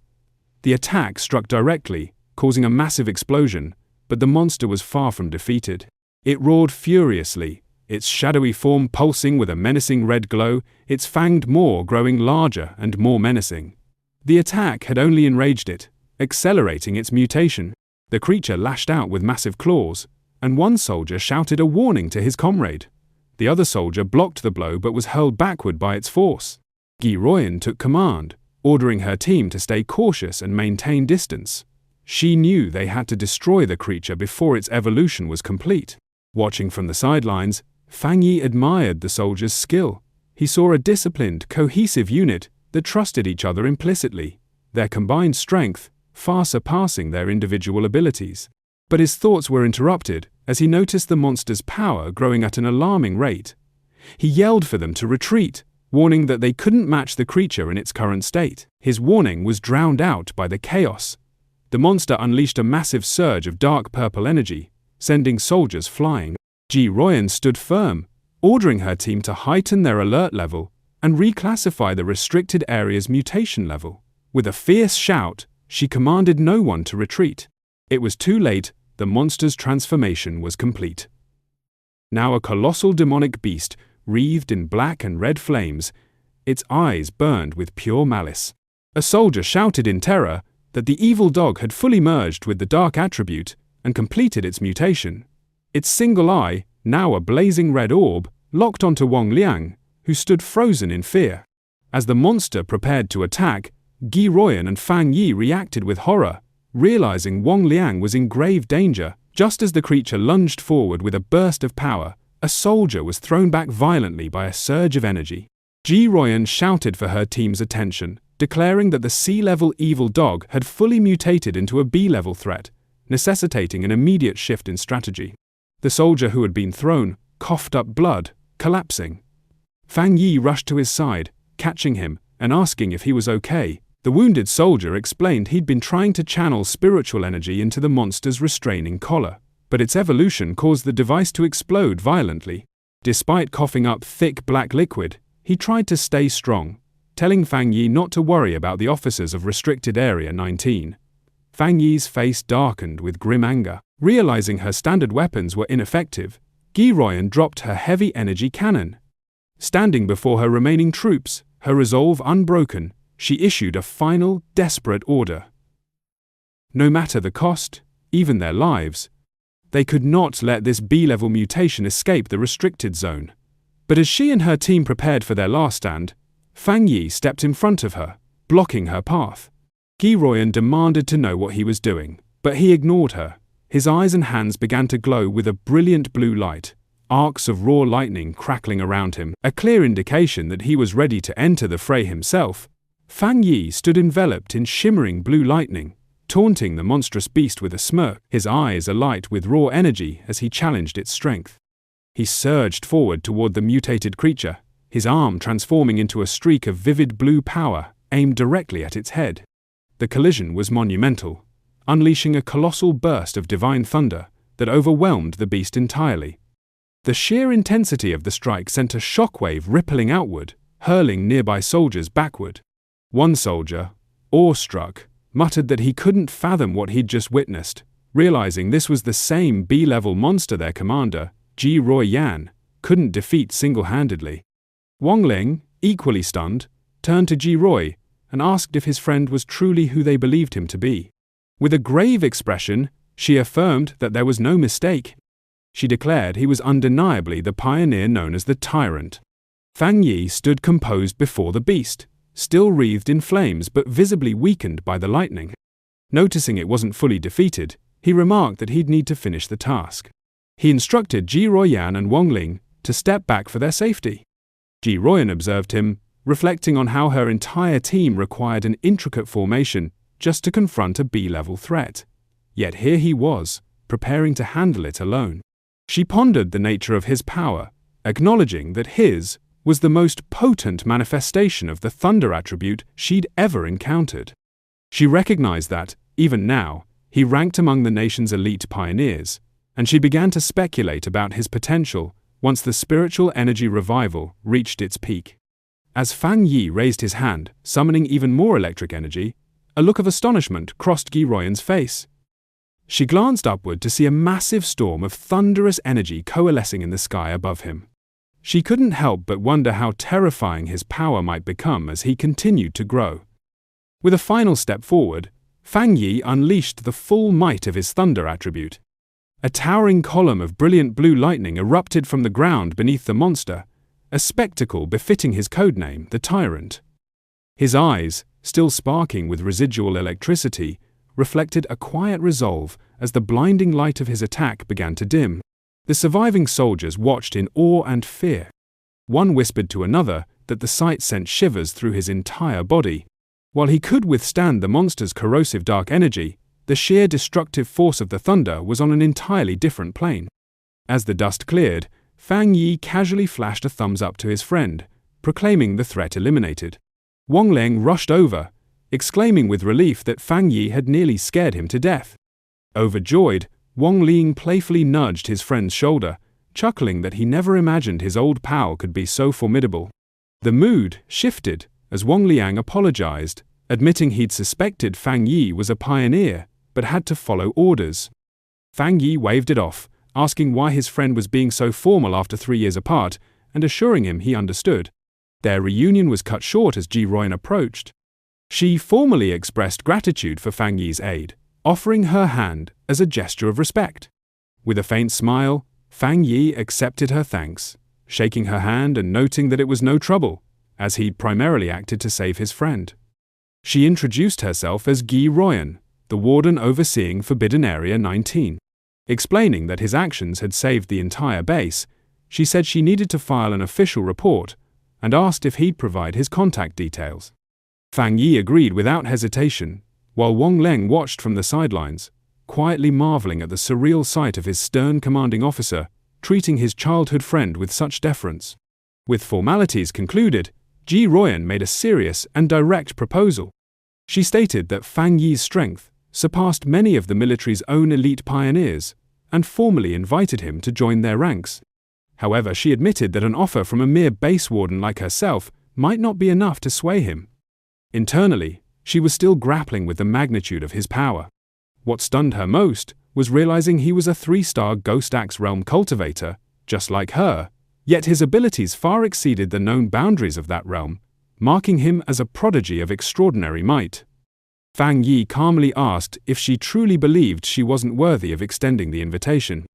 The attack struck directly, causing a massive explosion, but the monster was far from defeated. It roared furiously, its shadowy form pulsing with a menacing red glow, its fanged maw growing larger and more menacing. The attack had only enraged it, accelerating its mutation. The creature lashed out with massive claws, and one soldier shouted a warning to his comrade. The other soldier blocked the blow but was hurled backward by its force. Gi Royan took command, ordering her team to stay cautious and maintain distance. She knew they had to destroy the creature before its evolution was complete. Watching from the sidelines, Fang Yi admired the soldiers' skill. He saw a disciplined, cohesive unit that trusted each other implicitly, their combined strength far surpassing their individual abilities. But his thoughts were interrupted as he noticed the monster's power growing at an alarming rate. He yelled for them to retreat, warning that they couldn't match the creature in its current state. His warning was drowned out by the chaos. The monster unleashed a massive surge of dark purple energy, sending soldiers flying. Gi Royan stood firm, ordering her team to heighten their alert level and reclassify the restricted area's mutation level. With a fierce shout, she commanded no one to retreat. It was too late, the monster's transformation was complete. Now a colossal demonic beast, wreathed in black and red flames, its eyes burned with pure malice. A soldier shouted in terror that the evil dog had fully merged with the dark attribute and completed its mutation. Its single eye, now a blazing red orb, locked onto Wang Liang, who stood frozen in fear. As the monster prepared to attack, Gi Royan and Fang Yi reacted with horror, realizing Wang Liang was in grave danger. Just as the creature lunged forward with a burst of power, a soldier was thrown back violently by a surge of energy. Gi Royan shouted for her team's attention, declaring that the C-level evil dog had fully mutated into a B-level threat, necessitating an immediate shift in strategy. The soldier who had been thrown coughed up blood, collapsing. Fang Yi rushed to his side, catching him and asking if he was okay. The wounded soldier explained he'd been trying to channel spiritual energy into the monster's restraining collar, but its evolution caused the device to explode violently. Despite coughing up thick black liquid, he tried to stay strong, telling Fang Yi not to worry about the officers of Restricted Area 19. Fang Yi's face darkened with grim anger. Realizing her standard weapons were ineffective, Gi Royan dropped her heavy energy cannon. Standing before her remaining troops, her resolve unbroken, she issued a final, desperate order. No matter the cost, even their lives, they could not let this B-level mutation escape the restricted zone. But as she and her team prepared for their last stand, Fang Yi stepped in front of her, blocking her path. Gi Royan demanded to know what he was doing, but he ignored her. His eyes and hands began to glow with a brilliant blue light, arcs of raw lightning crackling around him, a clear indication that he was ready to enter the fray himself. Fang Yi stood enveloped in shimmering blue lightning, taunting the monstrous beast with a smirk, his eyes alight with raw energy as he challenged its strength. He surged forward toward the mutated creature, his arm transforming into a streak of vivid blue power aimed directly at its head. The collision was monumental, unleashing a colossal burst of divine thunder that overwhelmed the beast entirely. The sheer intensity of the strike sent a shockwave rippling outward, hurling nearby soldiers backward. One soldier, awestruck, muttered that he couldn't fathom what he'd just witnessed, realizing this was the same B-level monster their commander, Gi Royan, couldn't defeat single-handedly. Wang Ling, equally stunned, turned to Gi Roy and asked if his friend was truly who they believed him to be. With a grave expression, she affirmed that there was no mistake. She declared he was undeniably the pioneer known as the Tyrant. Fang Yi stood composed before the beast, still wreathed in flames but visibly weakened by the lightning. Noticing it wasn't fully defeated, he remarked that he'd need to finish the task. He instructed Gi Royan and Wang Ling to step back for their safety. Ji Royan observed him, reflecting on how her entire team required an intricate formation just to confront a B-level threat. Yet here he was, preparing to handle it alone. She pondered the nature of his power, acknowledging that his was the most potent manifestation of the thunder attribute she'd ever encountered. She recognized that, even now, he ranked among the nation's elite pioneers, and she began to speculate about his potential once the spiritual energy revival reached its peak. As Fang Yi raised his hand, summoning even more electric energy, a look of astonishment crossed Ji Royan's face. She glanced upward to see a massive storm of thunderous energy coalescing in the sky above him. She couldn't help but wonder how terrifying his power might become as he continued to grow. With a final step forward, Fang Yi unleashed the full might of his thunder attribute. A towering column of brilliant blue lightning erupted from the ground beneath the monster, a spectacle befitting his codename, the Tyrant. His eyes, still sparking with residual electricity, reflected a quiet resolve as the blinding light of his attack began to dim. The surviving soldiers watched in awe and fear. One whispered to another that the sight sent shivers through his entire body. While he could withstand the monster's corrosive dark energy, the sheer destructive force of the thunder was on an entirely different plane. As the dust cleared, Fang Yi casually flashed a thumbs up to his friend, proclaiming the threat eliminated. Wang Leng rushed over, exclaiming with relief that Fang Yi had nearly scared him to death. Overjoyed, Wang Ling playfully nudged his friend's shoulder, chuckling that he never imagined his old pal could be so formidable. The mood shifted as Wang Liang apologized, admitting he'd suspected Fang Yi was a pioneer, but had to follow orders. Fang Yi waved it off, asking why his friend was being so formal after 3 years apart, and assuring him he understood. Their reunion was cut short as Ji Royan approached. She formally expressed gratitude for Fang Yi's aid, offering her hand as a gesture of respect. With a faint smile, Fang Yi accepted her thanks, shaking her hand and noting that it was no trouble, as he'd primarily acted to save his friend. She introduced herself as Ji Royan, the warden overseeing Forbidden Area 19. Explaining that his actions had saved the entire base, she said she needed to file an official report and asked if he'd provide his contact details. Fang Yi agreed without hesitation, while Wang Leng watched from the sidelines, quietly marveling at the surreal sight of his stern commanding officer treating his childhood friend with such deference. With formalities concluded, Ji Royan made a serious and direct proposal. She stated that Fang Yi's strength surpassed many of the military's own elite pioneers, and formally invited him to join their ranks. However, she admitted that an offer from a mere base warden like herself might not be enough to sway him. Internally, she was still grappling with the magnitude of his power. What stunned her most was realizing he was a 3-star Ghost Axe realm cultivator, just like her, yet his abilities far exceeded the known boundaries of that realm, marking him as a prodigy of extraordinary might. Fang Yi calmly asked if she truly believed she wasn't worthy of extending the invitation.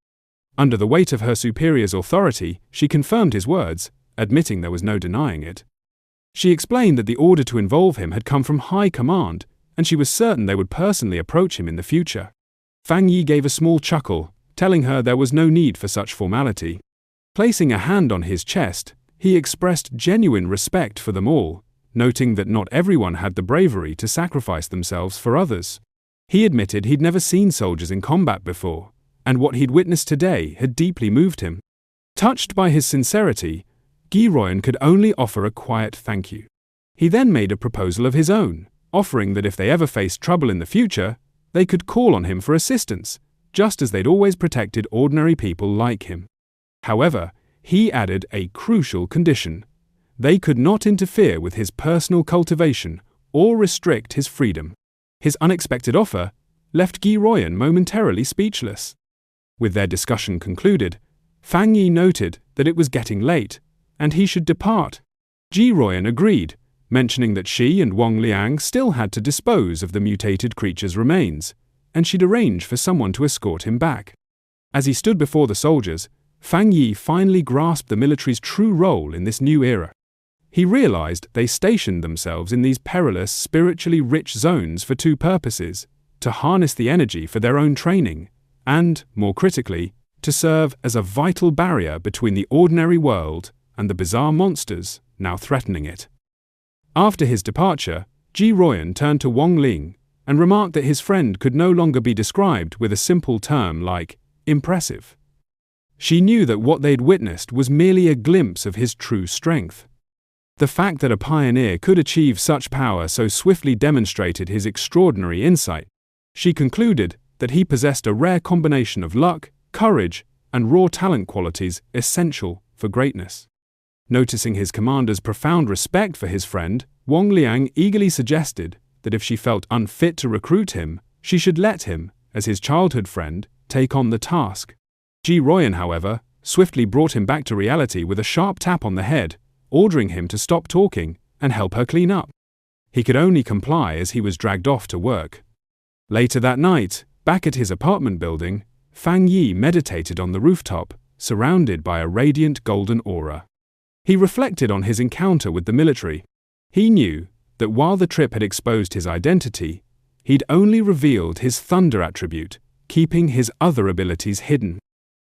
Under the weight of her superior's authority, she confirmed his words, admitting there was no denying it. She explained that the order to involve him had come from high command, and she was certain they would personally approach him in the future. Fang Yi gave a small chuckle, telling her there was no need for such formality. Placing a hand on his chest, he expressed genuine respect for them all, noting that not everyone had the bravery to sacrifice themselves for others. He admitted he'd never seen soldiers in combat before, and what he'd witnessed today had deeply moved him. Touched by his sincerity, Ji Royan could only offer a quiet thank you. He then made a proposal of his own, offering that if they ever faced trouble in the future, they could call on him for assistance, just as they'd always protected ordinary people like him. However, he added a crucial condition. They could not interfere with his personal cultivation or restrict his freedom. His unexpected offer left Ji Royan momentarily speechless. With their discussion concluded, Fang Yi noted that it was getting late, and he should depart. Ji Royan agreed, mentioning that she and Wang Liang still had to dispose of the mutated creature's remains, and she'd arrange for someone to escort him back. As he stood before the soldiers, Fang Yi finally grasped the military's true role in this new era. He realized they stationed themselves in these perilous, spiritually rich zones for 2 purposes: to harness the energy for their own training, and, more critically, to serve as a vital barrier between the ordinary world and the bizarre monsters now threatening it. After his departure, Ji Royan turned to Wang Ling and remarked that his friend could no longer be described with a simple term like impressive. She knew that what they'd witnessed was merely a glimpse of his true strength. The fact that a pioneer could achieve such power so swiftly demonstrated his extraordinary insight. She concluded that he possessed a rare combination of luck, courage, and raw talent qualities essential for greatness. Noticing his commander's profound respect for his friend, Wang Liang eagerly suggested that if she felt unfit to recruit him, she should let him, as his childhood friend, take on the task. Ji Royan, however, swiftly brought him back to reality with a sharp tap on the head, ordering him to stop talking and help her clean up. He could only comply as he was dragged off to work. Later that night, back at his apartment building, Fang Yi meditated on the rooftop, surrounded by a radiant golden aura. He reflected on his encounter with the military. He knew that while the trip had exposed his identity, he'd only revealed his thunder attribute, keeping his other abilities hidden.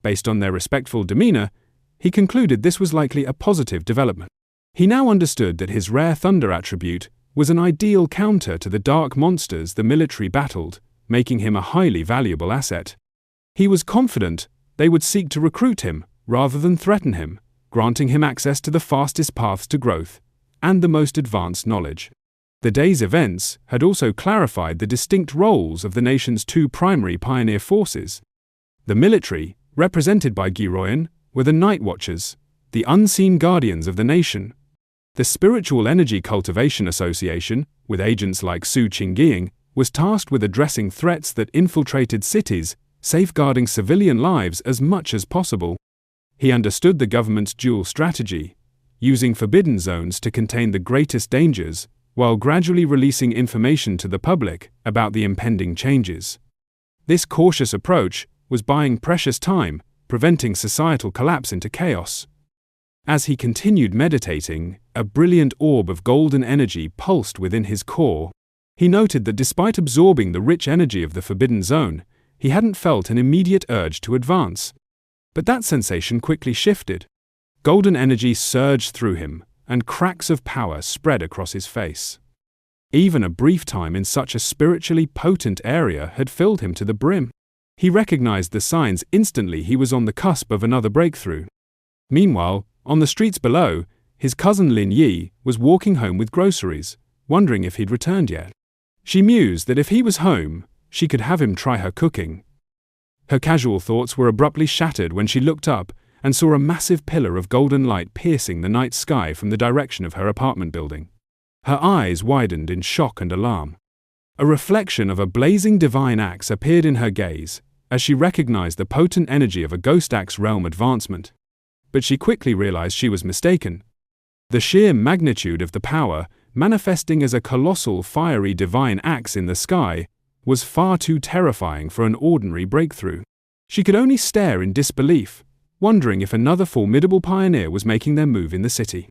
Based on their respectful demeanor, he concluded this was likely a positive development. He now understood that his rare thunder attribute was an ideal counter to the dark monsters the military battled, making him a highly valuable asset. He was confident they would seek to recruit him rather than threaten him, granting him access to the fastest paths to growth and the most advanced knowledge. The day's events had also clarified the distinct roles of the nation's two primary pioneer forces. The military, represented by Ji Royan, were the Night Watchers, the unseen guardians of the nation. The Spiritual Energy Cultivation Association, with agents like Su Qingying, was tasked with addressing threats that infiltrated cities, safeguarding civilian lives as much as possible. He understood the government's dual strategy, using forbidden zones to contain the greatest dangers, while gradually releasing information to the public about the impending changes. This cautious approach was buying precious time, preventing societal collapse into chaos. As he continued meditating, a brilliant orb of golden energy pulsed within his core. He noted that despite absorbing the rich energy of the Forbidden Zone, he hadn't felt an immediate urge to advance. But that sensation quickly shifted. Golden energy surged through him, and cracks of power spread across his face. Even a brief time in such a spiritually potent area had filled him to the brim. He recognized the signs instantly. He was on the cusp of another breakthrough. Meanwhile, on the streets below, his cousin Lin Yi was walking home with groceries, wondering if he'd returned yet. She mused that if he was home, she could have him try her cooking. Her casual thoughts were abruptly shattered when she looked up and saw a massive pillar of golden light piercing the night sky from the direction of her apartment building. Her eyes widened in shock and alarm. A reflection of a blazing divine axe appeared in her gaze, as she recognized the potent energy of a ghost axe realm advancement. But she quickly realized she was mistaken. The sheer magnitude of the power, manifesting as a colossal fiery divine axe in the sky, was far too terrifying for an ordinary breakthrough. She could only stare in disbelief, wondering if another formidable pioneer was making their move in the city.